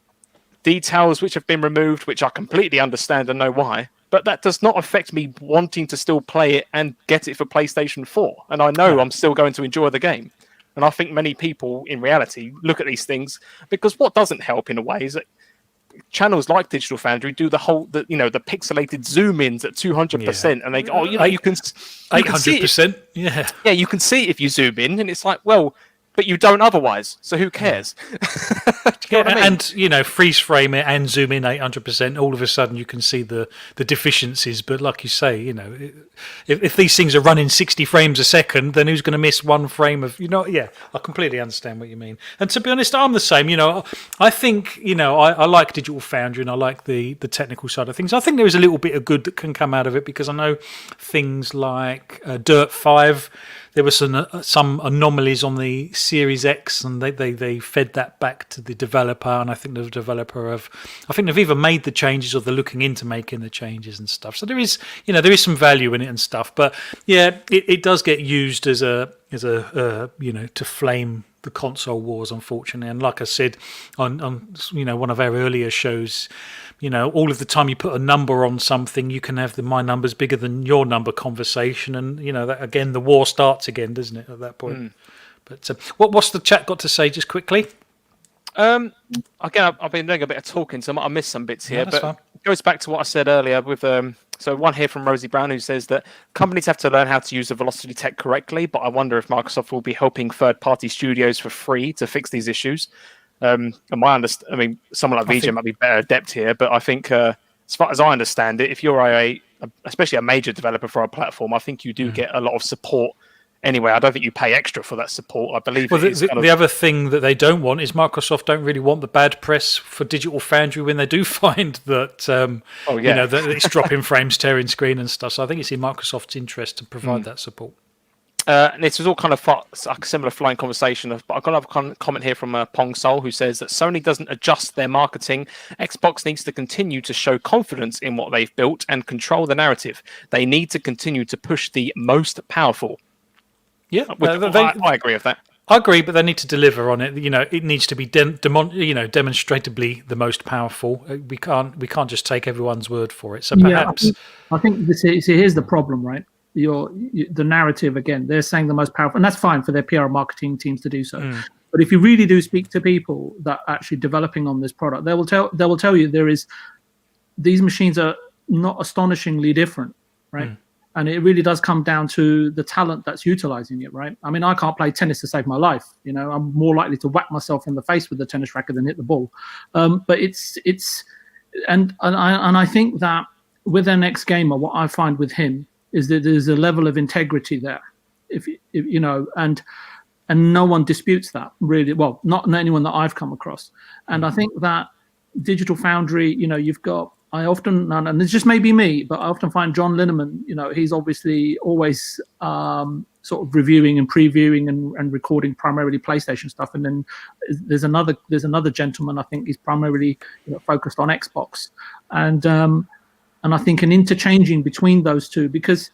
details which have been removed, which I completely understand and know why. But that does not affect me wanting to still play it and get it for PlayStation 4. And I know I'm still going to enjoy the game. And I think many people, in reality, look at these things, because what doesn't help in a way is that channels like Digital Foundry do the pixelated zoom ins at 200%, and they go, you can 800%, you can see it if you zoom in, and it's like, well, but you don't otherwise, so who cares? And freeze frame it and zoom in 800%. All of a sudden, you can see the deficiencies. But like you say, if these things are running 60 frames a second, then who's going to miss one frame of? I completely understand what you mean. And to be honest, I'm the same. I think I like Digital Foundry, and I like the technical side of things. I think there is a little bit of good that can come out of it, because I know things like Dirt 5. There were some anomalies on the Series X, and they fed that back to the developer. And I think the developer they've either made the changes or they're looking into making the changes and stuff. So there is some value in it and stuff. But it does get used as a to flame the console wars, unfortunately. And like I said on one of our earlier shows, all of the time you put a number on something, you can have my number's bigger than your number conversation, and that, again, the war starts again, doesn't it, at that point? But what's the chat got to say, just quickly? Again, I've been doing a bit of talking, so I might have missed some bits here, but fine. It goes back to what I said earlier with so one here from Rosie Brown, who says that companies have to learn how to use the velocity tech correctly, but I wonder if Microsoft will be helping third-party studios for free to fix these issues. And someone like VJ might be better adept here, but I think as far as I understand it, if you're especially a major developer for a platform, I think you do get a lot of support. Anyway, I don't think you pay extra for that support. I believe. Well, the other thing that they don't want is Microsoft don't really want the bad press for Digital Foundry when they do find that that it's dropping frames, tearing screen and stuff. So I think it's in Microsoft's interest to provide that support. And this was all kind of a similar flying conversation. But I've got a comment here from Pong Soul, who says that Sony doesn't adjust their marketing. Xbox needs to continue to show confidence in what they've built and control the narrative. They need to continue to push the most powerful. Yeah, I agree with that. I agree, but they need to deliver on it. It needs to be demonstrably the most powerful. We can't just take everyone's word for it. So perhaps I think here's the problem, right? The narrative, again, they're saying the most powerful, and that's fine for their PR marketing teams to do so. But if you really do speak to people that are actually developing on this product, they will tell you these machines are not astonishingly different, right? And it really does come down to the talent that's utilizing it, right? I mean, I can't play tennis to save my life. You know, I'm more likely to whack myself in the face with the tennis racket than hit the ball. But and I think that with an ex-gamer, what I find with him is that there's a level of integrity there, if you know, and no one disputes that, really. Well, not anyone that I've come across. And I think that Digital Foundry, you know, you've got, and it's just maybe me, but I often find John Lineman, you know, he's obviously always sort of reviewing and previewing and recording primarily PlayStation stuff. And then there's another gentleman, I think he's primarily, you know, focused on Xbox. And I think an interchanging between those two, because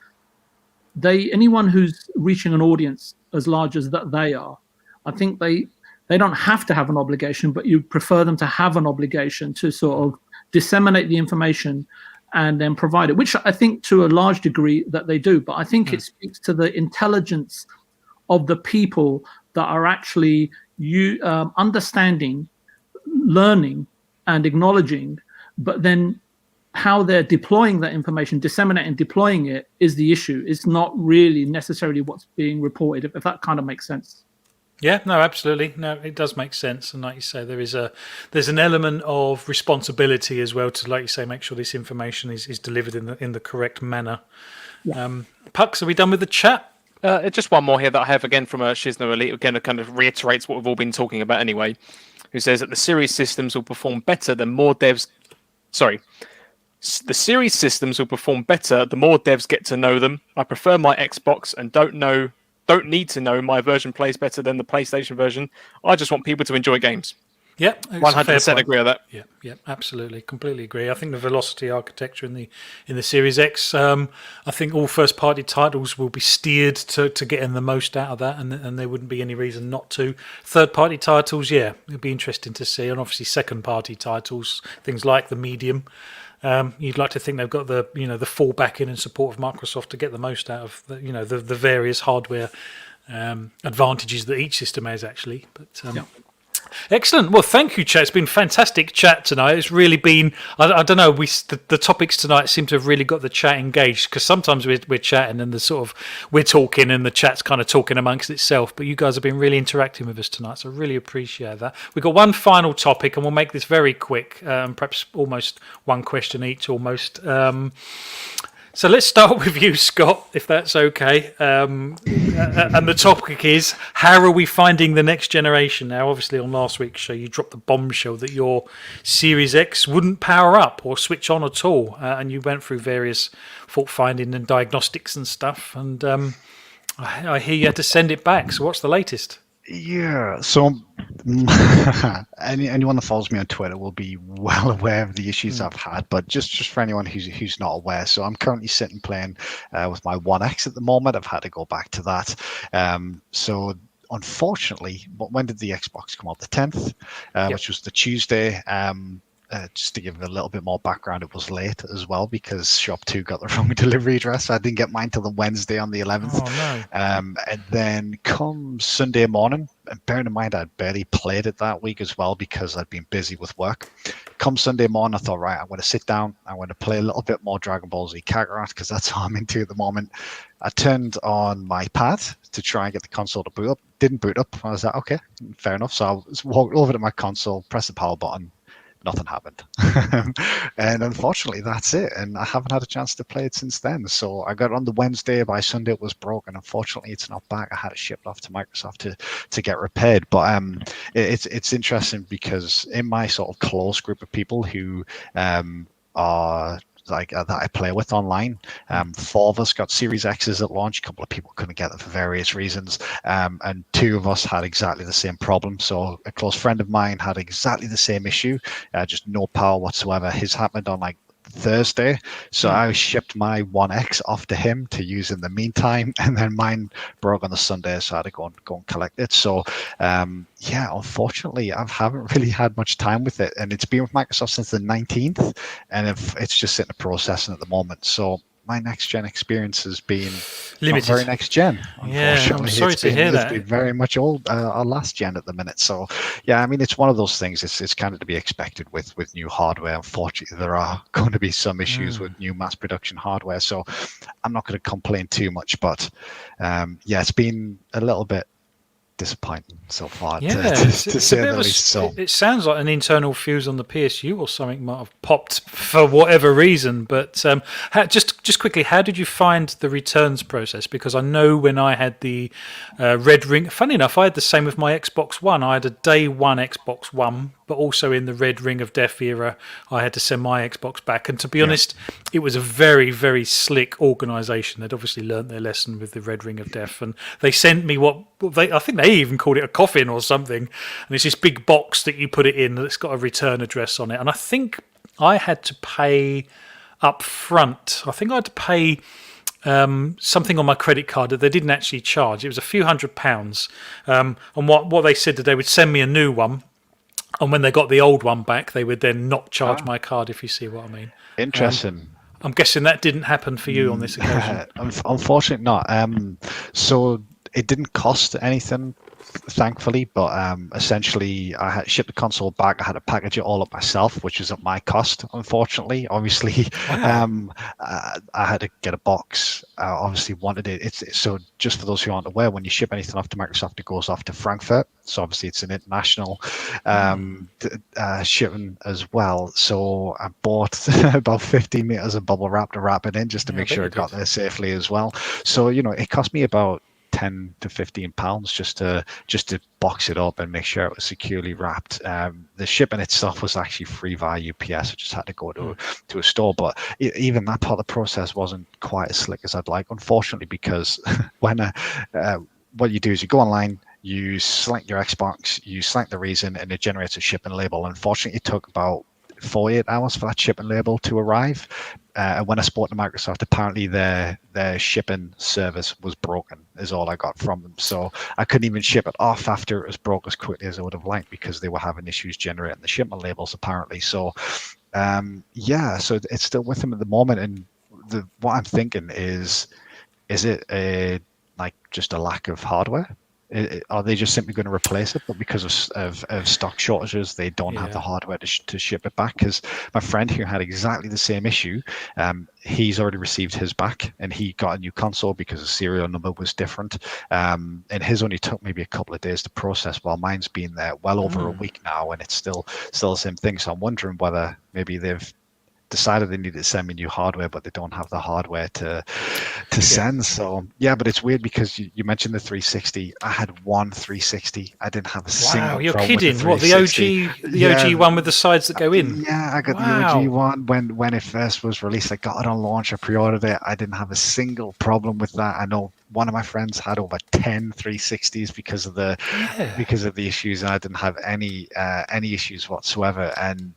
anyone who's reaching an audience as large as that they are, I think they don't have to have an obligation, but you prefer them to have an obligation to sort of disseminate the information and then provide it, which I think to a large degree that they do. But I think it speaks to the intelligence of the people that are actually understanding, learning, and acknowledging, but then how they're deploying that information, disseminating and deploying it is the issue. It's not really necessarily what's being reported, if that kind of makes sense. Yeah, no, absolutely. No, it does make sense. And like you say, there's an element of responsibility as well to, like you say, make sure this information is delivered in the correct manner. Yeah. Pucks, are we done with the chat? Just one more here that I have again from Shizno Elite. Again, it kind of reiterates what we've all been talking about anyway. Who says that the series systems will perform better the more devs. Sorry. The series systems will perform better the more devs get to know them. I prefer my Xbox and don't need to know my version plays better than the PlayStation version. I just want people to enjoy games. Yeah, 100% agree with that. Yeah, absolutely, completely agree. I think the velocity architecture in the Series X, I think all first-party titles will be steered to getting the most out of that, and there wouldn't be any reason not to. Third-party titles, yeah, it'd be interesting to see, and obviously second-party titles, things like the Medium. You'd like to think they've got the full backing and support of Microsoft to get the most out of the various hardware advantages that each system has actually. But excellent. Well, thank you, chat. It's been fantastic chat tonight. It's really been, I don't know, the topics tonight seem to have really got the chat engaged, because sometimes we're chatting and we're talking and the chat's kind of talking amongst itself, but you guys have been really interacting with us tonight, so I really appreciate that. We've got one final topic and we'll make this very quick, perhaps almost one question each almost. So let's start with you, Scott, if that's okay. And the topic is, how are we finding the next generation? Now, obviously, on last week's show, you dropped the bombshell that your Series X wouldn't power up or switch on at all. And you went through various fault finding and diagnostics and stuff. And I hear you had to send it back. So what's the latest? Yeah, so anyone that follows me on Twitter will be well aware of the issues I've had, but just for anyone who's not aware, so I'm currently sitting playing with my One X at the moment. I've had to go back to that. So unfortunately, when did the Xbox come out? The 10th, which was the Tuesday. Just to give a little bit more background, it was late as well because Shop 2 got the wrong delivery address. I didn't get mine till the Wednesday on the 11th. Oh, no. And then come Sunday morning, and bearing in mind I'd barely played it that week as well because I'd been busy with work. Come Sunday morning, I thought, right, I'm going to sit down. I'm going to play a little bit more Dragon Ball Z Kakarot because that's all I'm into at the moment. I turned on my pad to try and get the console to boot up. Didn't boot up. I was like, okay, fair enough. So I walked over to my console, pressed the power button. Nothing happened. And unfortunately, that's it. And I haven't had a chance to play it since then. So I got it on the Wednesday. By Sunday, it was broken. Unfortunately, it's not back. I had it shipped off to Microsoft to get repaired. But it's interesting because in my sort of close group of people who are that I play with online, 4 of us got Series X's at launch. A couple of people couldn't get them for various reasons, and 2 of us had exactly the same problem. So a close friend of mine had exactly the same issue, just no power whatsoever. His happened on like Thursday, so I shipped my One X off to him to use in the meantime, and then mine broke on the Sunday, so I had to go and collect it. So unfortunately, I haven't really had much time with it, and it's been with Microsoft since the 19th, and it's just sitting processing at the moment. So my next gen experience has been limited. not very next gen. Yeah, I'm sorry to hear that. It's been very much old, our last gen at the minute. So yeah, I mean, it's one of those things. It's kind of to be expected with new hardware. Unfortunately, there are going to be some issues with new mass production hardware. So I'm not going to complain too much, but yeah, it's been a little bit disappointing so far, to say the least. So it sounds like an internal fuse on the PSU or something might have popped for whatever reason. But just quickly, how did you find the returns process? Because I know when I had the red ring, funny enough, I had the same with my Xbox One. I had a day one Xbox One, but also in the red ring of death era, I had to send my Xbox back. And to be honest, it was a very, very slick organisation. They'd obviously learnt their lesson with the red ring of death, and they sent me I think they even called it a coffin or something. And it's this big box that you put it in that's got a return address on it. And I think I had to pay up front. I think I had to pay something on my credit card that they didn't actually charge. It was a few £100. And what they said that they would send me a new one. And when they got the old one back, they would then not charge my card, if you see what I mean. Interesting. I'm guessing that didn't happen for you on this occasion. Unfortunately not. So it didn't cost anything, thankfully, but essentially I had shipped the console back. I had to package it all up myself, which is at my cost, unfortunately. Obviously, I had to get a box. I obviously wanted it. So just for those who aren't aware, when you ship anything off to Microsoft, it goes off to Frankfurt. So obviously it's an international shipping as well. So I bought about 15 meters of bubble wrap to wrap it in just to make sure it got there safely as well. So, it cost me about £10 to £15 just to box it up and make sure it was securely wrapped. The shipping itself was actually free via UPS. I just had to go to a store, but even that part of the process wasn't quite as slick as I'd like, unfortunately, because when what you do is you go online, you select your Xbox, you select the reason, and it generates a shipping label. Unfortunately, it took about 48 hours for that shipping label to arrive. When I spoke to Microsoft, apparently their shipping service was broken, is all I got from them. So I couldn't even ship it off after it was broke as quickly as I would have liked, because they were having issues generating the shipment labels, apparently. So so it's still with them at the moment. And what I'm thinking is it just a lack of hardware? Are they just simply going to replace it, but because of stock shortages, they don't have the hardware to ship it back? Because my friend who had exactly the same issue, he's already received his back, and he got a new console because the serial number was different. And his only took maybe a couple of days to process, while mine's been there well over a week now, and it's still the same thing. So I'm wondering whether maybe they've decided they need to send me new hardware, but they don't have the hardware to send. So but it's weird because you mentioned the 360. I had one 360. I didn't have a single. Wow, you're problem kidding! With the The OG one with the sides that go in. Yeah, I got the OG one when it first was released. I got it on launch. I pre-ordered it. I didn't have a single problem with that. I know one of my friends had over 10 360s because of the issues, and I didn't have any issues whatsoever. And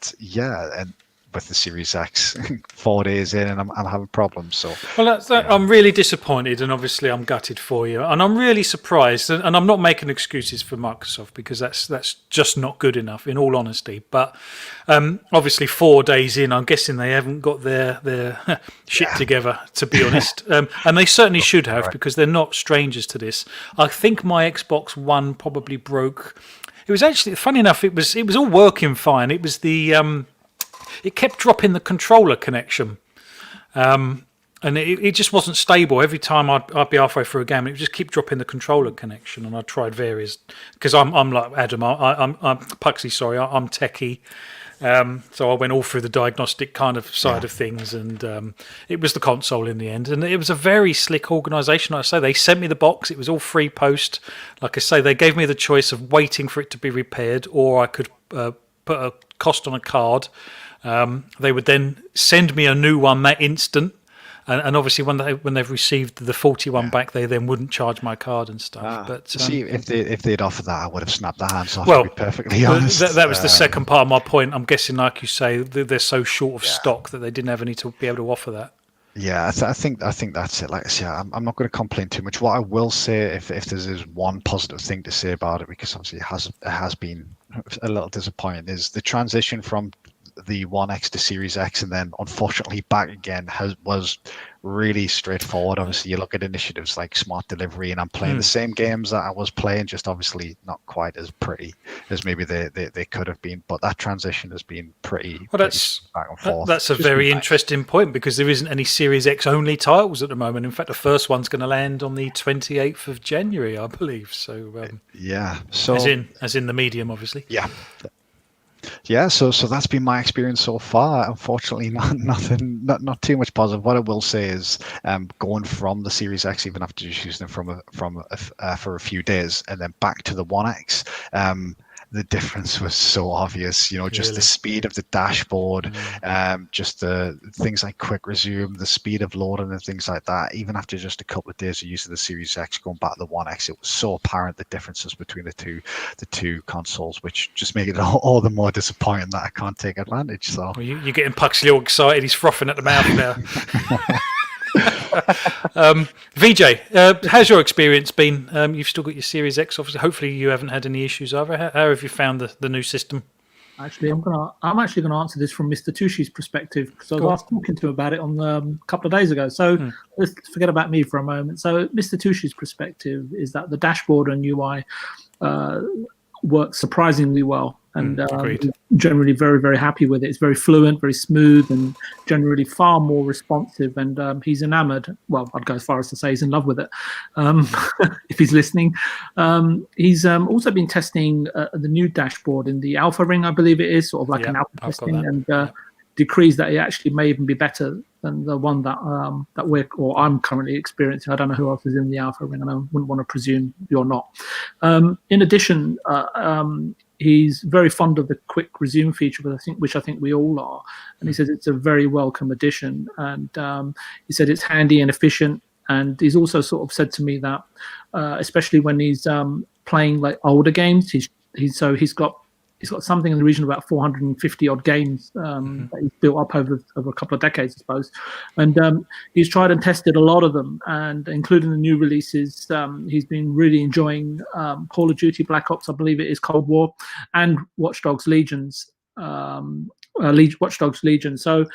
with the Series X 4 days in, and I'm having problems. So I'm really disappointed, and obviously I'm gutted for you, and I'm really surprised, and I'm not making excuses for Microsoft, because that's just not good enough, in all honesty. But obviously 4 days in, I'm guessing they haven't got their shit together, to be honest. And they certainly should have, because they're not strangers to this. I think my Xbox One probably broke. It was actually funny enough. It was all working fine. It was it kept dropping the controller connection, and it just wasn't stable. Every time I'd be halfway through a game, it would just keep dropping the controller connection. And I tried various, because I'm like Adam, I'm Puxy, sorry, I'm techie. So I went all through the diagnostic kind of side of things, and it was the console in the end. And it was a very slick organisation. Like I say, they sent me the box. It was all free post. Like I say, they gave me the choice of waiting for it to be repaired, or I could put a cost on a card. They would then send me a new one that instant, and obviously when they've received the 41 back, they then wouldn't charge my card and stuff. But see, if they'd offered that, I would have snapped their hands off. To be perfectly honest, that was the second part of my point. I'm guessing, like you say, they're so short of stock that they didn't have any to be able to offer that. Yeah, I think that's it. Like I say, I'm not going to complain too much. What I will say, if there's one positive thing to say about it, because obviously it has been a little disappointing, is the transition from the One X to Series X, and then unfortunately back again was really straightforward. Obviously, you look at initiatives like Smart Delivery, and I'm playing the same games that I was playing, just obviously not quite as pretty as maybe they could have been. But that transition has been pretty back and forth. That's a very interesting point, because there isn't any Series X only titles at the moment. In fact, the first one's going to land on the 28th of January, I believe. So yeah, so as in the medium, obviously. Yeah, so that's been my experience so far. Unfortunately, not too much positive. What I will say is, going from the Series X, even after just using it for a few days, and then back to the One X, the difference was so obvious. Just the speed of the dashboard, just the things like quick resume, the speed of loading and things like that. Even after just a couple of days of using the Series X, going back to the One X, it was so apparent the differences between the two consoles, which just make it all the more disappointing that I can't take advantage. So you're getting Puxley all excited; he's frothing at the mouth now. VJ, how's your experience been? You've still got your Series X, obviously. Hopefully, you haven't had any issues either. How have you found the new system? Actually, I'm actually gonna answer this from Mr. Tushi's perspective, because I was talking to him about it on a couple of days ago. So let's forget about me for a moment. So Mr. Tushi's perspective is that the dashboard and UI works surprisingly well, and generally very, very happy with it. It's very fluent, very smooth, and generally far more responsive. And he's enamored. Well, I'd go as far as to say he's in love with it, if he's listening. He's also been testing the new dashboard in the alpha ring, I believe it is, sort of like an alpha testing, and decrees that it actually may even be better than the one that I'm currently experiencing. I don't know who else is in the alpha ring, and I wouldn't want to presume you're not. In addition, he's very fond of the quick resume feature, which I think we all are. And he says it's a very welcome addition, and he said it's handy and efficient. And he's also sort of said to me that, especially when he's playing like older games, he's got something in the region of about 450 odd games that he's built up over a couple of decades, I suppose. And he's tried and tested a lot of them, and including the new releases. He's been really enjoying Call of Duty Black Ops, I believe it is, Cold War, and Watch Dogs Legion. So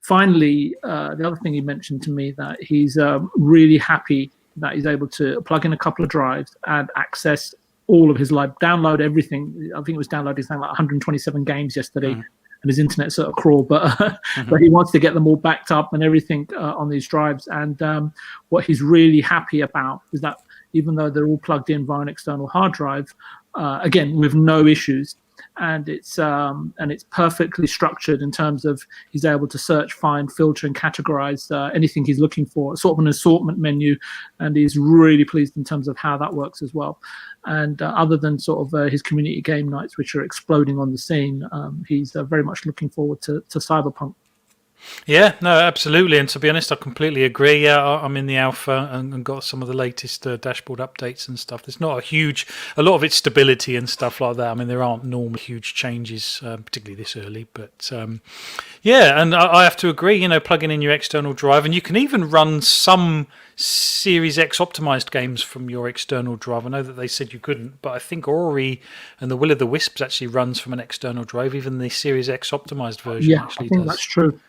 finally, the other thing he mentioned to me, that he's really happy that he's able to plug in a couple of drives and access all of his download everything. I think it was downloading something like 127 games yesterday, and his internet sort of crawled, but but he wants to get them all backed up and everything on these drives. And what he's really happy about is that even though they're all plugged in via an external hard drive, again with no issues, and it's perfectly structured in terms of he's able to search, find, filter, and categorize anything he's looking for, sort of an assortment menu, and he's really pleased in terms of how that works as well. And other than sort of his community game nights, which are exploding on the scene, he's very much looking forward to Cyberpunk. Yeah, no, absolutely. And to be honest, I completely agree. Yeah, I'm in the alpha and got some of the latest dashboard updates and stuff. There's not a lot of it's stability and stuff like that. I mean, there aren't normal huge changes, particularly this early. But yeah, and I have to agree, plugging in your external drive, and you can even run some Series X optimized games from your external drive. I know that they said you couldn't, but I think Ori and the Will of the Wisps actually runs from an external drive. Even the Series X optimized version actually does. I think that's true.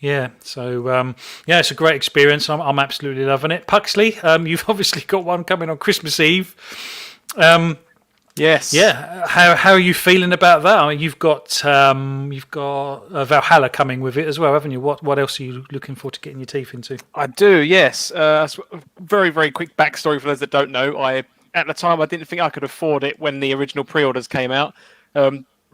Yeah. So it's a great experience. I'm absolutely loving it. Puxley, you've obviously got one coming on Christmas Eve. Yes. Yeah. How are you feeling about that? I mean, you've got Valhalla coming with it as well, haven't you? What else are you looking forward to getting your teeth into? I do. Yes. Very, very quick backstory for those that don't know. At the time I didn't think I could afford it when the original pre-orders came out.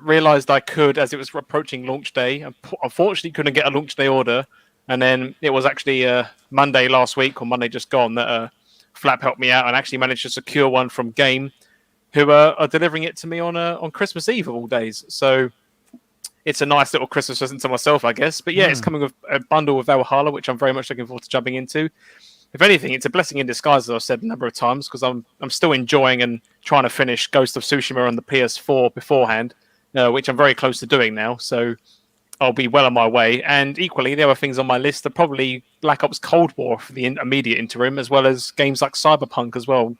Realized I could as it was approaching launch day. Unfortunately, couldn't get a launch day order, and then it was actually Monday last week, or Monday just gone, that Flap helped me out and actually managed to secure one from Game, who are delivering it to me on Christmas Eve of all days. So it's a nice little Christmas present to myself, I guess. But yeah, it's coming with a bundle with Valhalla, which I'm very much looking forward to jumping into. If anything, it's a blessing in disguise, as I've said a number of times, because I'm still enjoying and trying to finish Ghost of Tsushima on the PS4 beforehand. Which I'm very close to doing now, so I'll be well on my way. And equally, there are things on my list that probably Black Ops Cold War for the immediate interim, as well as games like Cyberpunk as well.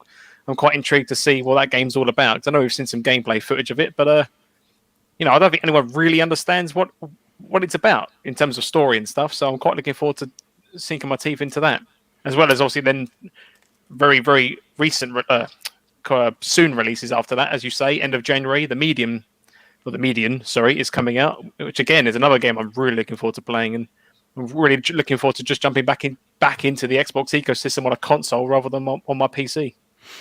I'm quite intrigued to see what that game's all about. I know we've seen some gameplay footage of it, but I don't think anyone really understands what it's about in terms of story and stuff. So I'm quite looking forward to sinking my teeth into that, as well as obviously then very, very recent, soon releases after that, as you say, end of January. The Median, is coming out, which again is another game I'm really looking forward to playing, and I'm really looking forward to just jumping back into the Xbox ecosystem on a console rather than on my PC.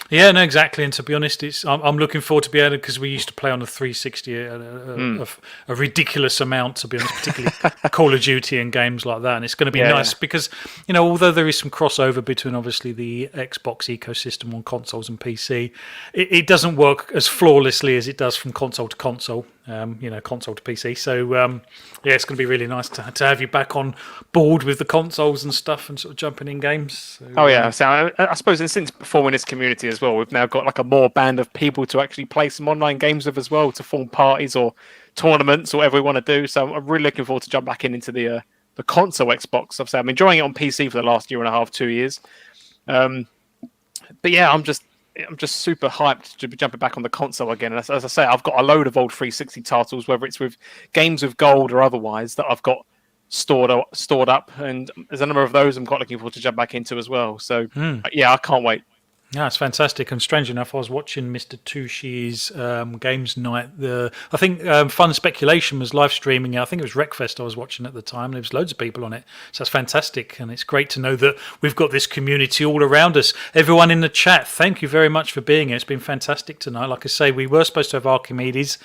Yeah, no, exactly. And to be honest, I'm looking forward to be able to, because we used to play on the 360 a ridiculous amount, to be honest, particularly Call of Duty and games like that. And it's going to be nice because, although there is some crossover between obviously the Xbox ecosystem on consoles and PC, it doesn't work as flawlessly as it does from console to console. Console to PC. So it's going to be really nice to have you back on board with the consoles and stuff, and sort of jumping in games. So, So I suppose since forming this community as well, we've now got like a more band of people to actually play some online games with as well, to form parties or tournaments or whatever we want to do. So I'm really looking forward to jump back into the console Xbox. Obviously, I'm enjoying it on PC for the last year and a half, 2 years. But yeah, I'm just super hyped to be jumping back on the console again. And as I say, I've got a load of old 360 titles, whether it's with games with gold or otherwise, that I've got stored up. And there's a number of those I'm quite looking forward to jump back into as well. So yeah, I can't wait. Yeah, it's fantastic. And strange enough, I was watching Mr. Tushi's games night. I think Fun Speculation was live streaming. I think it was Wreckfest I was watching at the time. And there was loads of people on it. So that's fantastic. And it's great to know that we've got this community all around us. Everyone in the chat, thank you very much for being here. It's been fantastic tonight. Like I say, we were supposed to have Archimedes.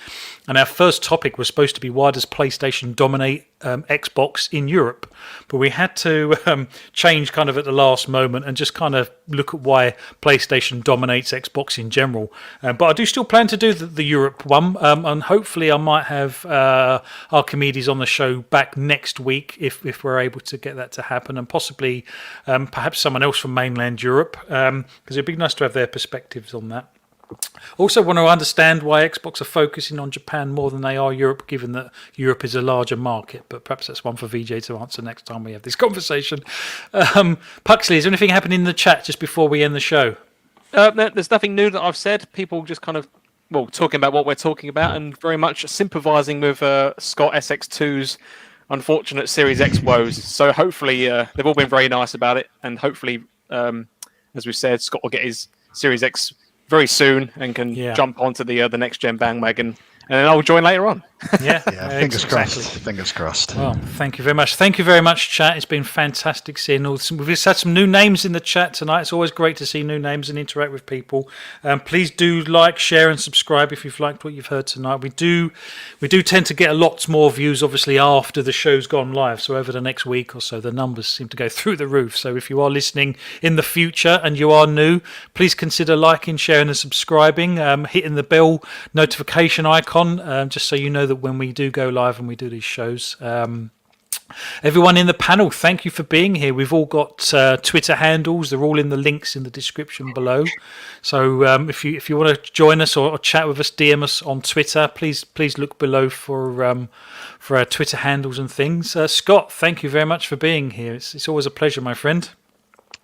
And our first topic was supposed to be, why does PlayStation dominate Xbox in Europe? But we had to change kind of at the last moment and just kind of look at why PlayStation dominates Xbox in general. But I do still plan to do the Europe one, and hopefully I might have Archimedes on the show back next week if we're able to get that to happen, and possibly perhaps someone else from mainland Europe, because it'd be nice to have their perspectives on that. Also want to understand why Xbox are focusing on Japan more than they are Europe, given that Europe is a larger market. But perhaps that's one for VJ to answer next time we have this conversation. Puxley, is there anything happening in the chat just before we end the show? There's nothing new that I've said. People just kind of, talking about what we're talking about, and very much sympathising with Scott SX2's unfortunate Series X woes. So hopefully they've all been very nice about it, and hopefully, as we said, Scott will get his Series X very soon and can jump onto the next gen bandwagon, and then I'll join later on. Fingers crossed. Fingers crossed. Well, thank you very much. Thank you very much, chat. It's been fantastic seeing all. We've just had some new names in the chat tonight. It's always great to see new names and interact with people. Please do like, share, and subscribe if you've liked what you've heard tonight. We do tend to get a lot more views, obviously, after the show's gone live. So over the next week or so, the numbers seem to go through the roof. So if you are listening in the future and you are new, please consider liking, sharing, and subscribing. Hitting the bell notification icon, just so you know that when we do go live and we do these shows. Everyone in the panel, thank you for being here. We've all got Twitter handles. They're all in the links in the description below. So if you want to join us or chat with us, DM us on Twitter. Please look below for our Twitter handles and things. Scott, thank you very much for being here. It's always a pleasure, my friend.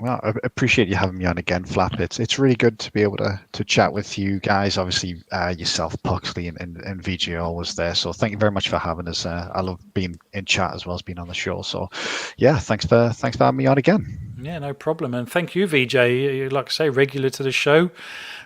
Well, I appreciate you having me on again, Flap. It's really good to be able to chat with you guys. Obviously, yourself, Puxley, and VG are always there. So thank you very much for having us. I love being in chat as well as being on the show. So yeah, thanks for having me on again. Yeah, no problem. And thank you, VJ. You're, like I say, regular to the show.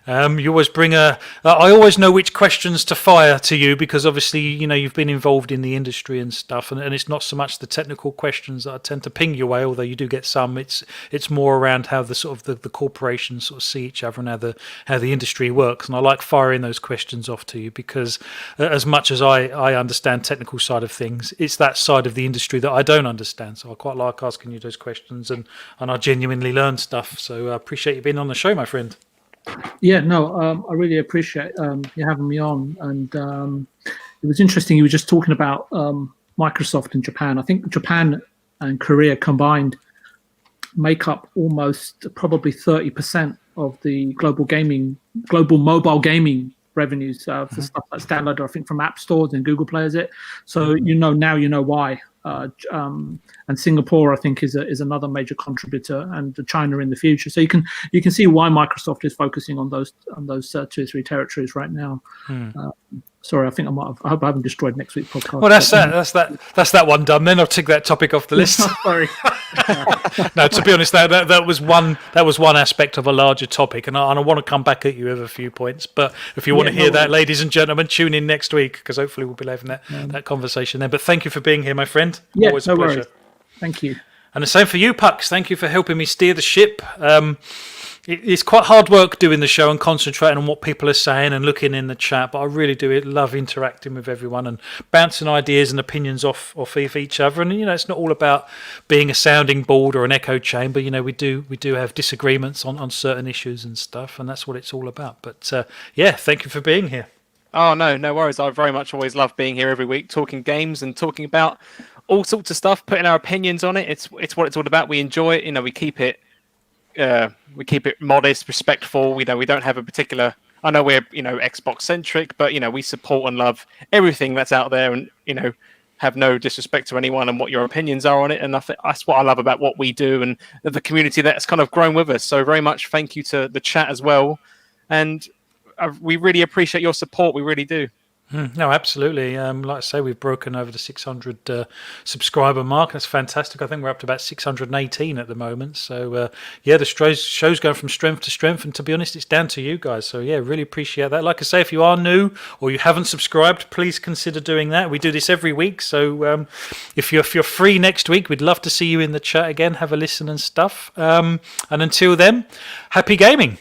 You always bring I always know which questions to fire to you, because obviously, you've been involved in the industry and stuff, and it's not so much the technical questions that I tend to ping your way, although you do get some. It's more around how the sort of the corporations sort of see each other and how the industry works. And I like firing those questions off to you, because as much as I understand technical side of things, it's that side of the industry that I don't understand. So I quite like asking you those questions, and I genuinely learn stuff. So I appreciate you being on the show, my friend. Yeah, no, I really appreciate you having me on. And it was interesting. You were just talking about Microsoft in Japan. I think Japan and Korea combined make up almost probably 30% of the global mobile gaming revenues for stuff that's downloaded, I think, from app stores and Google Plays it. So now you know why. And Singapore, I think, is another major contributor, and China in the future. So you can see why Microsoft is focusing on those 2 or 3 territories right now. Sorry, I think I hope I haven't destroyed next week's podcast. Well, that's that one done. Then I'll tick that topic off the list. Sorry. No, to be honest, that was one aspect of a larger topic, and I want to come back at you with a few points. But if you want to hear that, ladies and gentlemen, tune in next week, because hopefully we'll be having that conversation then. But thank you for being here, my friend. Yeah, Always no a pleasure. worries. Thank you. And the same for you, Pucks. Thank you for helping me steer the ship. It's quite hard work doing the show and concentrating on what people are saying and looking in the chat, but I really do love interacting with everyone and bouncing ideas and opinions off of each other. And it's not all about being a sounding board or an echo chamber. We do have disagreements on certain issues and stuff, and that's what it's all about. But thank you for being here. Oh, no worries. I very much always love being here every week, talking games and talking about all sorts of stuff, putting our opinions on it. It's what it's all about. We enjoy it. We keep it modest, respectful. We don't have a particular. I know we're Xbox centric, but we support and love everything that's out there, and have no disrespect to anyone and what your opinions are on it. And I think that's what I love about what we do and the community that's kind of grown with us. So very much thank you to the chat as well, and we really appreciate your support. We really do. No, absolutely. Like I say, we've broken over the 600 subscriber mark. That's fantastic. I think we're up to about 618 at the moment. So, the show's going from strength to strength. And to be honest, it's down to you guys. So, really appreciate that. Like I say, if you are new or you haven't subscribed, please consider doing that. We do this every week. So, if you're free next week, we'd love to see you in the chat again, have a listen and stuff. And until then, happy gaming.